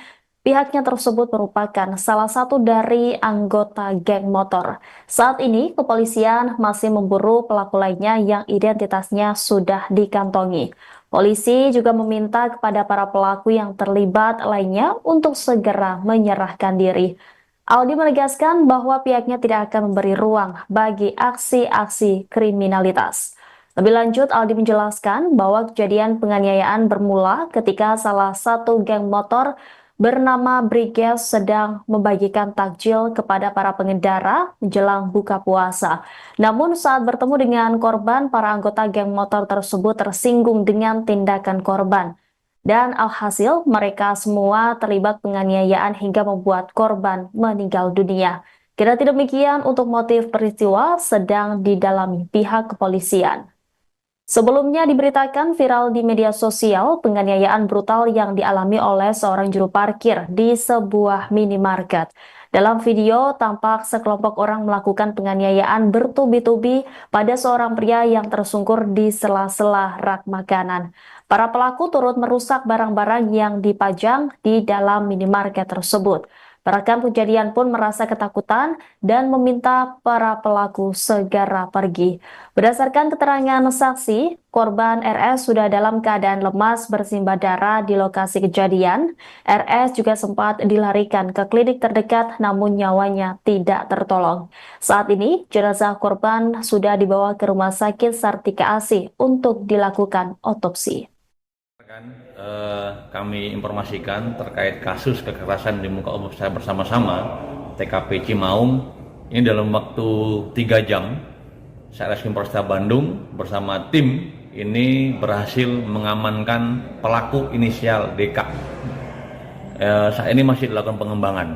C: pihaknya tersebut merupakan salah satu dari anggota geng motor. Saat ini, kepolisian masih memburu pelaku lainnya yang identitasnya sudah dikantongi. Polisi juga meminta kepada para pelaku yang terlibat lainnya untuk segera menyerahkan diri. Aldi menegaskan bahwa pihaknya tidak akan memberi ruang bagi aksi-aksi kriminalitas. Lebih lanjut, Aldi menjelaskan bahwa kejadian penganiayaan bermula ketika salah satu geng motor bernama Briges sedang membagikan takjil kepada para pengendara menjelang buka puasa. Namun saat bertemu dengan korban, para anggota geng motor tersebut tersinggung dengan tindakan korban. Dan alhasil mereka semua terlibat penganiayaan hingga membuat korban meninggal dunia. Kendati demikian, untuk motif peristiwa sedang didalami pihak kepolisian. Sebelumnya diberitakan viral di media sosial penganiayaan brutal yang dialami oleh seorang juru parkir di sebuah minimarket. Dalam video, tampak sekelompok orang melakukan penganiayaan bertubi-tubi pada seorang pria yang tersungkur di sela-sela rak makanan. Para pelaku turut merusak barang-barang yang dipajang di dalam minimarket tersebut. Perekam kejadian pun merasa ketakutan dan meminta para pelaku segera pergi. Berdasarkan keterangan saksi, korban RS sudah dalam keadaan lemas bersimbah darah di lokasi kejadian. RS juga sempat dilarikan ke klinik terdekat namun nyawanya tidak tertolong. Saat ini, jenazah korban sudah dibawa ke Rumah Sakit Sartika Asih untuk dilakukan otopsi.
D: Kami informasikan terkait kasus kekerasan di muka umum saya bersama-sama TKP Cimaung. Ini dalam waktu 3 jam Satreskrim Polresta Bandung bersama tim ini berhasil mengamankan pelaku inisial DK. Saat ini masih dilakukan pengembangan.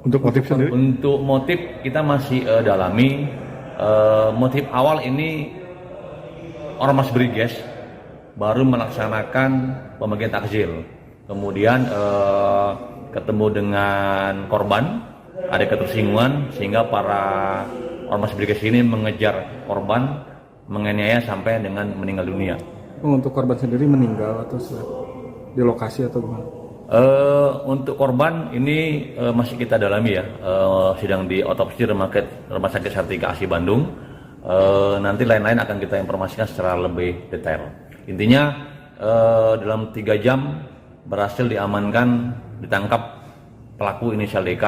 F: Untuk motif sendiri?
D: Untuk motif kita masih dalami. Motif awal ini Ormas Briges baru melaksanakan pembagian takjil, kemudian ketemu dengan korban, ada ketersinggungan sehingga para Ormas Briges ini mengejar korban, menganiaya sampai dengan meninggal dunia.
F: Untuk korban sendiri meninggal atau di lokasi atau gimana?
D: Untuk korban ini masih kita dalami ya, sedang diotopsi Rumah Sakit Sartika Asih Bandung. Nanti lain-lain akan kita informasikan secara lebih detail. Intinya dalam 3 jam berhasil diamankan, ditangkap pelaku inisial DK.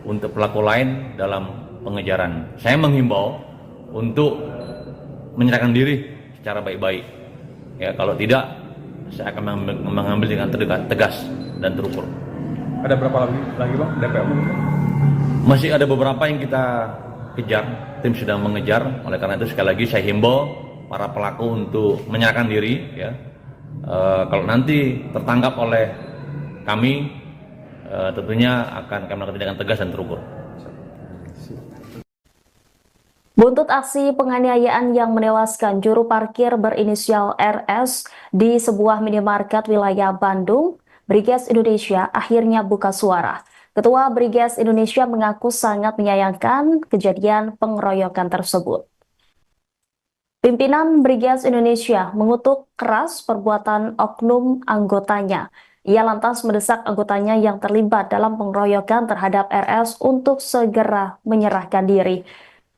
D: Untuk pelaku lain dalam pengejaran. Saya menghimbau untuk menyerahkan diri secara baik-baik. Ya, kalau tidak, saya akan mengambil dengan tegas dan terukur.
E: Ada berapa lagi Bang DPO?
D: Masih ada beberapa yang kita kejar, tim sedang mengejar. Oleh karena itu sekali lagi saya himbau para pelaku untuk menyerahkan diri ya. Kalau nanti tertangkap oleh kami, tentunya akan kami melakukan tindakan tegas dan terukur.
C: Buntut aksi penganiayaan yang menewaskan juru parkir berinisial RS di sebuah minimarket wilayah Bandung, Briges Indonesia akhirnya buka suara. Ketua Briges Indonesia mengaku sangat menyayangkan kejadian pengeroyokan tersebut. Pimpinan Briges Indonesia mengutuk keras perbuatan oknum anggotanya. Ia lantas mendesak anggotanya yang terlibat dalam pengeroyokan terhadap RS untuk segera menyerahkan diri.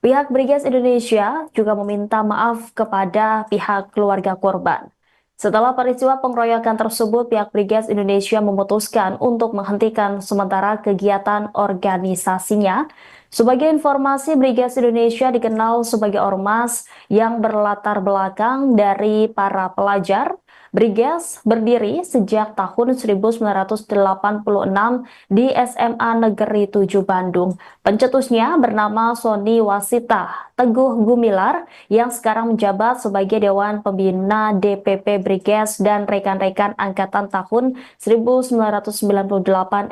C: Pihak Briges Indonesia juga meminta maaf kepada pihak keluarga korban. Setelah peristiwa pengeroyokan tersebut, pihak Briges Indonesia memutuskan untuk menghentikan sementara kegiatan organisasinya. Sebagai informasi, Briges Indonesia dikenal sebagai ormas yang berlatar belakang dari para pelajar. Briges berdiri sejak tahun 1986 di SMA Negeri 7 Bandung. Pencetusnya bernama Sony Wasita Teguh Gumilar yang sekarang menjabat sebagai Dewan Pembina DPP Briges dan rekan-rekan angkatan tahun 1998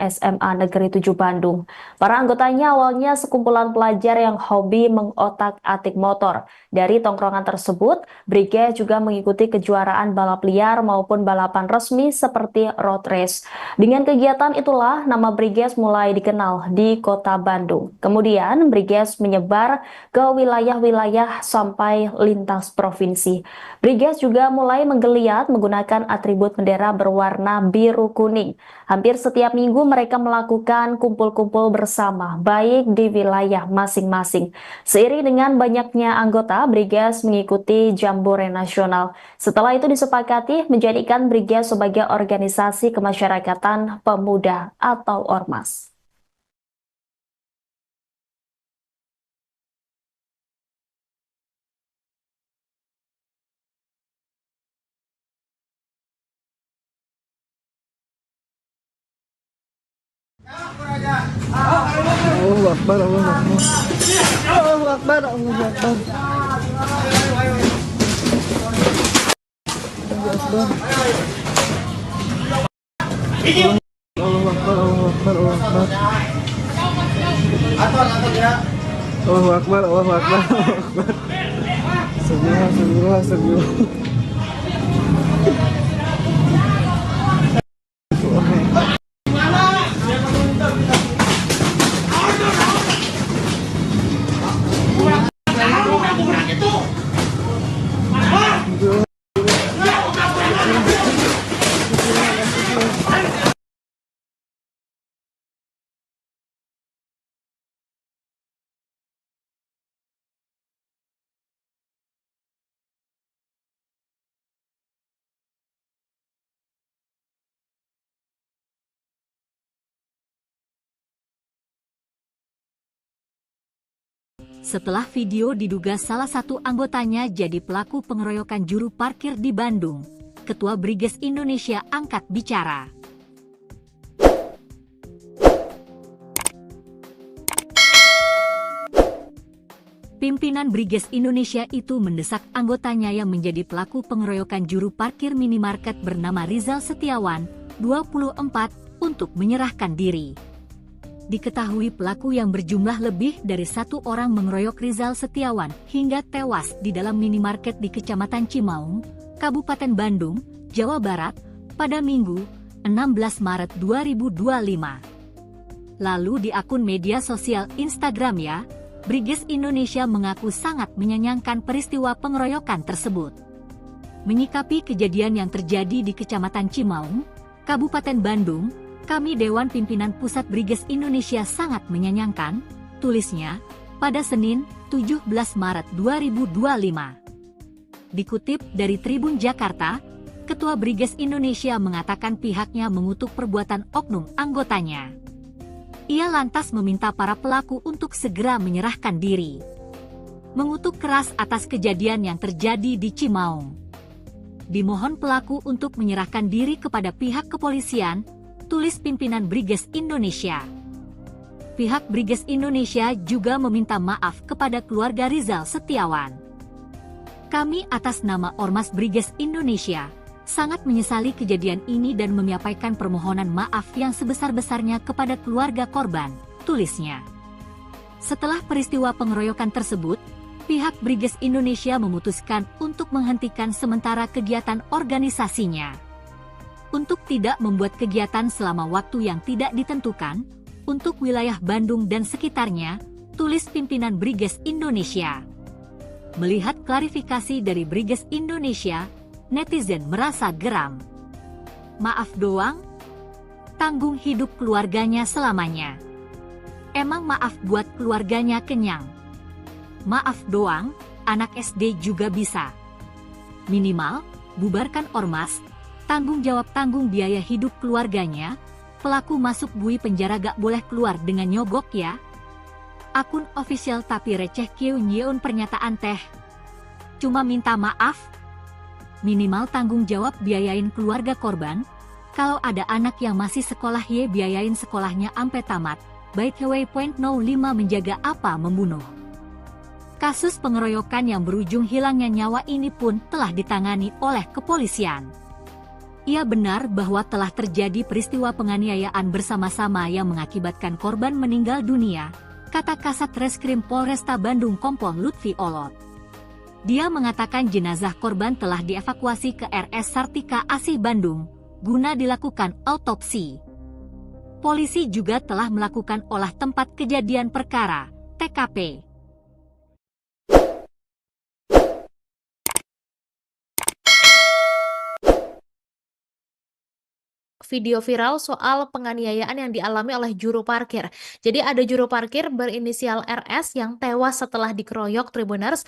C: SMA Negeri 7 Bandung. Para anggotanya awalnya sekumpulan pelajar yang hobi mengotak-atik motor. Dari tongkrongan tersebut, Briges juga mengikuti kejuaraan balap liar maupun balapan resmi seperti road race. Dengan kegiatan itulah nama Briges mulai dikenal di kota Bandung. Kemudian Briges menyebar ke wilayah-wilayah sampai lintas provinsi. Briges juga mulai menggeliat menggunakan atribut bendera berwarna biru kuning. Hampir setiap minggu mereka melakukan kumpul-kumpul bersama, baik di wilayah masing-masing. Seiring dengan banyaknya anggota, Briges mengikuti Jambore Nasional. Setelah itu disepakati menjadikan Briges sebagai organisasi kemasyarakatan pemuda atau ormas.
E: Allahu Akbar, Allahu Akbar. Allahu Akbar, Allahu Akbar. Allahu Akbar. Allahu Akbar, Allahu Akbar, Allahu Akbar. Allahu Akbar, Allahu Akbar, Allahu Akbar. Astagfirullah, astagfirullah, astagfirullah.
A: Setelah video diduga salah satu anggotanya jadi pelaku pengeroyokan juru parkir di Bandung, Ketua Briges Indonesia angkat bicara. Pimpinan Briges Indonesia itu mendesak anggotanya yang menjadi pelaku pengeroyokan juru parkir minimarket bernama Rizal Setiawan, 24, untuk menyerahkan diri. Diketahui pelaku yang berjumlah lebih dari satu orang mengeroyok Rizal Setiawan hingga tewas di dalam minimarket di Kecamatan Cimaung, Kabupaten Bandung, Jawa Barat, pada Minggu, 16 Maret 2025. Lalu di akun media sosial Instagramnya, Briges Indonesia mengaku sangat menyayangkan peristiwa pengeroyokan tersebut. Menyikapi kejadian yang terjadi di Kecamatan Cimaung, Kabupaten Bandung, kami Dewan Pimpinan Pusat Briges Indonesia sangat menyayangkan, tulisnya, pada Senin, 17 Maret 2025. Dikutip dari Tribun Jakarta, Ketua Briges Indonesia mengatakan pihaknya mengutuk perbuatan oknum anggotanya. Ia lantas meminta para pelaku untuk segera menyerahkan diri. Mengutuk keras atas kejadian yang terjadi di Cimaung. Dimohon pelaku untuk menyerahkan diri kepada pihak kepolisian, tulis pimpinan Briges Indonesia. Pihak Briges Indonesia juga meminta maaf kepada keluarga Rizal Setiawan. Kami atas nama Ormas Briges Indonesia sangat menyesali kejadian ini dan menyampaikan permohonan maaf yang sebesar-besarnya kepada keluarga korban, tulisnya. Setelah peristiwa pengeroyokan tersebut, pihak Briges Indonesia memutuskan untuk menghentikan sementara kegiatan organisasinya. Untuk tidak membuat kegiatan selama waktu yang tidak ditentukan, untuk wilayah Bandung dan sekitarnya, tulis pimpinan Briges Indonesia. Melihat klarifikasi dari Briges Indonesia, netizen merasa geram. Maaf doang? Tanggung hidup keluarganya selamanya. Emang maaf buat keluarganya kenyang? Maaf doang, anak SD juga bisa. Minimal, bubarkan ormas, tanggung biaya hidup keluarganya, pelaku masuk bui penjara gak boleh keluar dengan nyogok ya. Akun official tapi receh Kyu Nyeun pernyataan teh. Cuma minta maaf. Minimal tanggung jawab biayain keluarga korban. Kalau ada anak yang masih sekolah biayain sekolahnya ampe tamat. Baik Point 05 menjaga apa membunuh. Kasus pengeroyokan yang berujung hilangnya nyawa ini pun telah ditangani oleh kepolisian. Ia benar bahwa telah terjadi peristiwa penganiayaan bersama-sama yang mengakibatkan korban meninggal dunia, kata Kasat Reskrim Polresta Bandung Kompol Lutfi Olot. Dia mengatakan jenazah korban telah dievakuasi ke RS Sartika Asih Bandung, guna dilakukan autopsi. Polisi juga telah melakukan olah tempat kejadian perkara, TKP.
B: Video viral soal penganiayaan yang dialami oleh juru parkir. Jadi ada juru parkir berinisial RS yang tewas setelah dikeroyok Tribuners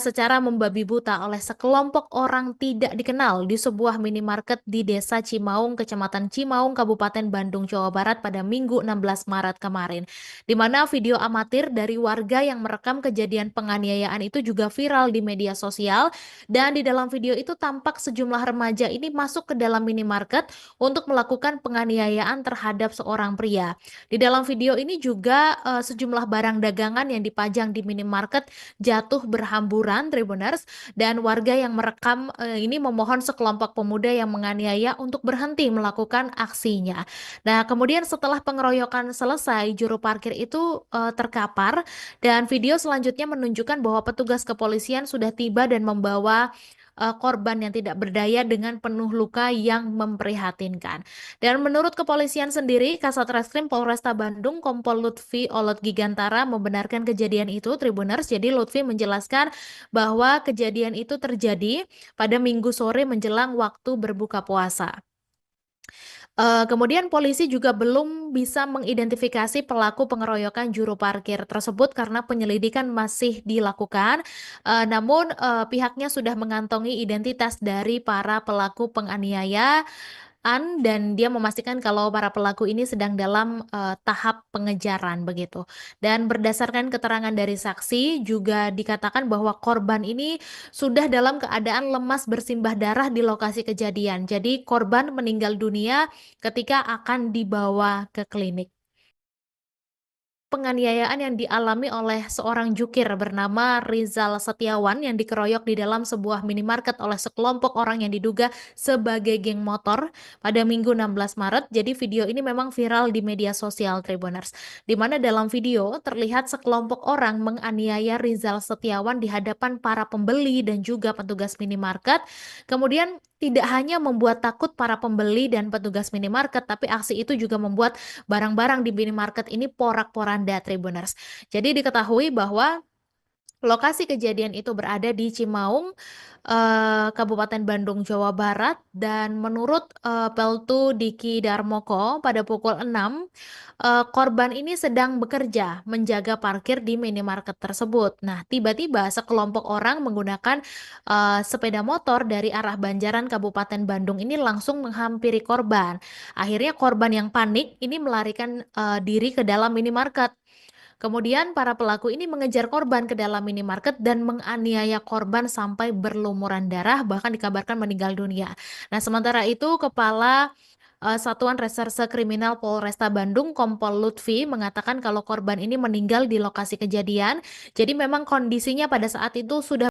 B: secara membabi buta oleh sekelompok orang tidak dikenal di sebuah minimarket di Desa Cimaung, Kecamatan Cimaung, Kabupaten Bandung, Jawa Barat pada Minggu 16 Maret kemarin. Di mana video amatir dari warga yang merekam kejadian penganiayaan itu juga viral di media sosial, dan di dalam video itu tampak sejumlah remaja ini masuk ke dalam minimarket untuk melakukan penganiayaan terhadap seorang pria. Di dalam video ini juga sejumlah barang dagangan yang dipajang di minimarket jatuh berhamburan, Tribuners, dan warga yang merekam ini memohon sekelompok pemuda yang menganiaya untuk berhenti melakukan aksinya. Nah, kemudian setelah pengeroyokan selesai, juru parkir itu terkapar, dan video selanjutnya menunjukkan bahwa petugas kepolisian sudah tiba dan membawa korban yang tidak berdaya dengan penuh luka yang memprihatinkan. Dan menurut kepolisian sendiri, Kasat Reskrim Polresta Bandung Kompol Lutfi Olot Gigantara membenarkan kejadian itu, Tribuners. Jadi Lutfi menjelaskan bahwa kejadian itu terjadi pada Minggu sore menjelang waktu berbuka puasa. Kemudian polisi juga belum bisa mengidentifikasi pelaku pengeroyokan juru parkir tersebut karena penyelidikan masih dilakukan. Namun pihaknya sudah mengantongi identitas dari para pelaku penganiayaan, dan dia memastikan kalau para pelaku ini sedang dalam tahap pengejaran begitu. Dan berdasarkan keterangan dari saksi juga dikatakan bahwa korban ini sudah dalam keadaan lemas bersimbah darah di lokasi kejadian. Jadi korban meninggal dunia ketika akan dibawa ke klinik. Penganiayaan yang dialami oleh seorang jukir bernama Rizal Setiawan yang dikeroyok di dalam sebuah minimarket oleh sekelompok orang yang diduga sebagai geng motor pada Minggu 16 Maret. Jadi video ini memang viral di media sosial, Tribuners, di mana dalam video terlihat sekelompok orang menganiaya Rizal Setiawan di hadapan para pembeli dan juga petugas minimarket. Kemudian tidak hanya membuat takut para pembeli dan petugas minimarket, tapi aksi itu juga membuat barang-barang di minimarket ini porak-poranda, Tribuners. Jadi diketahui bahwa lokasi kejadian itu berada di Cimaung, Kabupaten Bandung, Jawa Barat, dan menurut Peltu Diki Darmoko pada pukul 6, korban ini sedang bekerja menjaga parkir di minimarket tersebut. Nah, tiba-tiba sekelompok orang menggunakan sepeda motor dari arah Banjaran, Kabupaten Bandung ini langsung menghampiri korban. Akhirnya korban yang panik ini melarikan diri ke dalam minimarket. Kemudian para pelaku ini mengejar korban ke dalam minimarket dan menganiaya korban sampai berlumuran darah, bahkan dikabarkan meninggal dunia. Nah, sementara itu Kepala Satuan Reserse Kriminal Polresta Bandung, Kompol Lutfi, mengatakan kalau korban ini meninggal di lokasi kejadian. Jadi memang kondisinya pada saat itu sudah